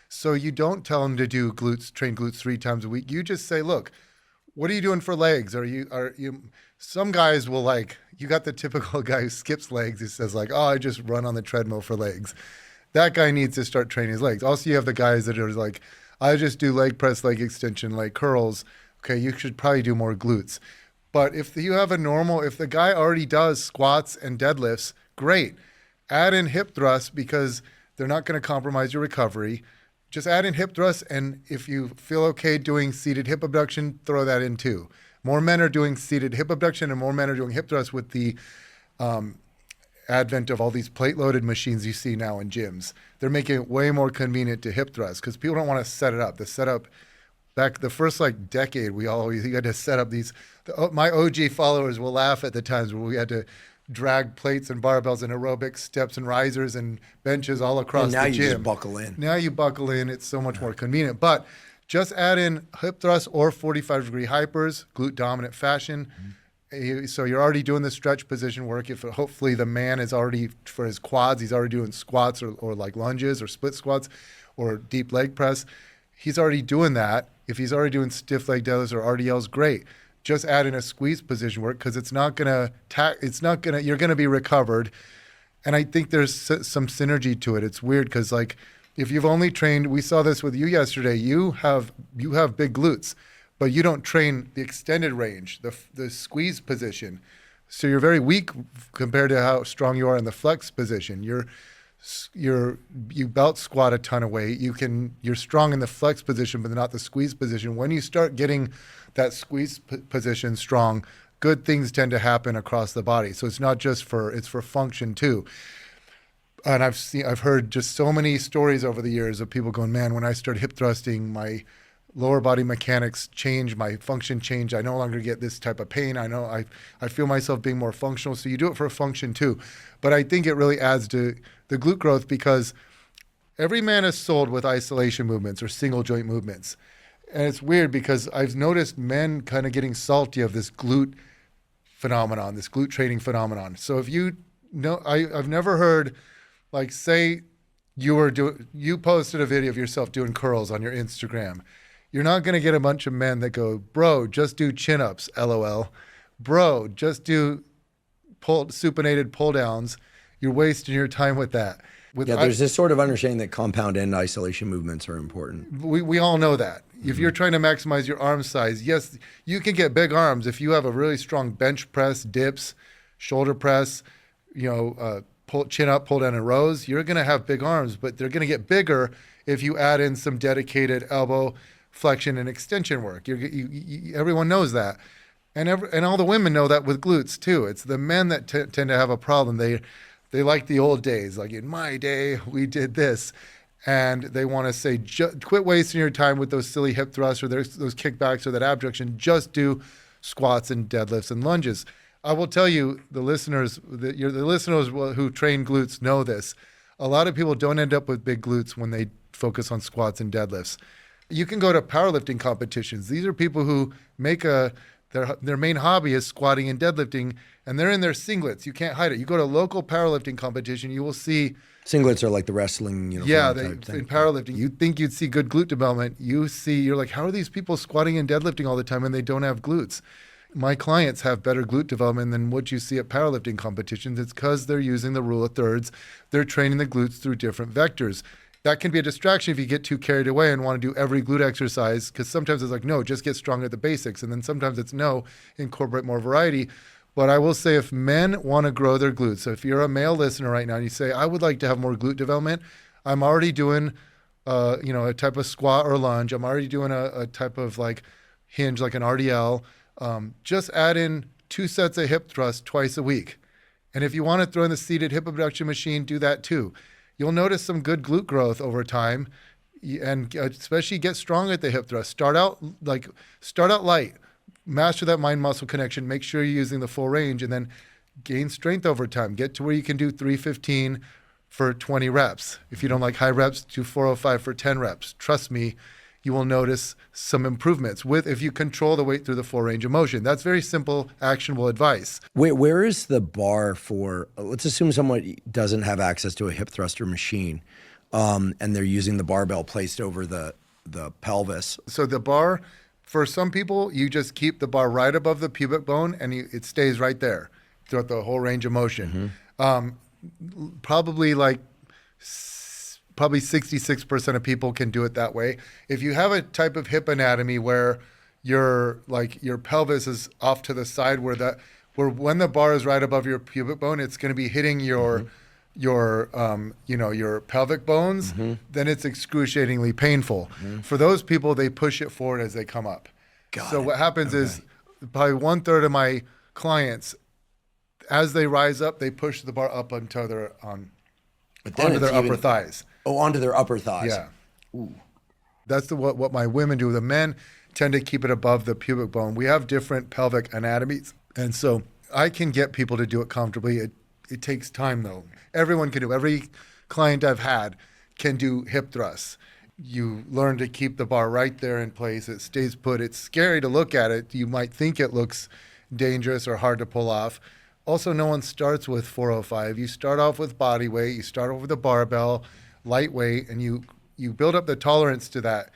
So you don't tell them to do glutes, train glutes 3 times a week. You just say, look, what are you doing for legs? Are you? Some guys will you got the typical guy who skips legs who says oh, I just run on the treadmill for legs. That guy needs to start training his legs. Also, you have the guys that are I just do leg press, leg extension, leg curls. Okay, you should probably do more glutes. But if the guy already does squats and deadlifts, great. Add in hip thrusts because they're not going to compromise your recovery. Just add in hip thrusts, and if you feel okay doing seated hip abduction, throw that in too. More men are doing seated hip abduction and more men are doing hip thrusts with the advent of all these plate-loaded machines you see now in gyms. They're making it way more convenient to hip thrust because people don't want to set it up. The setup, back the first decade, you had to set up these. My OG followers will laugh at the times where we had to drag plates and barbells and aerobics, steps and risers and benches all across the gym. And now you just buckle in. Now you buckle in. It's so much more convenient. But just add in hip thrusts or 45-degree hypers, glute dominant fashion. Mm-hmm. So you're already doing the stretch position work. If hopefully the man is already, for his quads, he's already doing squats or lunges or split squats or deep leg press. He's already doing that. If he's already doing stiff leg deadlifts or RDLs, great. Just add in a squeeze position work because you're going to be recovered. And I think there's some synergy to it. It's weird because if you've only trained, we saw this with you yesterday, you have big glutes, but you don't train the extended range, the squeeze position. So you're very weak compared to how strong you are in the flex position. You belt squat a ton of weight. You're strong in the flex position, but not the squeeze position. When you start getting that squeeze position strong, good things tend to happen across the body. So it's not just it's for function too. And I've heard just so many stories over the years of people going, man, when I started hip thrusting, my lower body mechanics changed, my function changed. I no longer get this type of pain. I know I feel myself being more functional. So you do it for function too. But I think it really adds to the glute growth because every man is sold with isolation movements or single joint movements. And it's weird because I've noticed men kind of getting salty of this glute phenomenon, this glute training phenomenon. So if I've never heard, say you posted a video of yourself doing curls on your Instagram. You're not going to get a bunch of men that go, bro, just do chin-ups, LOL. Bro, just do supinated pull-downs. You're wasting your time with that. There's this sort of understanding that compound and isolation movements are important. We all know that. Mm-hmm. If you're trying to maximize your arm size, yes, you can get big arms if you have a really strong bench press, dips, shoulder press, chin up, pull down in rows. You're going to have big arms, but they're going to get bigger if you add in some dedicated elbow flexion and extension work. Everyone knows that. And all the women know that with glutes too. It's the men that tend to have a problem. They like the old days. Like in my day, we did this. And they want to say, quit wasting your time with those silly hip thrusts or those kickbacks or that abduction. Just do squats and deadlifts and lunges. I will tell you, the listeners who train glutes know this. A lot of people don't end up with big glutes when they focus on squats and deadlifts. You can go to powerlifting competitions. These are people who make their main hobby is squatting and deadlifting, and they're in their singlets. You can't hide it. You go to a local powerlifting competition, you will see singlets are like the wrestling uniform. Yeah, in powerlifting, you'd think you'd see good glute development. You're like, how are these people squatting and deadlifting all the time and they don't have glutes? My clients have better glute development than what you see at powerlifting competitions. It's because they're using the rule of thirds. They're training the glutes through different vectors. That can be a distraction if you get too carried away and want to do every glute exercise, because sometimes it's like, no, just get strong at the basics. And then sometimes it's no, incorporate more variety. But I will say if men want to grow their glutes, so if you're a male listener right now and you say, I would like to have more glute development, I'm already doing a type of squat or lunge. I'm already doing a type of hinge, like an RDL. Just add in 2 sets of hip thrusts twice a week. And if you want to throw in the seated hip abduction machine, do that too. You'll notice some good glute growth over time, and especially get strong at the hip thrust. Start out light. master that mind-muscle connection, make sure you're using the full range, and then gain strength over time. Get to where you can do 315 for 20 reps. If you don't like high reps, do 405 for 10 reps. Trust me, you will notice some improvements if you control the weight through the full range of motion. That's very simple, actionable advice. Where is the bar for, let's assume someone doesn't have access to a hip thruster machine, and they're using the barbell placed over the pelvis. So the bar, for some people, you just keep the bar right above the pubic bone and it stays right there throughout the whole range of motion. Probably 66% of people can do it that way. If you have a type of hip anatomy where your pelvis is off to the side where when the bar is right above your pubic bone, it's going to be hitting your pelvic bones, then it's excruciatingly painful. For those people, they push it forward as they come up. What happens is probably 1/3 of my clients, as they rise up, they push the bar up onto their upper thighs. Oh, onto their upper thighs. Yeah. Ooh. That's what my women do. The men tend to keep it above the pubic bone. We have different pelvic anatomies, and so I can get people to do it comfortably. It takes time, though. Everyone can do. Every client I've had can do hip thrusts. You learn to keep the bar right there in place. It stays put. It's scary to look at it. You might think it looks dangerous or hard to pull off. Also, no one starts with 405. You start off with body weight. You start off with a barbell, lightweight, and you build up the tolerance to that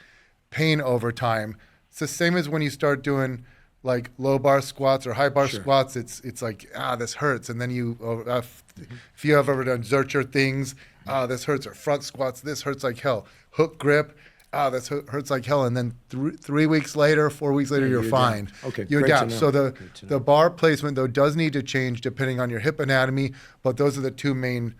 pain over time. It's the same as when you start doing like low bar squats or high bar squats. It's like, this hurts. And then if you have ever done Zercher things, this hurts. Or front squats, this hurts like hell. Hook grip, this hurts like hell. And then 3 weeks later, 4 weeks later, you're fine. Down. Okay, you adapt. So the bar placement, though, does need to change depending on your hip anatomy. But those are the two main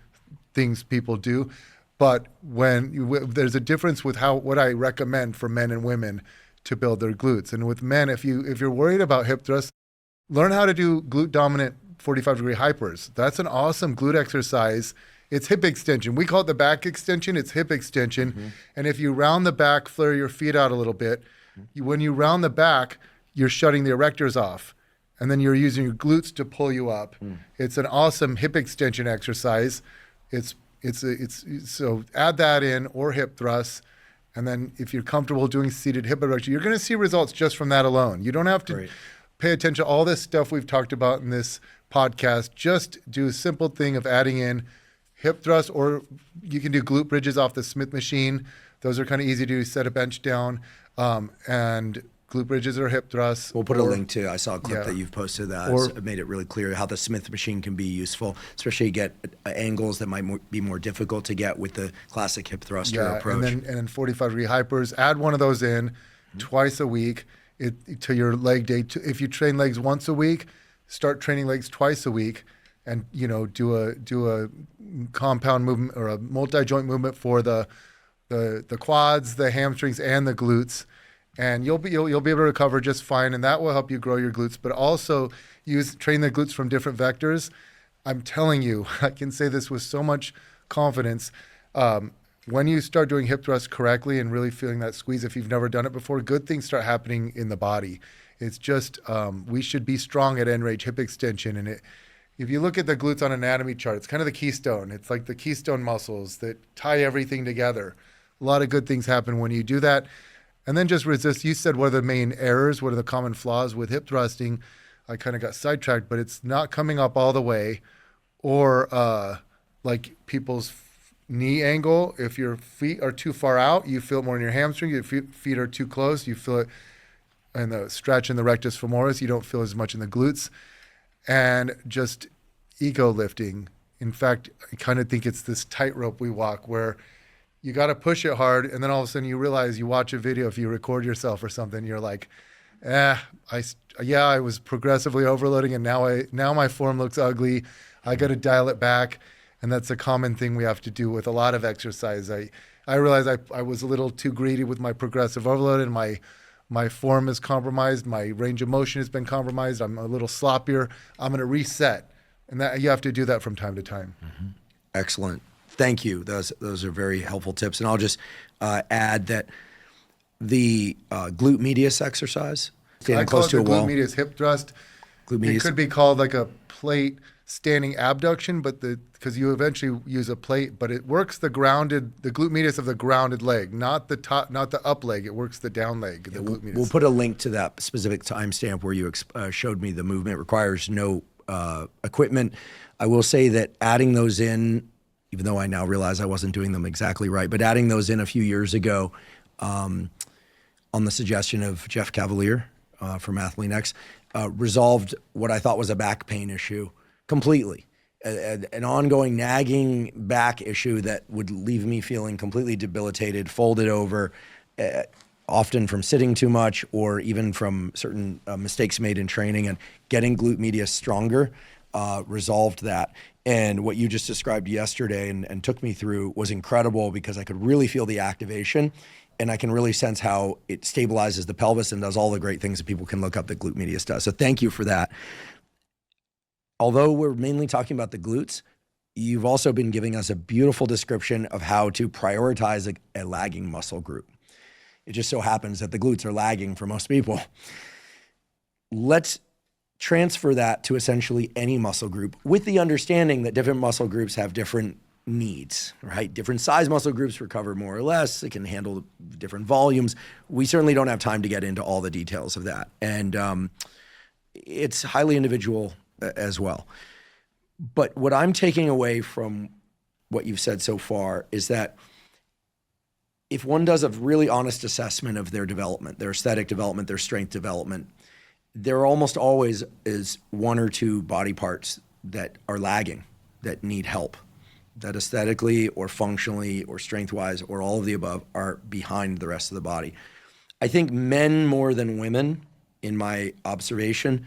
things people do. But there's a difference with what I recommend for men and women to build their glutes. And with men, if you're worried about hip thrusts, learn how to do glute dominant 45-degree hypers. That's an awesome glute exercise. It's hip extension. We call it the back extension. It's hip extension. And if you round the back, flare your feet out a little bit, when you round the back, you're shutting the erectors off. And then you're using your glutes to pull you up. It's an awesome hip extension exercise. So add that in, or hip thrusts. And then if you're comfortable doing seated hip abduction, you're going to see results just from that alone. You don't have to pay attention to all this stuff we've talked about in this podcast. Just do a simple thing of adding in hip thrust, or you can do glute bridges off the Smith machine. Those are kind of easy to do, set a bench down, and glute bridges or hip thrusts. We'll put a link to, I saw a clip that you've posted that made it really clear how the Smith machine can be useful, especially you get angles that might be more difficult to get with the classic hip thruster approach. And then 45-degree hypers, add one of those in twice a week to your leg day. If you train legs once a week, start training legs twice a week, and do a compound movement or a multi-joint movement for the quads, the hamstrings, and the glutes. And you'll be able to recover just fine, and that will help you grow your glutes. But also train the glutes from different vectors. I'm telling you, I can say this with so much confidence. When you start doing hip thrusts correctly and really feeling that squeeze, if you've never done it before, good things start happening in the body. It's just we should be strong at end range hip extension, and if you look at the glutes on anatomy chart, it's kind of the keystone. It's like the keystone muscles that tie everything together. A lot of good things happen when you do that. And then just resist. You said what are the main errors? What are the common flaws with hip thrusting? I kind of got sidetracked, but it's not coming up all the way, or like people's knee angle. If your feet are too far out, you feel it more in your hamstring. If your feet are too close, you feel it in the stretch in the rectus femoris. You don't feel as much in the glutes. And just ego lifting. In fact, I kind of think it's this tightrope we walk where you got to push it hard, and then all of a sudden you realize, you watch a video, if you record yourself or something, you're like, I was progressively overloading, and now my form looks ugly. I got to dial it back, and that's a common thing we have to do with a lot of exercise. I realized I was a little too greedy with my progressive overload, and my form is compromised. My range of motion has been compromised. I'm a little sloppier. I'm going to reset, and that you have to do that from time to time. Excellent. Thank you. Those are very helpful tips. And I'll just add that the glute medius exercise Standing I call close it to the a wall. glute medius hip thrust. Glute It medius. could be called like a plate standing abduction, but because you eventually use a plate, but it works the glute medius of the grounded leg, not the top, not the up leg. It works the down leg, the glute medius. We'll put a link to that specific timestamp where you showed me the movement requires no equipment. I will say that adding those in, even though I now realize I wasn't doing them exactly right, but adding those in a few years ago on the suggestion of Jeff Cavalier from AthleanX, resolved what I thought was a back pain issue completely. An ongoing nagging back issue that would leave me feeling completely debilitated, folded over, often from sitting too much or even from certain mistakes made in training. And getting glute medius stronger resolved that. And what you just described yesterday and took me through was incredible, because I could really feel the activation, and I can really sense how it stabilizes the pelvis and does all the great things that people can look up that glute medius does. So thank you for that. Although we're mainly talking about the glutes, you've also been giving us a beautiful description of how to prioritize a lagging muscle group. It just so happens that the glutes are lagging for most people. Let's transfer that to essentially any muscle group, with the understanding that different muscle groups have different needs, right? Different size muscle groups recover more or less. They can handle different volumes. We certainly don't have time to get into all the details of that. And it's highly individual as well. But what I'm taking away from what you've said so far is that if one does a really honest assessment of their development, their aesthetic development, their strength development, there almost always is one or two body parts that are lagging, that need help, that aesthetically or functionally or strength-wise or all of the above are behind the rest of the body. I think men more than women, in my observation,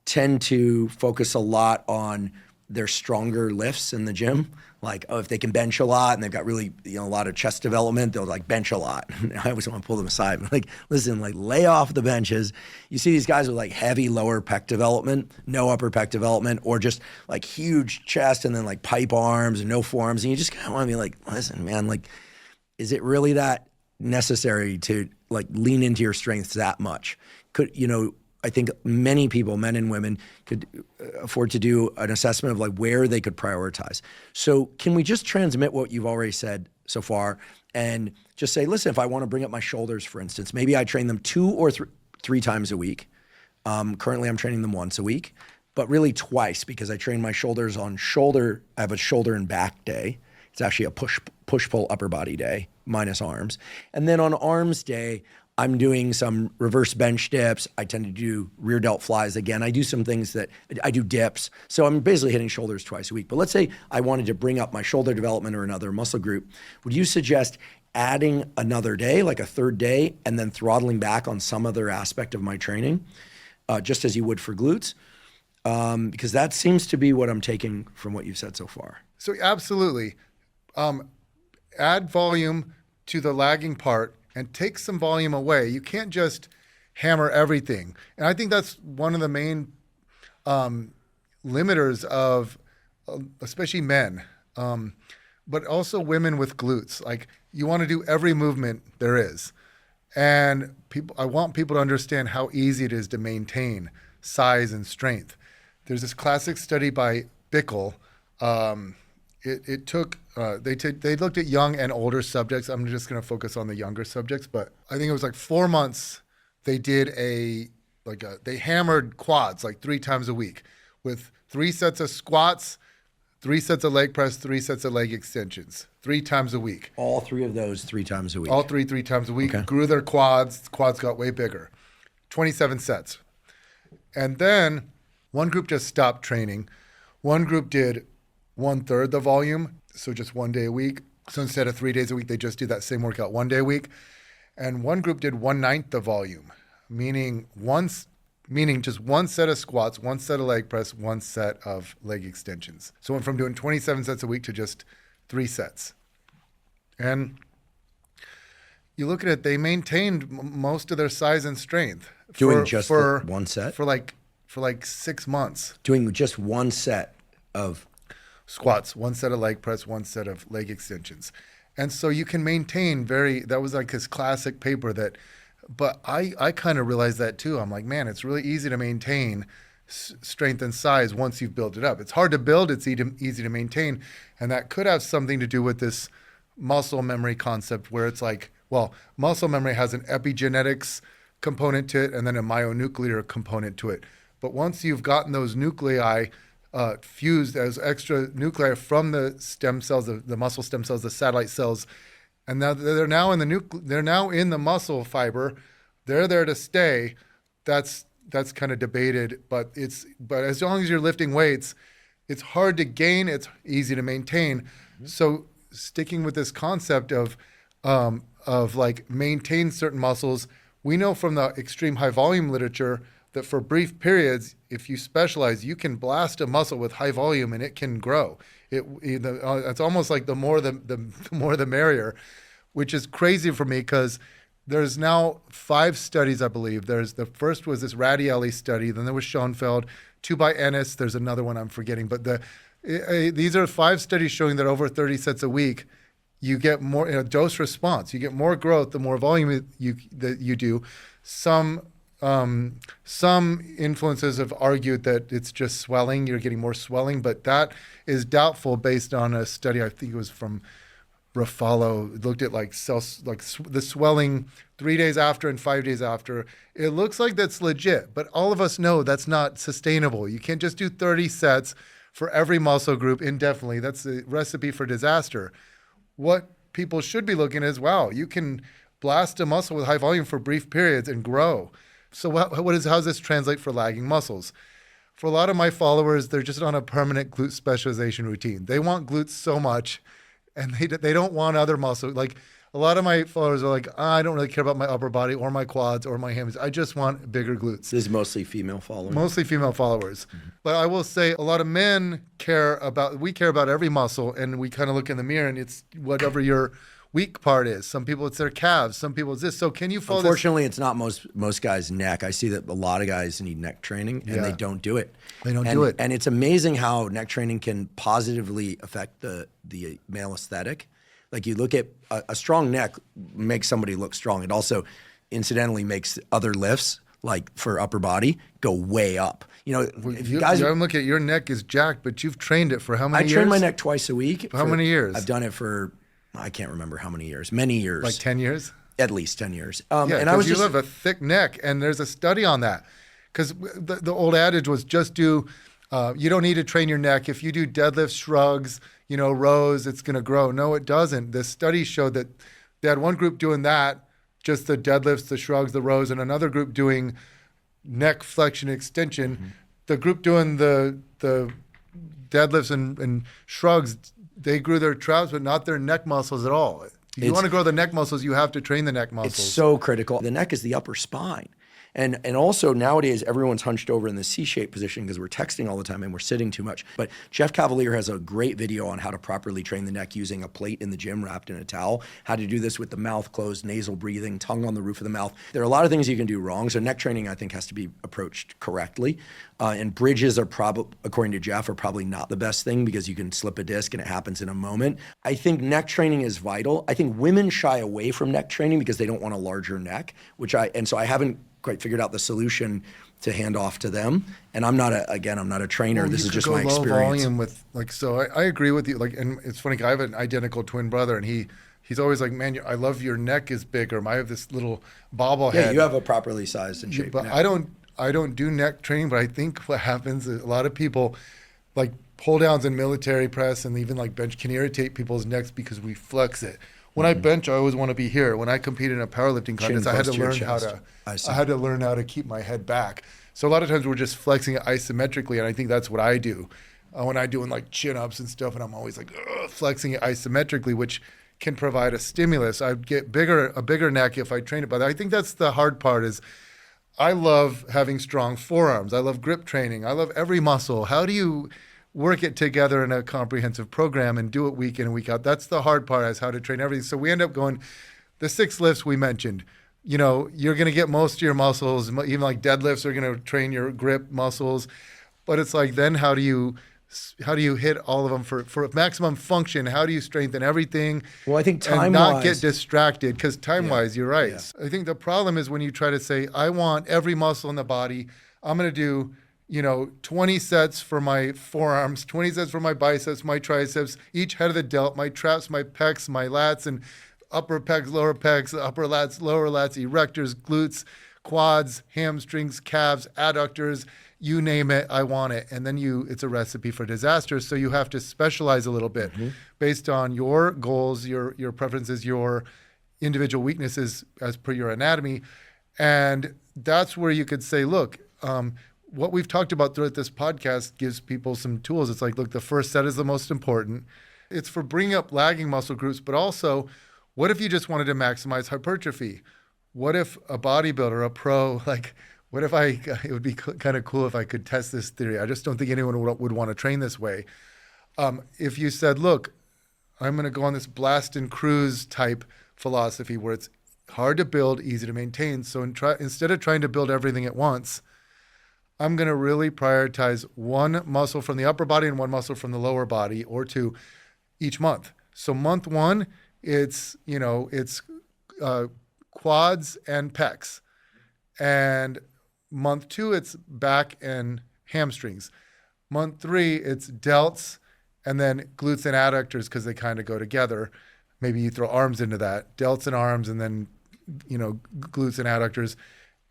tend to focus a lot on their stronger lifts in the gym. Like, oh, if they can bench a lot and they've got really, a lot of chest development, they'll like bench a lot. I always want to pull them aside. I'm like, listen, like lay off the benches. You see these guys with like heavy lower pec development, no upper pec development, or just like huge chest and then like pipe arms and no forearms. And you just kind of want to be like, listen, man, like, is it really that necessary to like lean into your strengths that much? I think many people, men and women, could afford to do an assessment of like where they could prioritize. So can we just transmit what you've already said so far and just say, listen, if I want to bring up my shoulders, for instance, maybe I train them 2 or 3 times a week. Currently I'm training them once a week, but really twice, because I train my shoulders on shoulder. I have a shoulder and back day. It's actually a push-pull upper body day minus arms. And then on arms day, I'm doing some reverse bench dips. I tend to do rear delt flies again. I do some things that I do dips. So I'm basically hitting shoulders twice a week. But let's say I wanted to bring up my shoulder development or another muscle group. Would you suggest adding another day, like a third day, and then throttling back on some other aspect of my training, just as you would for glutes? Because that seems to be what I'm taking from what you've said so far. So absolutely. Add volume to the lagging part and take some volume away. You can't just hammer everything. And I think that's one of the main limiters of especially men, but also women with glutes. Like, you want to do every movement there is. And I want people to understand how easy it is to maintain size and strength. There's this classic study by Bickel. They looked at young and older subjects. I'm just going to focus on the younger subjects, but I think it was like 4 months. They did they hammered quads like 3 times a week with 3 sets of squats, 3 sets of leg press, 3 sets of leg extensions, 3 times a week. All 3 of those 3 times a week. All 3 times a week. Okay. Grew their quads. Quads got way bigger. 27 sets. And then one group just stopped training. One group did 1/3 the volume, so just 1 day a week. So instead of 3 days a week, they just do that same workout 1 day a week. And one group did 1/9 the volume, meaning just 1 set of squats, 1 set of leg press, 1 set of leg extensions. So went from doing 27 sets a week to just 3 sets. And you look at it, they maintained most of their size and strength. Doing just the 1 set? For like 6 months. Doing just 1 set of squats, 1 set of leg press, 1 set of leg extensions. And so you can maintain that was like his classic paper that But I kind of realized that too. I'm like, man, it's really easy to maintain strength and size once you've built it up. It's hard to build, it's easy to maintain. And that could have something to do with this muscle memory concept where it's like, well, muscle memory has an epigenetics component to it and then a myonuclear component to it. But once you've gotten those nuclei fused as extra nuclei from the stem cells, the muscle stem cells, the satellite cells, and now they're now in the muscle fiber. They're there to stay. That's kind of debated, but as long as you're lifting weights, it's hard to gain. It's easy to maintain. Mm-hmm. So sticking with this concept of like maintain certain muscles, we know from the extreme high volume literature that for brief periods, if you specialize, you can blast a muscle with high volume and it can grow. It's almost like the more the merrier, which is crazy for me because there's now 5 studies, I believe. The first was this Radielli study, then there was Schoenfeld, 2 by Ennis. There's another one I'm forgetting, but these are 5 studies showing that over 30 sets a week, you get more dose response. You get more growth the more volume that you do. Some influences have argued that it's just swelling. You're getting more swelling, but that is doubtful based on a study. I think it was from Ruffalo. It looked at the swelling 3 days after and 5 days after. It looks like that's legit, but all of us know that's not sustainable. You can't just do 30 sets for every muscle group indefinitely. That's a recipe for disaster. What people should be looking at is, wow, you can blast a muscle with high volume for brief periods and grow. So how does this translate for lagging muscles? For a lot of my followers, they're just on a permanent glute specialization routine. They want glutes so much, and they don't want other muscles. Like a lot of my followers are like, I don't really care about my upper body or my quads or my hamstrings. I just want bigger glutes. This is mostly female followers. Mostly female followers. Mm-hmm. But I will say a lot of men care about every muscle, and we kind of look in the mirror and it's whatever your weak part is. Some people it's their calves, some people it's this. So can you follow Unfortunately, it's not most guys' neck. I see that a lot of guys need neck training and they don't do it. They don't do it. And it's amazing how neck training can positively affect the male aesthetic. Like you look at a strong neck makes somebody look strong. It also incidentally makes other lifts like for upper body go way up. If you guys, I'm looking at your neck is jacked, but you've trained it for how many years? I train my neck twice a week. For how many years? I've done it for, I can't remember how many years. Many years. Like 10 years? At least 10 years. And you have a thick neck, and there's a study on that. Because the old adage was just do, you don't need to train your neck. If you do deadlifts, shrugs, rows, it's going to grow. No, it doesn't. The study showed that they had one group doing that, just the deadlifts, the shrugs, the rows, and another group doing neck flexion extension. Mm-hmm. The group doing the deadlifts and shrugs, they grew their traps, but not their neck muscles at all. If you want to grow the neck muscles, you have to train the neck muscles. It's so critical. The neck is the upper spine. And also nowadays, everyone's hunched over in the C-shaped position because we're texting all the time and we're sitting too much. But Jeff Cavalier has a great video on how to properly train the neck using a plate in the gym wrapped in a towel, how to do this with the mouth closed, nasal breathing, tongue on the roof of the mouth. There are a lot of things you can do wrong. So neck training, I think, has to be approached correctly. And bridges are probably, according to Jeff, are probably not the best thing because you can slip a disc and it happens in a moment. I think neck training is vital. I think women shy away from neck training because they don't want a larger neck, so I haven't quite figured out the solution to hand off to them. And I'm not a trainer. Well, this is just my experience. Low volume with I agree with you. And it's funny, I have an identical twin brother, and he's always like, man, I love your neck is bigger. I have this little bobblehead. Yeah, you have a properly sized and shaped but neck. I don't do neck training, but I think what happens is a lot of people like pull downs in military press and even like bench can irritate people's necks because we flex it. When I bench, I always want to be here. When I competed in a powerlifting contest, I had to learn how to keep my head back. So a lot of times we're just flexing it isometrically, and I think that's what I do when I doing like chin ups and stuff, and I'm always like flexing it isometrically, which can provide a stimulus. I'd get a bigger neck if I train it, but I think that's the hard part. Is I love having strong forearms. I love grip training. I love every muscle. How do you work it together in a comprehensive program and do it week in and week out? That's the hard part, is how to train everything. So we end up going, the 6 lifts we mentioned, you're going to get most of your muscles, even like deadlifts are going to train your grip muscles. But it's like, then how do you how do you hit all of them for maximum function? How do you strengthen everything? Well, I think and not time-wise, get distracted, because time-wise, you're right. Yeah. I think the problem is when you try to say, I want every muscle in the body. I'm going to do, 20 sets for my forearms, 20 sets for my biceps, my triceps, each head of the delt, my traps, my pecs, my lats, and upper pecs, upper lats, lower lats, erectors, glutes, quads, hamstrings, calves, adductors, you name it, I want it. And then it's a recipe for disaster. So you have to specialize a little bit based on your goals, your preferences, your individual weaknesses as per your anatomy. And that's where you could say, look, what we've talked about throughout this podcast gives people some tools. It's like, look, the first set is the most important. It's for bringing up lagging muscle groups, but also, what if you just wanted to maximize hypertrophy? What if a bodybuilder, a pro, what if it would be kind of cool if I could test this theory. I just don't think anyone would want to train this way. If you said, look, I'm going to go on this blast and cruise type philosophy where it's hard to build, easy to maintain. So instead of trying to build everything at once, I'm going to really prioritize one muscle from the upper body and one muscle from the lower body, or two each month. So month one, it's quads and pecs. And month two, it's back and hamstrings. Month three, it's delts and then glutes and adductors, because they kind of go together. Maybe you throw arms into that, delts and arms, and then, glutes and adductors.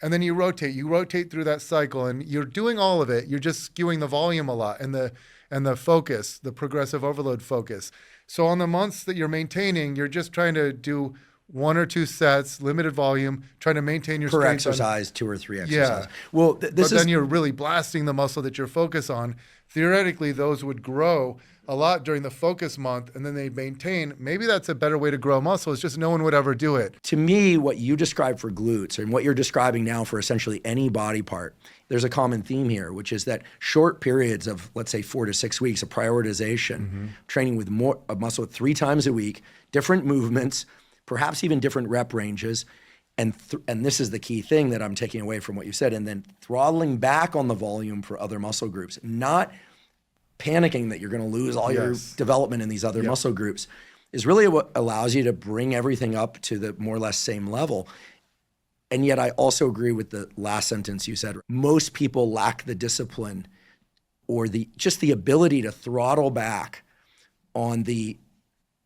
And then you rotate through that cycle, and you're doing all of it. You're just skewing the volume a lot and the focus, the progressive overload focus. So on the months that you're maintaining, you're just trying to do 1 or 2 sets, limited volume, trying to maintain your per strength exercise, 2 or 3 exercises. Yeah. Well, then you're really blasting the muscle that you're focused on. Theoretically, those would grow a lot during the focus month, and then they maintain. Maybe that's a better way to grow muscle. It's just no one would ever do it. To me, what you described for glutes and what you're describing now for essentially any body part, there's a common theme here, which is that short periods of, let's say, 4 to 6 weeks of prioritization, training with more muscle 3 times a week, different movements, perhaps even different rep ranges. And this is the key thing that I'm taking away from what you said. And then throttling back on the volume for other muscle groups, not panicking that you're going to lose all your development in these other muscle groups, is really what allows you to bring everything up to the more or less same level. And yet I also agree with the last sentence you said. Most people lack the discipline or just the ability to throttle back on the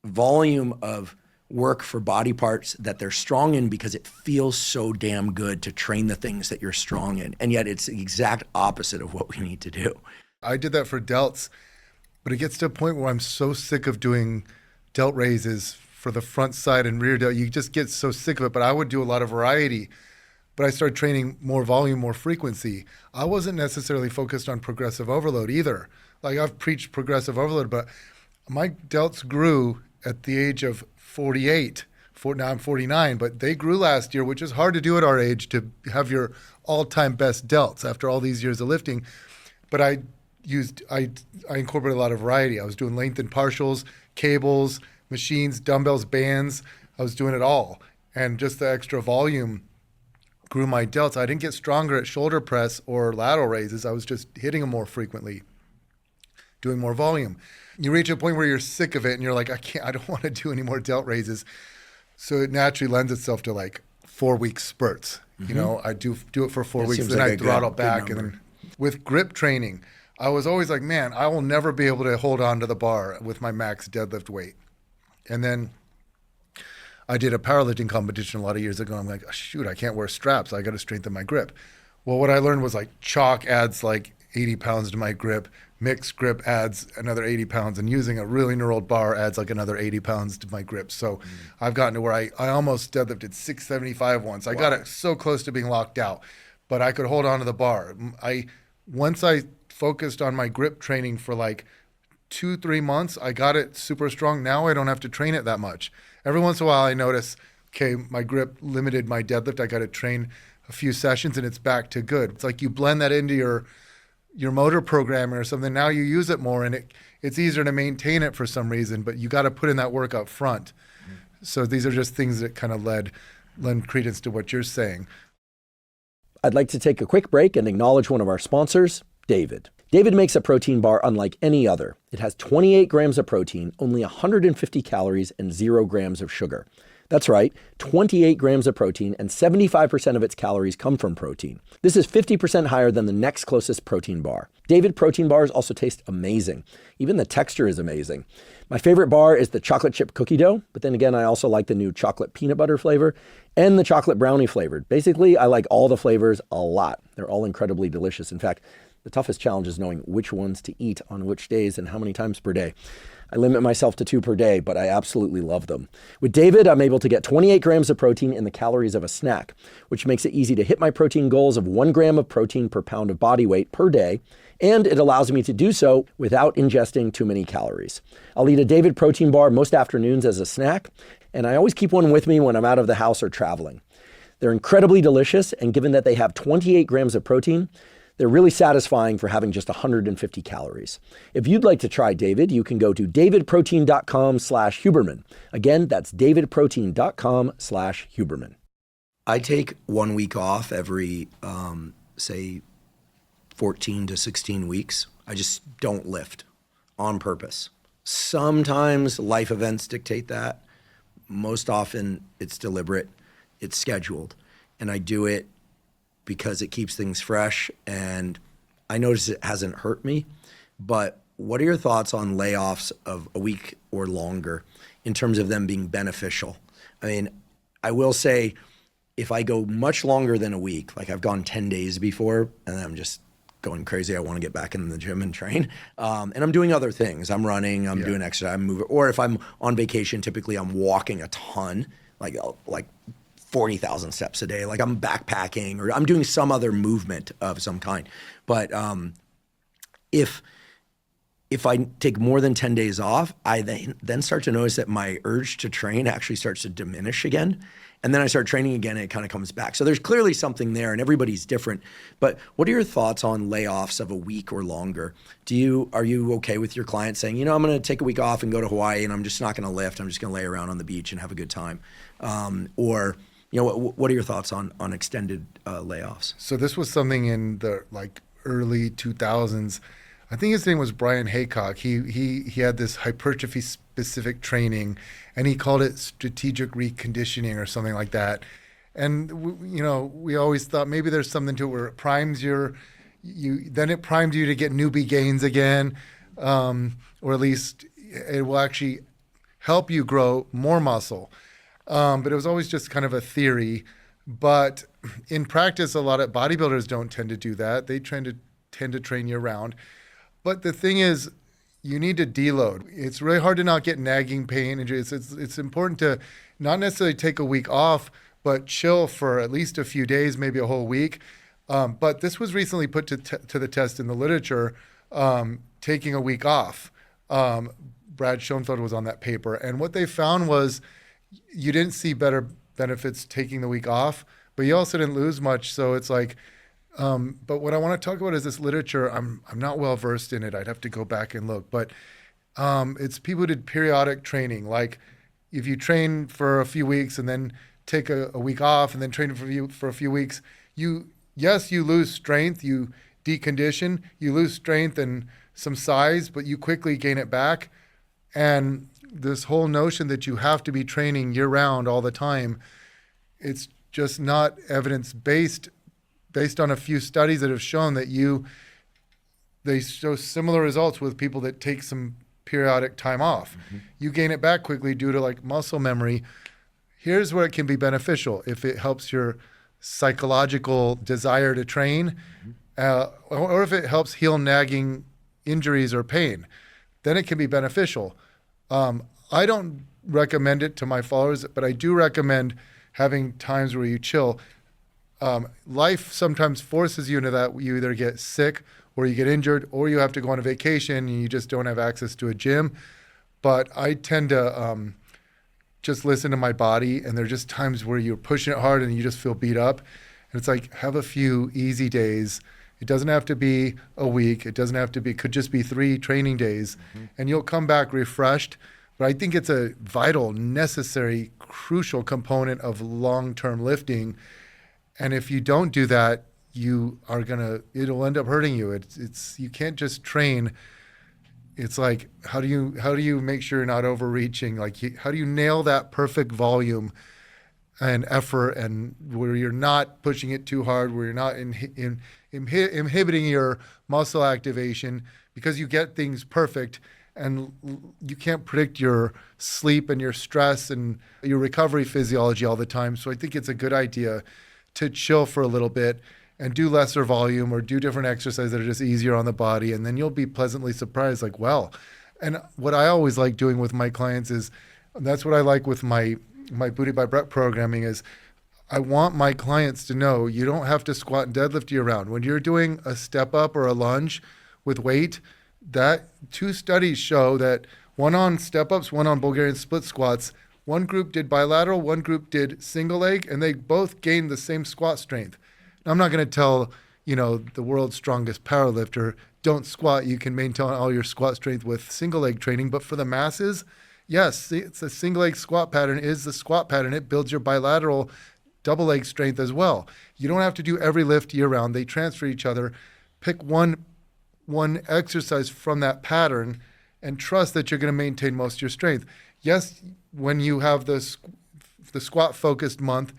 volume of work for body parts that they're strong in, because it feels so damn good to train the things that you're strong in. And yet it's the exact opposite of what we need to do. I did that for delts, but it gets to a point where I'm so sick of doing delt raises for the front side and rear delt. You just get so sick of it. But I would do a lot of variety. But I started training more volume, more frequency. I wasn't necessarily focused on progressive overload either. Like, I've preached progressive overload, but my delts grew at the age of 48. Now I'm 49, but they grew last year, which is hard to do at our age, to have your all-time best delts after all these years of lifting. But I incorporated a lot of variety. I was doing lengthened partials, cables, machines, dumbbells, bands. I was doing it all. And just the extra volume grew my delts. I didn't get stronger at shoulder press or lateral raises. I was just hitting them more frequently, doing more volume. You reach a point where you're sick of it and you're like, I don't want to do any more delt raises. So it naturally lends itself to like 4-week spurts. I do it for 4 weeks, then like I throttle back. And then with grip training, I was always like, man, I will never be able to hold on to the bar with my max deadlift weight. And then I did a powerlifting competition a lot of years ago. I'm like, oh, shoot, I can't wear straps. I got to strengthen my grip. Well, what I learned was like chalk adds like 80 pounds to my grip. Mixed grip adds another 80 pounds. And using a really knurled bar adds like another 80 pounds to my grip. So I've gotten to where I almost deadlifted 675 once. I got it so close to being locked out, but I could hold on to the bar. Once I focused on my grip training for like 2-3 months, I got it super strong. Now I don't have to train it that much. Every once in a while I notice, okay, my grip limited my deadlift. I got to train a few sessions and it's back to good. It's like you blend that into your motor programming or something. Now you use it more and it's easier to maintain it for some reason, but you got to put in that work up front. So these are just things that kind of lend credence to what you're saying. I'd like to take a quick break and acknowledge one of our sponsors, David. David makes a protein bar unlike any other. It has 28 grams of protein, only 150 calories, and 0 grams of sugar. That's right, 28 grams of protein, and 75% of its calories come from protein. This is 50% higher than the next closest protein bar. David protein bars also taste amazing. Even the texture is amazing. My favorite bar is the chocolate chip cookie dough, but then again, I also like the new chocolate peanut butter flavor and the chocolate brownie flavored. Basically, I like all the flavors a lot. They're all incredibly delicious. In fact, the toughest challenge is knowing which ones to eat on which days and how many times per day. I limit myself to 2 per day, but I absolutely love them. With David, I'm able to get 28 grams of protein in the calories of a snack, which makes it easy to hit my protein goals of 1 gram of protein per pound of body weight per day, and it allows me to do so without ingesting too many calories. I'll eat a David protein bar most afternoons as a snack, and I always keep one with me when I'm out of the house or traveling. They're incredibly delicious, and given that they have 28 grams of protein, they're really satisfying for having just 150 calories. If you'd like to try David, you can go to davidprotein.com/Huberman. Again, that's davidprotein.com/Huberman. I take 1 week off every, say, 14 to 16 weeks. I just don't lift on purpose. Sometimes life events dictate that. Most often it's deliberate, it's scheduled, and I do it because it keeps things fresh, and I notice it hasn't hurt me. But what are your thoughts on layoffs of a week or longer in terms of them being beneficial? I mean, I will say if I go much longer than a week, like I've gone 10 days before, and I'm just going crazy, I want to get back in the gym and train. And I'm doing other things. I'm running, I'm doing exercise, I'm moving. Or if I'm on vacation, typically I'm walking a ton, like 40,000 steps a day, like I'm backpacking or I'm doing some other movement of some kind. But if I take more than 10 days off, I then start to notice that my urge to train actually starts to diminish again. And then I start training again and it kind of comes back. So there's clearly something there and everybody's different. But what are your thoughts on layoffs of a week or longer? Are you okay with your clients saying, you know, I'm going to take a week off and go to Hawaii and I'm just not going to lift. I'm just going to lay around on the beach and have a good time? Or you know, what are your thoughts on extended layoffs? So this was something in the early 2000s. I think his name was Brian Haycock. He had this hypertrophy specific training, and he called it strategic reconditioning or something like that. And we always thought maybe there's something to it where it primes then it primed you to get newbie gains again, or at least it will actually help you grow more muscle. But it was always just kind of a theory. But in practice, a lot of bodybuilders don't tend to do that. They tend to train year round. But the thing is, you need to deload. It's really hard to not get nagging pain injuries. It's important to not necessarily take a week off, but chill for at least a few days, maybe a whole week. But this was recently put to the test in the literature, taking a week off. Brad Schoenfeld was on that paper. And what they found was you didn't see better benefits taking the week off, but you also didn't lose much. So it's like, but what I want to talk about is this literature. I'm not well versed in it. I'd have to go back and look, but it's people who did periodic training. Like if you train for a few weeks and then take a week off and then train for a few weeks, you lose strength, you decondition, you lose strength and some size, but you quickly gain it back. And this whole notion that you have to be training year round all the time, it's just not evidence-based, based on a few studies that have shown that they show similar results with people that take some periodic time off. Mm-hmm. You gain it back quickly due to muscle memory. Here's where it can be beneficial. If it helps your psychological desire to train, or if it helps heal nagging injuries or pain, then it can be beneficial. I don't recommend it to my followers, but I do recommend having times where you chill. Life sometimes forces you into that. You either get sick or you get injured or you have to go on a vacation and you just don't have access to a gym. But I tend to just listen to my body, and there are just times where you're pushing it hard and you just feel beat up. And it's like, have a few easy days. It doesn't have to be a week. It could just be 3 training days, and you'll come back refreshed. But I think it's a vital, necessary, crucial component of long-term lifting. And if you don't do that, it'll end up hurting you. You can't just train. It's like, how do you make sure you're not overreaching? Like, how do you nail that perfect volume and effort, and where you're not pushing it too hard, where you're not inhibiting your muscle activation, because you get things perfect, and you can't predict your sleep and your stress and your recovery physiology all the time. So I think it's a good idea to chill for a little bit and do lesser volume or do different exercises that are just easier on the body. And then you'll be pleasantly surprised, like, well, and what I always like doing with my clients is, that's what I like with my Booty by Bret programming is, I want my clients to know you don't have to squat and deadlift year round. When you're doing a step up or a lunge with weight, that 2 studies show that, one on step ups, one on Bulgarian split squats, one group did bilateral, one group did single leg, and they both gained the same squat strength. Now, I'm not going to tell, the world's strongest powerlifter, don't squat. You can maintain all your squat strength with single leg training. But for the masses, yes, it's a single leg squat pattern is the squat pattern. It builds your bilateral double leg strength as well. You don't have to do every lift year round. They transfer each other. Pick one exercise from that pattern and trust that you're going to maintain most of your strength. Yes, when you have the squat focused month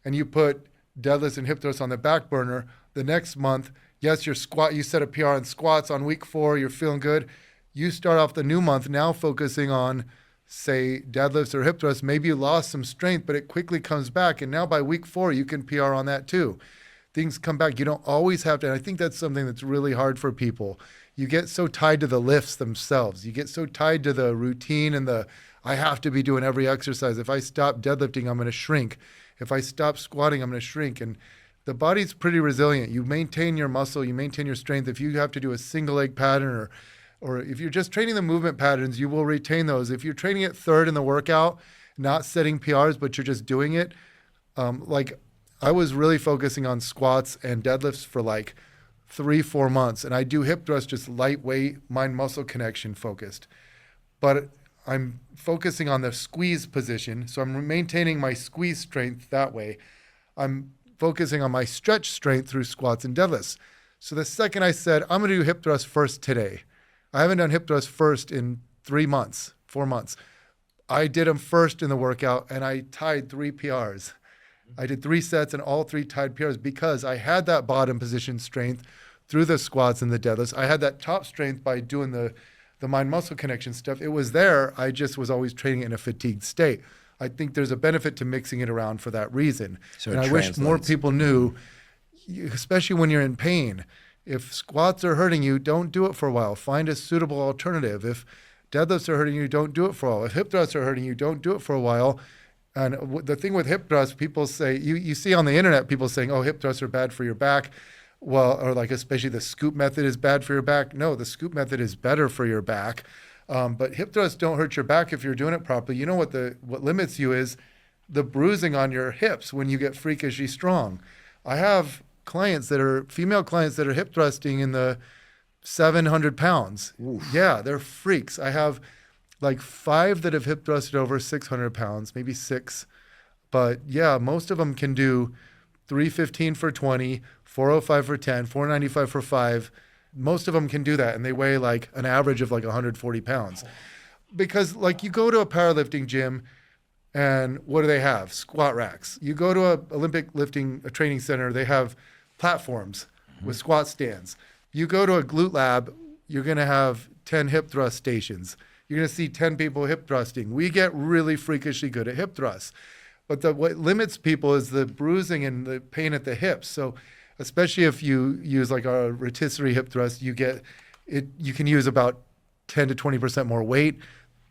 and you put deadlifts and hip thrusts on the back burner, the next month, yes, you set a PR in squats on week 4, you're feeling good. You start off the new month now focusing on, say, deadlifts or hip thrusts. Maybe you lost some strength, but it quickly comes back. And now by week 4, you can PR on that too. Things come back. You don't always have to. And I think that's something that's really hard for people. You get so tied to the lifts themselves. You get so tied to the routine and I have to be doing every exercise. If I stop deadlifting, I'm going to shrink. If I stop squatting, I'm going to shrink. And the body's pretty resilient. You maintain your muscle, you maintain your strength. If you have to do a single leg pattern or if you're just training the movement patterns, you will retain those. If you're training it third in the workout, not setting PRs, but you're just doing it, like I was really focusing on squats and deadlifts for like 3-4 months. And I do hip thrusts, just lightweight, mind-muscle connection focused. But I'm focusing on the squeeze position. So I'm maintaining my squeeze strength that way. I'm focusing on my stretch strength through squats and deadlifts. So the second I said, I'm going to do hip thrust first today. I haven't done hip thrust first in 4 months. I did them first in the workout and I tied 3 PRs. I did 3 sets and all 3 tied PRs because I had that bottom position strength through the squats and the deadlifts. I had that top strength by doing the mind-muscle connection stuff. It was there. I just was always training it in a fatigued state. I think there's a benefit to mixing it around for that reason. So and I wish more people knew, especially when you're in pain, if squats are hurting you, don't do it for a while. Find a suitable alternative. If deadlifts are hurting you, don't do it for a while. If hip thrusts are hurting you, don't do it for a while. And the thing with hip thrusts, people say, you see on the internet people saying, oh, hip thrusts are bad for your back. Well, or like especially the scoop method is bad for your back. No, the scoop method is better for your back. But hip thrusts don't hurt your back if you're doing it properly. You know what limits you is the bruising on your hips when you get freakishly strong. I have female clients that are hip thrusting in the 700 pounds. Oof. Yeah, they're freaks. I have like 5 that have hip thrusted over 600 pounds, maybe 6. But yeah, most of them can do 315 for 20, 405 for 10, 495 for 5. Most of them can do that, and they weigh like an average of like 140 pounds. Because like you go to a powerlifting gym, and what do they have? Squat racks. You go to a Olympic lifting a training center, they have platforms with squat stands. You go to a glute lab, you're going to have 10 hip thrust stations. You're going to see 10 people hip thrusting. We get really freakishly good at hip thrusts. But what limits people is the bruising and the pain at the hips. So especially if you use like a rotisserie hip thrust, you can use about 10 to 20% more weight.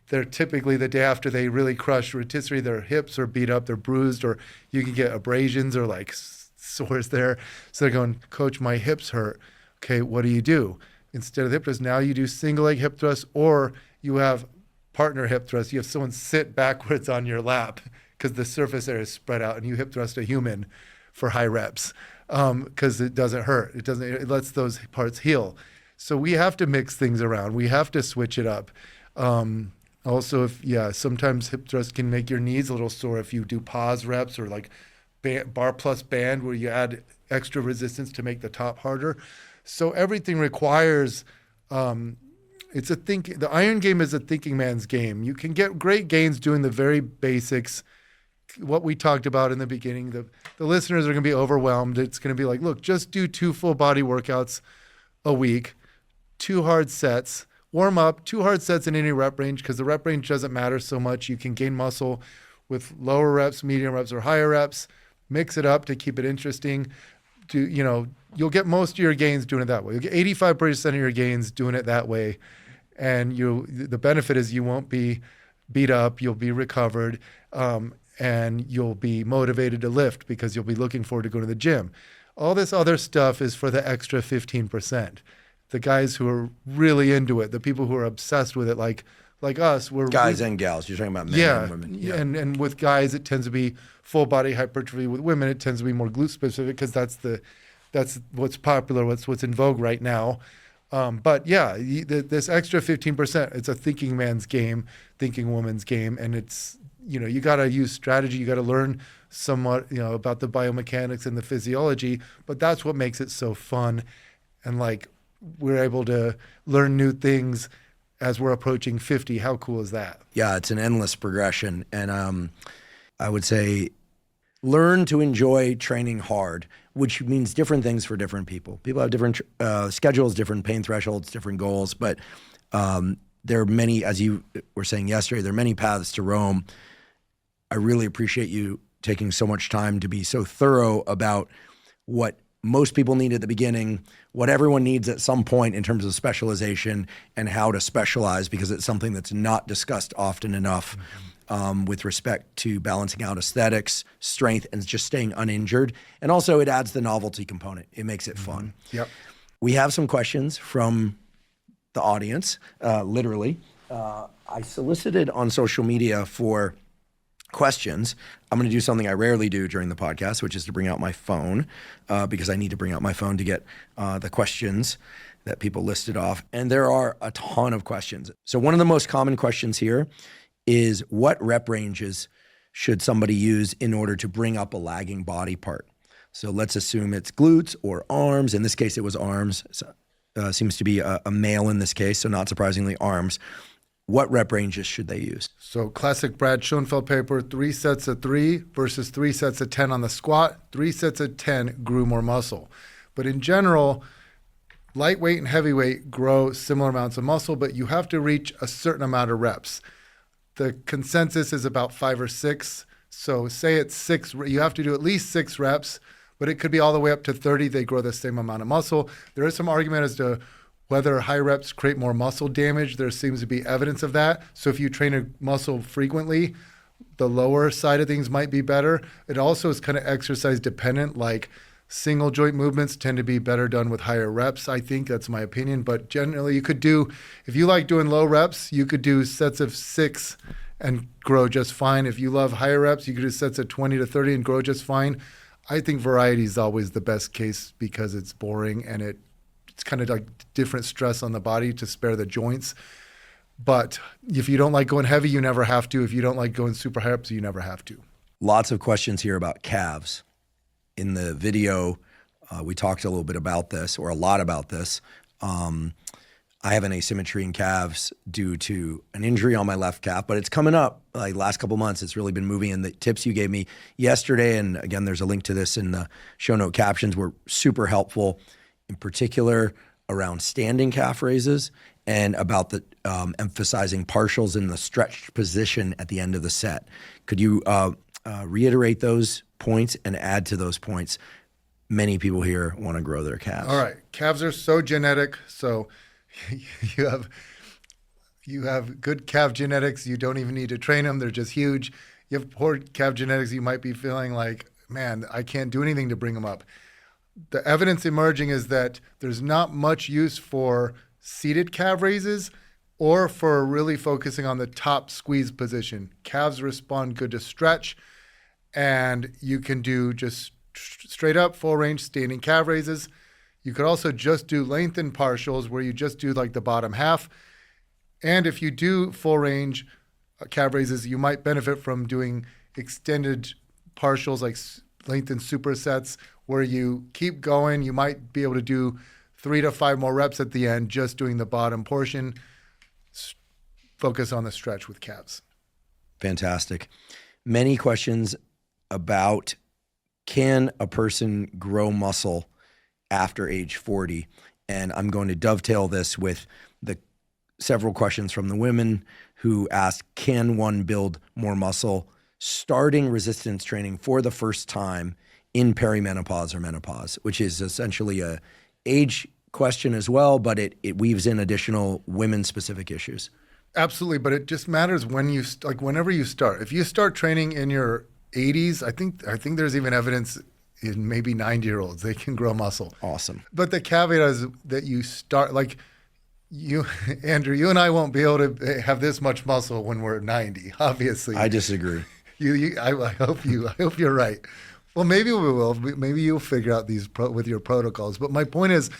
They're typically the day after they really crush rotisserie, their hips are beat up, they're bruised, or you can get abrasions or like sores there. So they're going, Coach, my hips hurt. Okay, what do you do? Instead of hip thrust, now you do single leg hip thrust, or you have partner hip thrust. You have someone sit backwards on your lap because the surface area is spread out, and you hip thrust a human for high reps because it doesn't hurt. It lets those parts heal. So we have to mix things around. We have to switch it up. Also, sometimes hip thrust can make your knees a little sore if you do pause reps or like bar plus band where you add extra resistance to make the top harder. So everything requires, the iron game is a thinking man's game. You can get great gains doing the very basics, what we talked about in the beginning. The listeners are going to be overwhelmed. It's going to be like, look, just do 2 full body workouts a week, 2 hard sets, warm up, 2 hard sets in any rep range, because the rep range doesn't matter so much. You can gain muscle with lower reps, medium reps, or higher reps. Mix it up to keep it interesting. You'll get most of your gains doing it that way. You'll get 85% of your gains doing it that way. And the benefit is you won't be beat up, you'll be recovered, and you'll be motivated to lift because you'll be looking forward to going to the gym. All this other stuff is for the extra 15%. The guys who are really into it, the people who are obsessed with it, like us. We're guys and gals. You're talking about men and women. Yeah, and with guys, it tends to be full body hypertrophy. With women, it tends to be more glute specific because that's what's popular, what's in vogue right now. But yeah, this extra 15%, it's a thinking man's game, thinking woman's game, and it's, you got to use strategy. You got to learn somewhat, about the biomechanics and the physiology, but that's what makes it so fun. And like, we're able to learn new things as we're approaching 50. How cool is that? Yeah, it's an endless progression. And I would say learn to enjoy training hard, which means different things for different people. People have different schedules, different pain thresholds, different goals, but there are many, as you were saying yesterday, there are many paths to Rome. I really appreciate you taking so much time to be so thorough about what most people need at the beginning, what everyone needs at some point in terms of specialization, and how to specialize, because it's something that's not discussed often enough with respect to balancing out aesthetics, strength, and just staying uninjured. And also it adds the novelty component. It makes it fun. Yep. We have some questions from the audience, literally. I solicited on social media for questions. I'm going to do something I rarely do during the podcast, which is to bring out my phone, because I need to bring out my phone to get the questions that people listed off. And there are a ton of questions. So one of the most common questions here is, what rep ranges should somebody use in order to bring up a lagging body part? So let's assume it's glutes or arms. In this case, it was arms. So, seems to be a male in this case, so not surprisingly arms. What rep ranges should they use? So classic Brad Schoenfeld paper, 3 sets of 3 versus 3 sets of 10 on the squat. 3 sets of 10 grew more muscle. But in general, lightweight and heavyweight grow similar amounts of muscle, but you have to reach a certain amount of reps. The consensus is about 5 or 6. So say it's 6, you have to do at least 6 reps, but it could be all the way up to 30. They grow the same amount of muscle. There is some argument as to whether high reps create more muscle damage. There seems to be evidence of that. So if you train a muscle frequently, the lower side of things might be better. It also is kind of exercise dependent, like single joint movements tend to be better done with higher reps. I think that's my opinion, but generally you could do, if you like doing low reps, you could do sets of 6 and grow just fine. If you love higher reps, you could do sets of 20 to 30 and grow just fine. I think variety is always the best case because it's boring and it's kind of like different stress on the body to spare the joints. But if you don't like going heavy, you never have to. If you don't like going super high reps, you never have to. Lots of questions here about calves. In the video, we talked a little bit about this, or a lot about this. I have an asymmetry in calves due to an injury on my left calf, but it's coming up. Like last couple months, it's really been moving. And the tips you gave me yesterday, and again, there's a link to this in the show note captions, were super helpful, in particular around standing calf raises and about the emphasizing partials in the stretched position at the end of the set. Could you reiterate those points and add to those points? Many people here want to grow their calves. All right. Calves are so genetic. So you have good calf genetics. You don't even need to train them. They're just huge. You have poor calf genetics. You might be feeling like, man, I can't do anything to bring them up. The evidence emerging is that there's not much use for seated calf raises or for really focusing on the top squeeze position. Calves respond good to stretch, and you can do just straight up full range standing calf raises. You could also just do lengthened partials where you just do like the bottom half. And if you do full range calf raises, you might benefit from doing extended partials like lengthened supersets where you keep going. You might be able to do 3 to 5 more reps at the end, just doing the bottom portion. Focus on the stretch with calves. Fantastic. Many questions about, can a person grow muscle after age 40? And I'm going to dovetail this with the several questions from the women who asked, can one build more muscle starting resistance training for the first time in perimenopause or menopause, which is essentially a age question as well, but it weaves in additional women-specific issues. Absolutely, but it just matters when you whenever you start. If you start training in your 80s, I think there's even evidence in maybe 90-year-olds they can grow muscle. Awesome. But the caveat is that you start you, Andrew. You and I won't be able to have this much muscle when we're 90. Obviously, I disagree. I hope you're right. Well, maybe we will. Maybe you'll figure out these with your protocols. But my point is,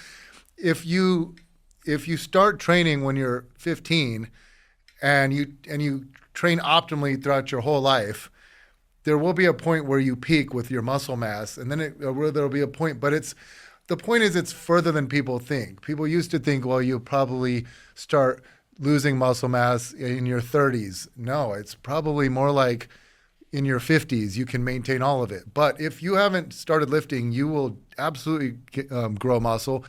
if you start training when you're 15 and you train optimally throughout your whole life, there will be a point where you peak with your muscle mass, and then there'll be a point. But the point is it's further than people think. People used to think, well, you'll probably start losing muscle mass in your 30s. No, it's probably more like in your 50s, you can maintain all of it. But if you haven't started lifting, you will absolutely grow muscle.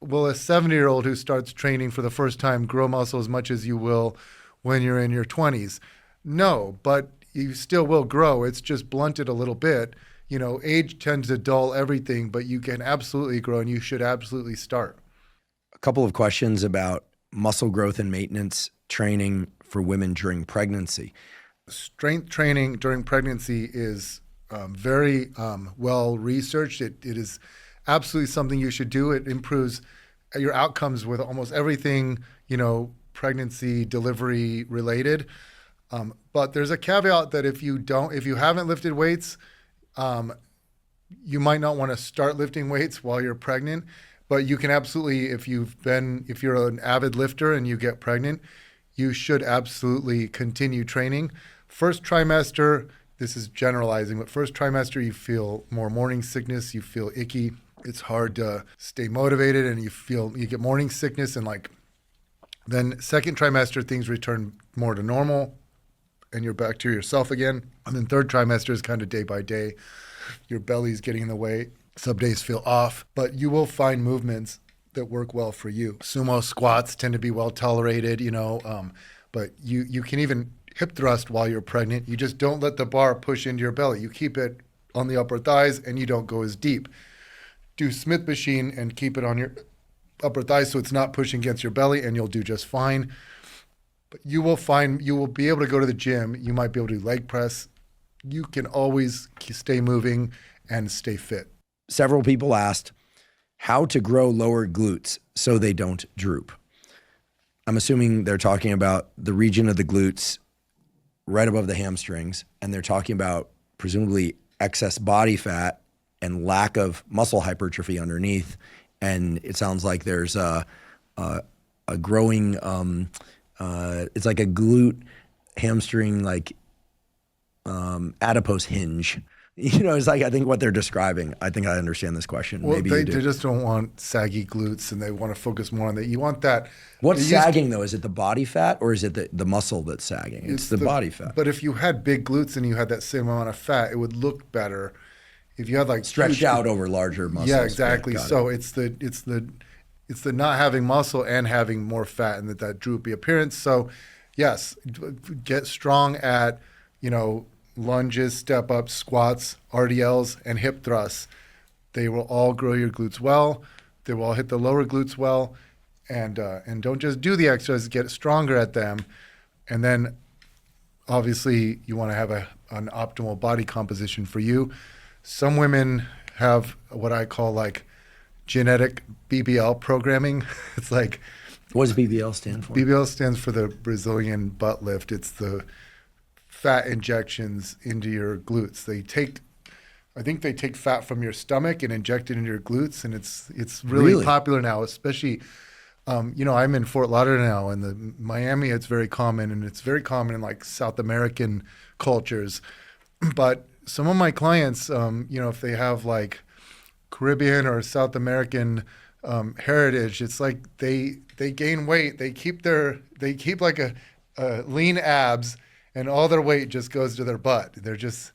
Will a 70-year-old who starts training for the first time grow muscle as much as you will when you're in your 20s? No, but you still will grow. It's just blunted a little bit. You know, age tends to dull everything, but you can absolutely grow, and you should absolutely start. A couple of questions about muscle growth and maintenance training for women during pregnancy. Strength training during pregnancy is very well researched. It is absolutely something you should do. It improves your outcomes with almost everything, pregnancy, delivery related. But there's a caveat that if you haven't lifted weights, you might not want to start lifting weights while you're pregnant. But you can absolutely, if you're an avid lifter and you get pregnant, you should absolutely continue training. First trimester, this is generalizing, but first trimester you feel more morning sickness, you feel icky. It's hard to stay motivated, and you get morning sickness, and then second trimester things return more to normal and you're back to yourself again. And then third trimester is kind of day by day. Your belly's getting in the way. Some days feel off, but you will find movements that work well for you. Sumo squats tend to be well tolerated, but you can even hip thrust while you're pregnant. You just don't let the bar push into your belly. You keep it on the upper thighs and you don't go as deep. Do Smith machine and keep it on your upper thighs so it's not pushing against your belly, and you'll do just fine. But you will be able to go to the gym. You might be able to do leg press. You can always stay moving and stay fit. Several people asked how to grow lower glutes so they don't droop. I'm assuming they're talking about the region of the glutes right above the hamstrings, and they're talking about presumably excess body fat and lack of muscle hypertrophy underneath. And it sounds like there's a growing, it's like a glute hamstring, adipose hinge. It's like, I think what they're describing, I think I understand this question. Well, Maybe they you do. just don't want saggy glutes, and they want to focus more on that. You want that. What's sagging though? Is it the body fat, or is it the muscle that's sagging? It's the body fat. But if you had big glutes and you had that same amount of fat, it would look better. If you had stretched out over larger muscles. Yeah, exactly. So it's the not having muscle and having more fat, and that droopy appearance. So yes, get strong at, lunges, step ups, squats, RDLs, and hip thrusts. They will all grow your glutes well. They will all hit the lower glutes well. And don't just do the exercises, get stronger at them. And then obviously you want to have an optimal body composition for you. Some women have what I call genetic BBL programming. It's what does BBL stand for? BBL stands for the Brazilian butt lift. It's the fat injections into your glutes. I think they take fat from your stomach and inject it into your glutes, and it's really popular now, especially, I'm in Fort Lauderdale now, and the Miami, it's very common, and it's very common in South American cultures. But some of my clients, if they have like Caribbean or South American heritage, it's like they gain weight. They keep like a lean abs, and all their weight just goes to their butt. They're just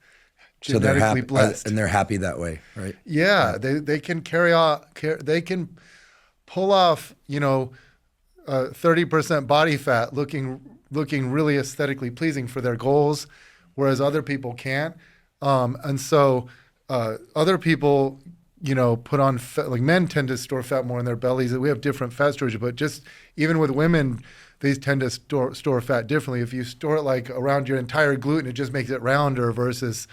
genetically blessed, and they're happy that way, right? Yeah, they can they can pull off 30% body fat, looking really aesthetically pleasing for their goals, whereas other people can't. And so other people, put on fat, like men tend to store fat more in their bellies. We have different fat storage, but just even with women, they tend to store fat differently. If you store it like around your entire glute, it just makes it rounder versus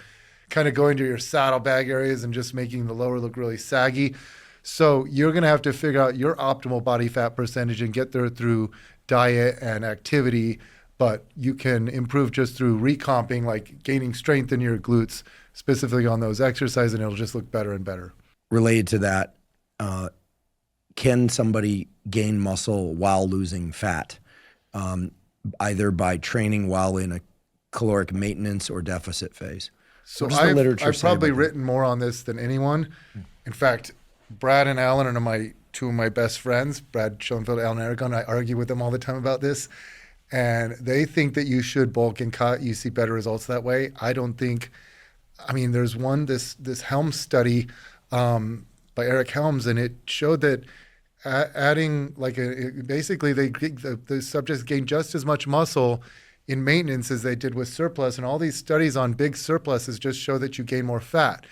kind of going to your saddlebag areas and just making the lower look really saggy. So you're going to have to figure out your optimal body fat percentage and get there through diet and activity. But you can improve just through recomping, like gaining strength in your glutes, specifically on those exercises, and it'll just look better and better. Related to that, can somebody gain muscle while losing fat, either by training while in a caloric maintenance or deficit phase? So I've probably written more on this than anyone. In fact, Brad and Alan are two of my best friends. Brad Schoenfeld, Alan Aragon. I argue with them all the time about this. And they think that you should bulk and cut. You see better results that way. I don't think. I mean, there's this Helms study by Eric Helms, and it showed that adding basically the subjects gain just as much muscle in maintenance as they did with surplus. And all these studies on big surpluses just show that you gain more fat.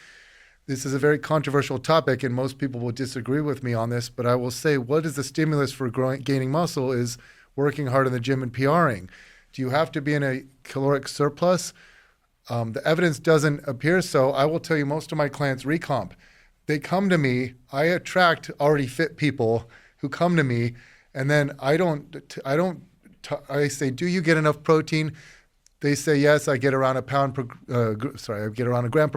This is a very controversial topic, and most people will disagree with me on this, but I will say what is the stimulus for gaining muscle is working hard in the gym and PRing. Do you have to be in a caloric surplus? The evidence doesn't appear so. I will tell you, most of my clients recomp. They come to me. I attract already fit people who come to me, and then I say, do you get enough protein? They say, yes, I get around a gram per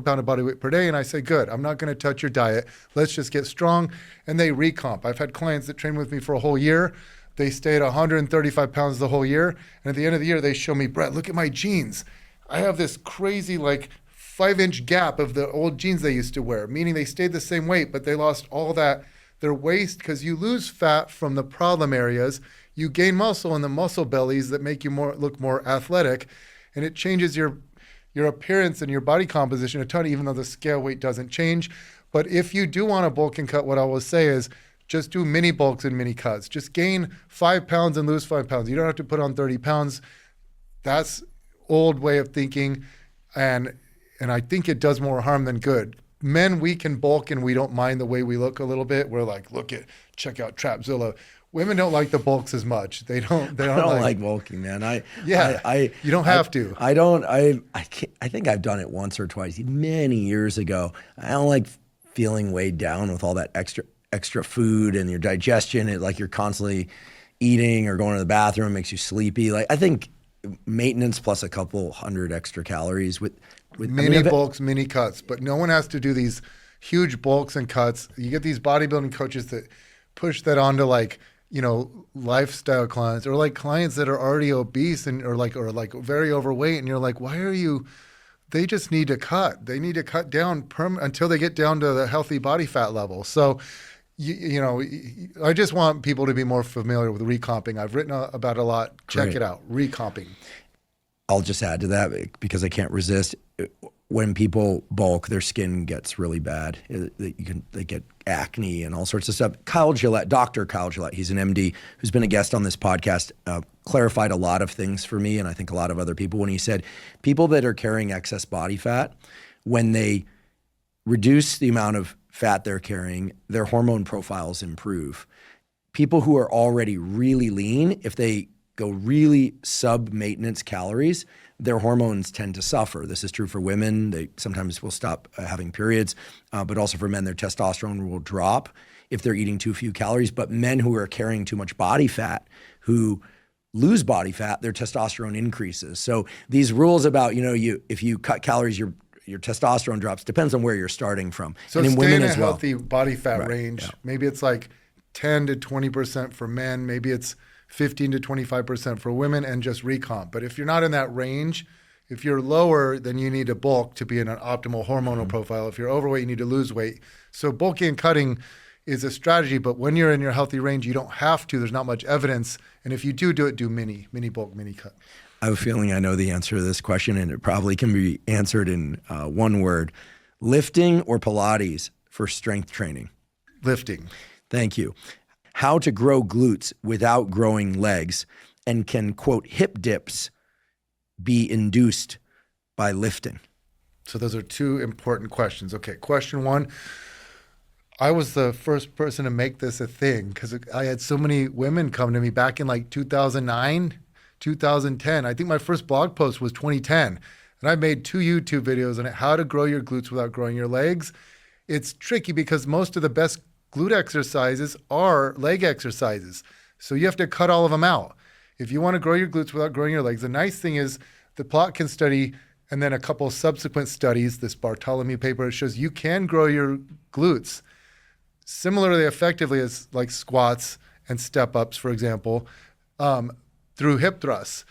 pound of body weight per day. And I say, good, I'm not going to touch your diet. Let's just get strong. And they recomp. I've had clients that train with me for a whole year. They stay at 135 pounds the whole year. And at the end of the year, they show me, Brett, look at my jeans. I have this crazy 5-inch gap of the old jeans they used to wear, meaning they stayed the same weight, but they lost all their waist, because you lose fat from the problem areas. You gain muscle in the muscle bellies that make you look more athletic, and it changes your appearance and your body composition a ton, even though the scale weight doesn't change. But if you do want to bulk and cut, what I will say is just do mini bulks and mini cuts. Just gain 5 pounds and lose 5 pounds. You don't have to put on 30 pounds. That's old way of thinking, and I think it does more harm than good. Men, we can bulk and we don't mind the way we look a little bit. We're like, check out Trapzilla. Women don't like the bulks as much. They don't like bulking, man. You don't have to. I don't. I think I've done it once or twice many years ago. I don't like feeling weighed down with all that extra food and your digestion. You're constantly eating or going to the bathroom makes you sleepy. I think maintenance plus a couple hundred extra calories with mini bulks, mini cuts. But no one has to do these huge bulks and cuts. You get these bodybuilding coaches that push that onto lifestyle clients, or clients that are already obese and or very overweight, and you're like, why are you? They just need to cut. They need to cut down until they get down to the healthy body fat level. So, I just want people to be more familiar with recomping. I've written about it a lot. Check it out. Recomping. I'll just add to that because I can't resist. When people bulk, their skin gets really bad. They get acne and all sorts of stuff. Dr. Kyle Gillette, he's an MD who's been a guest on this podcast, clarified a lot of things for me, and I think a lot of other people, when he said people that are carrying excess body fat, when they reduce the amount of fat they're carrying, their hormone profiles improve. People who are already really lean, if they go really sub-maintenance calories, their hormones tend to suffer. This is true for women. They sometimes will stop having periods, but also for men, their testosterone will drop if they're eating too few calories. But men who are carrying too much body fat, who lose body fat, their testosterone increases. So these rules about, if you cut calories, your testosterone drops, depends on where you're starting from. So and in stay women in a as well. healthy body fat range. Yeah. Maybe it's 10 to 20% for men. Maybe it's 15 to 25% for women, and just recomp. But if you're not in that range If you're lower, then you need to bulk to be in an optimal hormonal profile. If you're overweight, you need to lose weight. So bulking and cutting is a strategy, but when you're in your healthy range, you don't have to. There's not much evidence. And if you do it, do mini bulk, mini cut. I have a feeling I know the answer to this question, and it probably can be answered in one word. Lifting or Pilates for strength training? Lifting. Thank you. How to grow glutes without growing legs, and can, quote, hip dips be induced by lifting? So those are two important questions. Okay, question one. I was the first person to make this a thing because I had so many women come to me back in like 2009, 2010. I think my first blog post was 2010. And I made 2 YouTube videos on how to grow your glutes without growing your legs. It's tricky because most of the best glute exercises are leg exercises. So you have to cut all of them out. If you want to grow your glutes without growing your legs, the nice thing is the Plotkin study and then a couple of subsequent studies, this Bartholomew paper, it shows you can grow your glutes similarly effectively as like squats and step-ups, for example, through hip thrusts.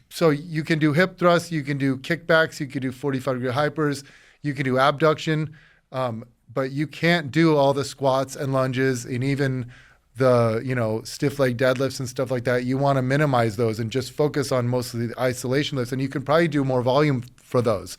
So you can do hip thrusts, you can do kickbacks, you can do 45-degree hypers, you can do abduction, but you can't do all the squats and lunges and even the stiff leg deadlifts and stuff like that. You want to minimize those and just focus on mostly the isolation lifts, and you can probably do more volume for those.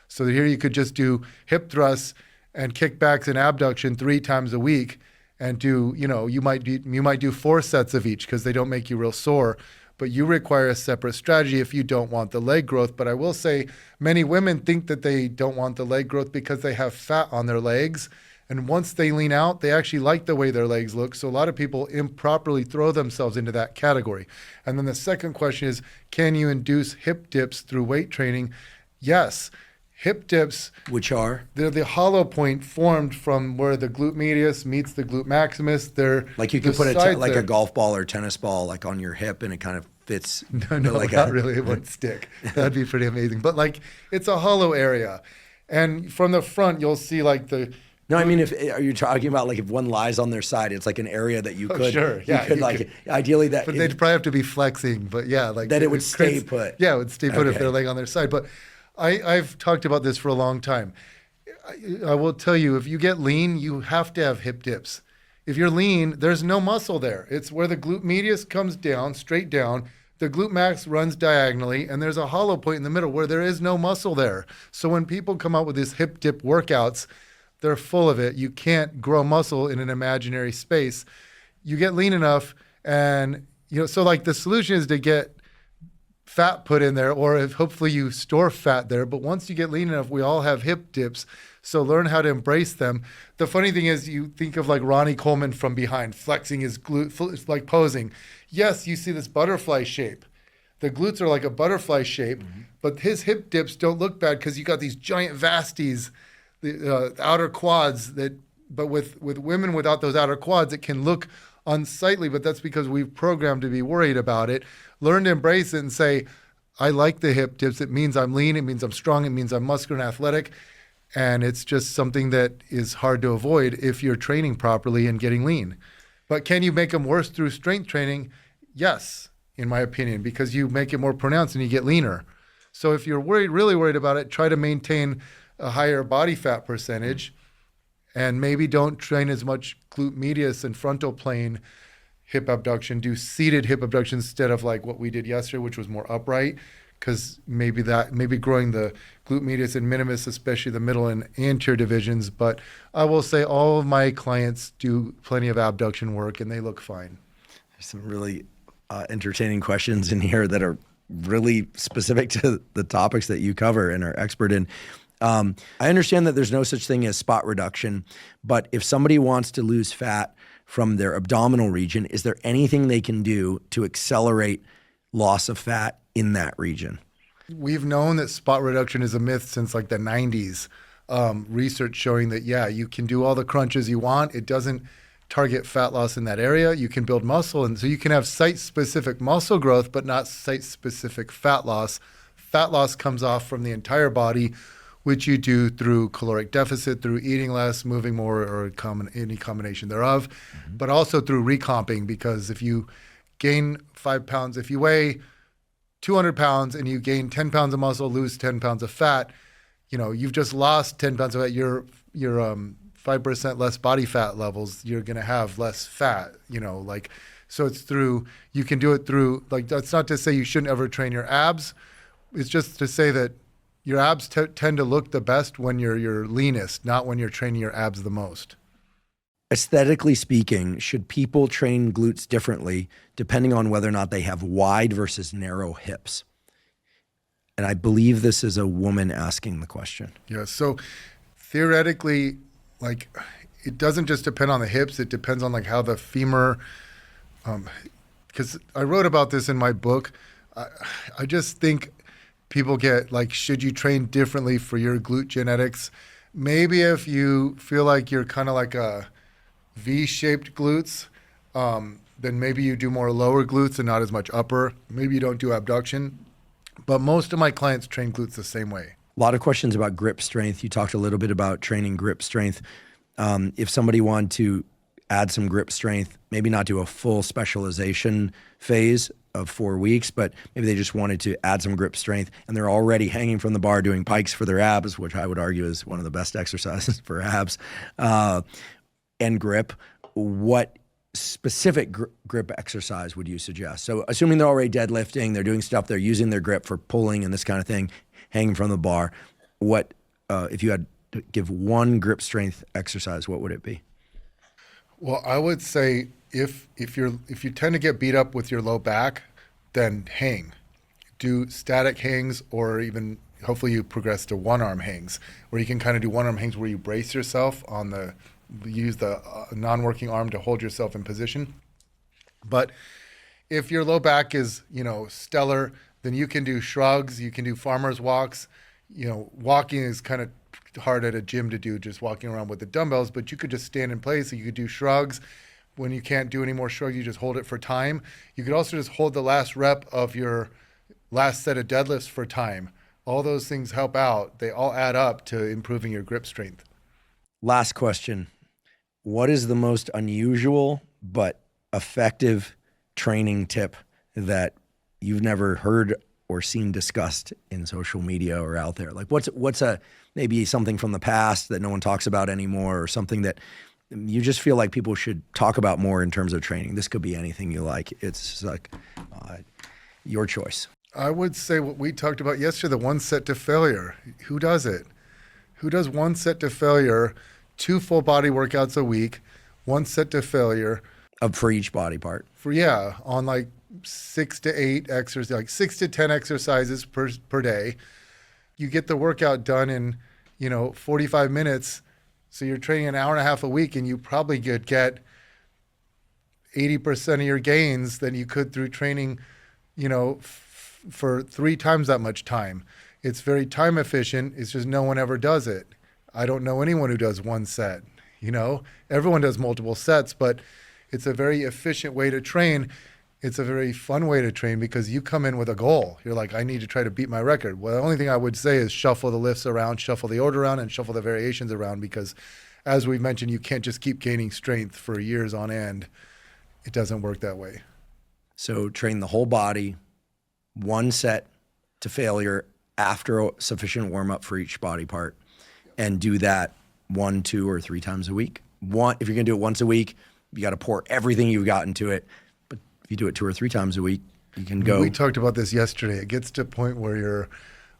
So here you could just do hip thrusts and kickbacks and abduction 3 times a week, and do you might do 4 sets of each because they don't make you real sore. But you require a separate strategy if you don't want the leg growth. But I will say many women think that they don't want the leg growth because they have fat on their legs. And once they lean out, they actually like the way their legs look. So a lot of people improperly throw themselves into that category. And then the second question is, can you induce hip dips through weight training? Yes. Hip dips, which are? They're the hollow point formed from where the glute medius meets the glute maximus. They're like you could put a golf ball or tennis ball like on your hip, and it kind of fits. No, like not really. It wouldn't stick. That'd be pretty amazing. But like it's a hollow area, and from the front you'll see like the. No, I mean, are you talking about like if one lies on their side, it's like an area that you could, sure, yeah, you could ideally that. But they'd probably have to be flexing, but yeah, like that it would stay put. Yeah, it would stay put if they're laying on their side. But I've talked about this for a long time. I will tell you, if you get lean, you have to have hip dips. If you're lean, there's no muscle there. It's where the glute medius comes down, straight down. The glute max runs diagonally, and there's a hollow point in the middle where there is no muscle there. So when people come out with these hip dip workouts, they're full of it. You can't grow muscle in an imaginary space. You get lean enough, and so like the solution is to get fat put in there, or if hopefully you store fat there. But once you get lean enough, we all have hip dips. So learn how to embrace them. The funny thing is you think of like Ronnie Coleman from behind, flexing his glute, like posing. Yes, you see this butterfly shape. The glutes are like a butterfly shape, but his hip dips don't look bad because you got these giant vasties, the outer quads but with women without those outer quads, it can look unsightly, but that's because we've programmed to be worried about it. Learn to embrace it and say, I like the hip dips. It means I'm lean. It means I'm strong. It means I'm muscular and athletic. And it's just something that is hard to avoid if you're training properly and getting lean. But can you make them worse through strength training? Yes, in my opinion, because you make it more pronounced and you get leaner. So if you're really worried about it, try to maintain a higher body fat percentage, and maybe don't train as much glute medius and frontal plane hip abduction. Do seated hip abduction instead of like what we did yesterday, which was more upright, because maybe growing the glute medius and minimus, especially the middle and anterior divisions. But I will say all of my clients do plenty of abduction work, and they look fine. There's some really entertaining questions in here that are really specific to the topics that you cover and are expert in. I understand that there's no such thing as spot reduction, but if somebody wants to lose fat from their abdominal region, is there anything they can do to accelerate loss of fat in that region? We've known that spot reduction is a myth since like the 90s. Research showing that, yeah, you can do all the crunches you want. It doesn't target fat loss in that area. You can build muscle, and so you can have site-specific muscle growth, but not site-specific fat loss. Fat loss comes off from the entire body, which you do through caloric deficit, through eating less, moving more, or any combination thereof, but also through recomping, because if you gain 5 pounds, if you weigh 200 pounds and you gain 10 pounds of muscle, lose 10 pounds of fat, you've just lost 10 pounds of fat. You're 5% less body fat levels. You're going to have less fat, so you can do it through, that's not to say you shouldn't ever train your abs. It's just to say that your abs tend to look the best when you're your leanest, not when you're training your abs the most. Aesthetically speaking, should people train glutes differently depending on whether or not they have wide versus narrow hips? And I believe this is a woman asking the question. Yeah, so theoretically, it doesn't just depend on the hips, it depends on how the femur, because I wrote about this in my book. I just think people get should you train differently for your glute genetics? Maybe if you feel like you're kind of like a V-shaped glutes, then maybe you do more lower glutes and not as much upper. Maybe you don't do abduction. But most of my clients train glutes the same way. A lot of questions about grip strength. You talked a little bit about training grip strength. If somebody wanted to add some grip strength, maybe not do a full specialization phase of 4 weeks, but maybe they just wanted to add some grip strength and they're already hanging from the bar doing pikes for their abs, which I would argue is one of the best exercises for abs, and grip. What specific grip exercise would you suggest? So assuming they're already deadlifting, they're doing stuff, they're using their grip for pulling and this kind of thing, hanging from the bar, what, if you had to give one grip strength exercise, what would it be? Well, I would say if you tend to get beat up with your low back, then hang. Do static hangs, or even hopefully you progress to one-arm hangs, where you can kind of do one-arm hangs where you brace yourself use the non-working arm to hold yourself in position. But if your low back is, stellar, then you can do shrugs, you can do farmer's walks. Walking is kind of hard at a gym to do, just walking around with the dumbbells, but you could just stand in place. So you could do shrugs. When you can't do any more shrugs, you just hold it for time. You could also just hold the last rep of your last set of deadlifts for time. All those things help out. They all add up to improving your grip strength. Last question. What is the most unusual but effective training tip that you've never heard or seen discussed in social media or out there? What's maybe something from the past that no one talks about anymore, or something that you just feel like people should talk about more in terms of training? This could be anything you like. It's your choice. I would say what we talked about yesterday, the one set to failure. Who does it? Who does one set to failure, 2 full body workouts a week, 1 set to failure? For each body part. On 6 to 8 exercises, 6 to 10 exercises per day. You get the workout done in, 45 minutes. So you're training an hour and a half a week, and you probably could get 80% of your gains than you could through training, for 3 times that much time. It's very time efficient. It's just no one ever does it. I don't know anyone who does 1 set. Everyone does multiple sets, but it's a very efficient way to train. It's a very fun way to train because you come in with a goal. You're like, I need to try to beat my record. Well, the only thing I would say is shuffle the lifts around, shuffle the order around, and shuffle the variations around, because as we mentioned, you can't just keep gaining strength for years on end. It doesn't work that way. So train the whole body, 1 set to failure after a sufficient warm up for each body part, and do that 1, 2, or 3 times a week. If you're gonna do it once a week, you got to pour everything you've got into it. But if you do it 2 or 3 times a week, you can go. We talked about this yesterday. It gets to a point where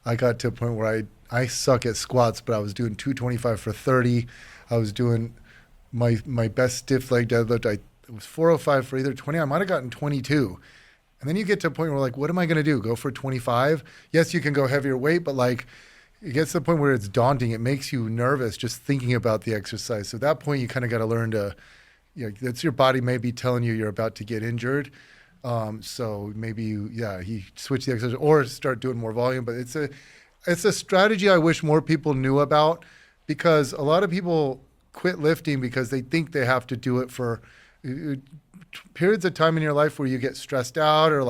I got to a point where I suck at squats, but I was doing 225 for 30. I was doing my best stiff leg deadlift. It was 405 for either 20. I might have gotten 22. And then you get to a point where what am I going to do? Go for 25? Yes, you can go heavier weight, but it gets to the point where it's daunting. It makes you nervous just thinking about the exercise. So at that point, you kind of got to learn to, that's your body maybe telling you you're about to get injured. So maybe you switch the exercise or start doing more volume. But it's a strategy I wish more people knew about, because a lot of people quit lifting because they think they have to do it for periods of time in your life where you get stressed out, or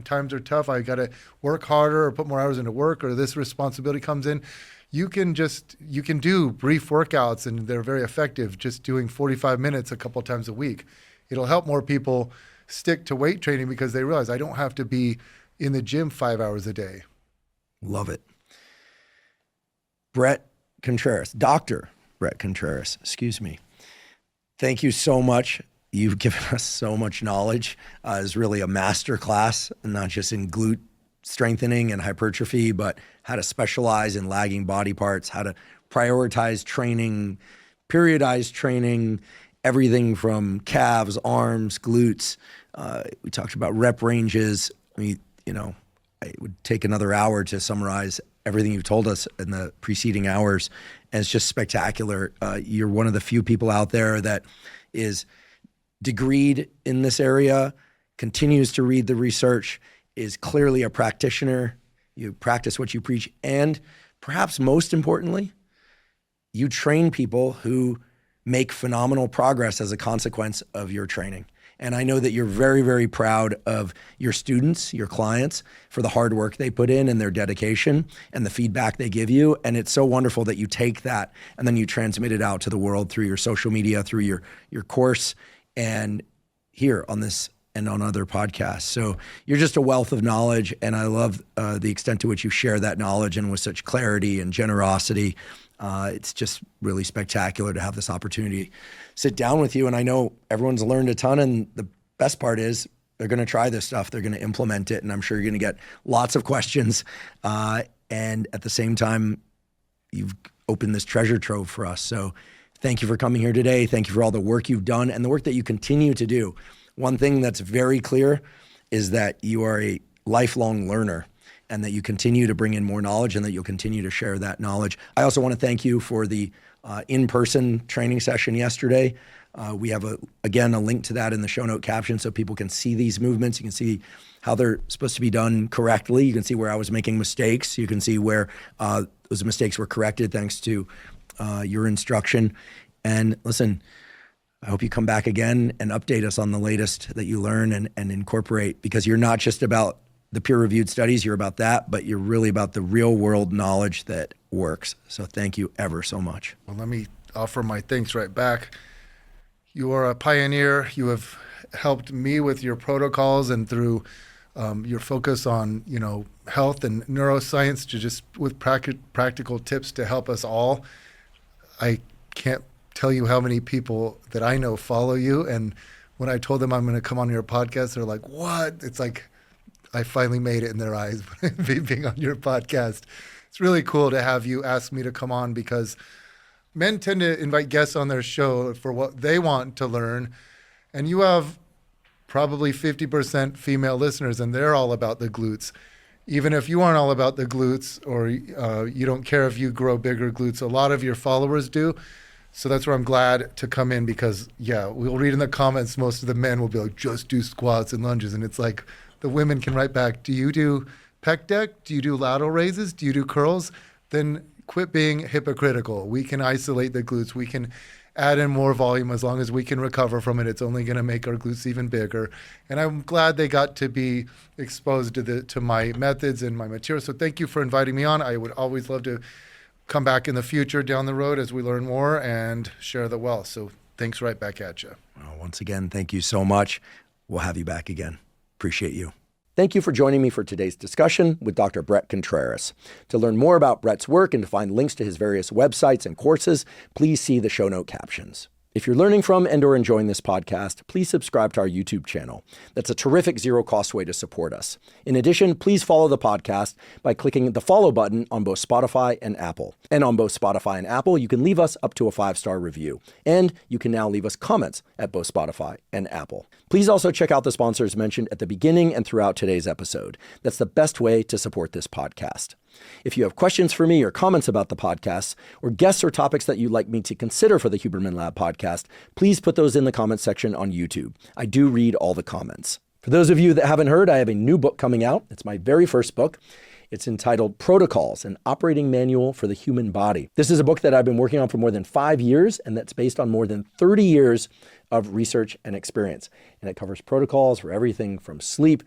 times are tough. I got to work harder or put more hours into work, or this responsibility comes in. You can do brief workouts, and they're very effective, just doing 45 minutes a couple times a week. It'll help more people stick to weight training because they realize I don't have to be in the gym 5 hours a day. Love it. Bret Contreras, Dr. Bret Contreras, excuse me. Thank you so much. You've given us so much knowledge. It's really a master class, not just in glute strengthening and hypertrophy, but how to specialize in lagging body parts, how to prioritize training, periodize training, everything from calves, arms, glutes. We talked about rep ranges. It would take another hour to summarize everything you've told us in the preceding hours. And it's just spectacular. You're one of the few people out there that is degreed in this area, continues to read the research, is clearly a practitioner. You practice what you preach. And perhaps most importantly, you train people who make phenomenal progress as a consequence of your training. And I know that you're very, very proud of your students, your clients, for the hard work they put in and their dedication and the feedback they give you. And it's so wonderful that you take that and then you transmit it out to the world through your social media, through your course, and here on this and on other podcasts. So you're just a wealth of knowledge, and I love the extent to which you share that knowledge and with such clarity and generosity. It's just really spectacular to have this opportunity to sit down with you. And I know everyone's learned a ton, and the best part is they're going to try this stuff. They're going to implement it, and I'm sure you're going to get lots of questions. And at the same time, you've opened this treasure trove for us. So thank you for coming here today. Thank you for all the work you've done and the work that you continue to do. One thing that's very clear is that you are a lifelong learner and that you continue to bring in more knowledge and that you'll continue to share that knowledge. I also want to thank you for the in-person training session yesterday. We have, again, a link to that in the show note caption so people can see these movements. You can see how they're supposed to be done correctly. You can see where I was making mistakes. You can see where those mistakes were corrected thanks to your instruction. And listen, I hope you come back again and update us on the latest that you learn and incorporate, because you're not just about the peer-reviewed studies, you're about that, but you're really about the real-world knowledge that works. So thank you ever so much. Well, let me offer my thanks right back. You are a pioneer. You have helped me with your protocols and through your focus on, health and neuroscience to just with practical tips to help us all. I can't tell you how many people that I know follow you. And when I told them I'm going to come on your podcast, they're like, what? It's like I finally made it in their eyes being on your podcast. It's really cool to have you ask me to come on, because men tend to invite guests on their show for what they want to learn. And you have probably 50% female listeners, and they're all about the glutes. Even if you aren't all about the glutes, or you don't care if you grow bigger glutes, a lot of your followers do. So that's where I'm glad to come in, because, we'll read in the comments, most of the men will be like, just do squats and lunges. And it's like the women can write back, do you do pec deck? Do you do lateral raises? Do you do curls? Then quit being hypocritical. We can isolate the glutes. We can add in more volume as long as we can recover from it. It's only going to make our glutes even bigger. And I'm glad they got to be exposed to my methods and my material. So thank you for inviting me on. I would always love to come back in the future down the road as we learn more and share the wealth. So thanks right back at you. Well, once again, thank you so much. We'll have you back again. Appreciate you. Thank you for joining me for today's discussion with Dr. Bret Contreras. To learn more about Bret's work and to find links to his various websites and courses, please see the show note captions. If you're learning from and or enjoying this podcast, please subscribe to our YouTube channel. That's a terrific zero-cost way to support us. In addition, please follow the podcast by clicking the follow button on both Spotify and Apple. And on both Spotify and Apple, you can leave us up to a 5-star review. And you can now leave us comments at both Spotify and Apple. Please also check out the sponsors mentioned at the beginning and throughout today's episode. That's the best way to support this podcast. If you have questions for me or comments about the podcast, or guests or topics that you'd like me to consider for the Huberman Lab podcast, please put those in the comments section on YouTube. I do read all the comments. For those of you that haven't heard, I have a new book coming out. It's my very first book. It's entitled Protocols, an Operating Manual for the Human Body. This is a book that I've been working on for more than 5 years, and that's based on more than 30 years of research and experience. And it covers protocols for everything from sleep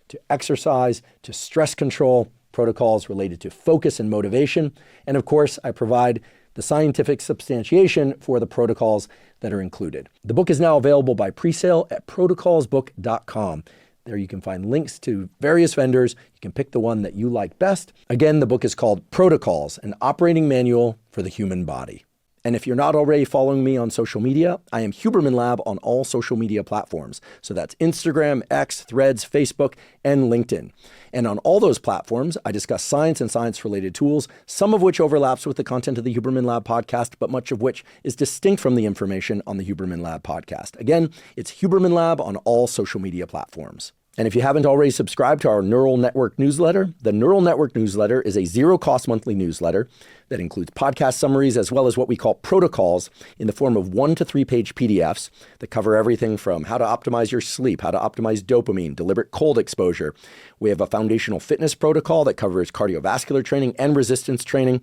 to exercise to stress control, protocols related to focus and motivation. And of course, I provide the scientific substantiation for the protocols that are included. The book is now available by pre-sale at protocolsbook.com. There you can find links to various vendors. You can pick the one that you like best. Again, the book is called Protocols, an operating manual for the human body. And if you're not already following me on social media, I am Huberman Lab on all social media platforms. So that's Instagram, X, Threads, Facebook, and LinkedIn. And on all those platforms, I discuss science and science-related tools, some of which overlaps with the content of the Huberman Lab podcast, but much of which is distinct from the information on the Huberman Lab podcast. Again, it's Huberman Lab on all social media platforms. And if you haven't already subscribed to our Neural Network newsletter, the Neural Network newsletter is a zero-cost monthly newsletter that includes podcast summaries as well as what we call protocols in the form of 1 to 3 page PDFs that cover everything from how to optimize your sleep, how to optimize dopamine, deliberate cold exposure. We have a foundational fitness protocol that covers cardiovascular training and resistance training.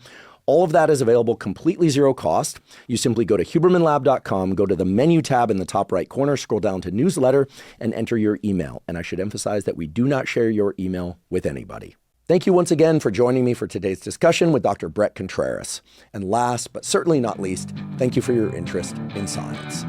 All of that is available completely zero cost. You simply go to hubermanlab.com, go to the menu tab in the top right corner, scroll down to newsletter, and enter your email. And I should emphasize that we do not share your email with anybody. Thank you once again for joining me for today's discussion with Dr. Bret Contreras. And last, but certainly not least, thank you for your interest in science.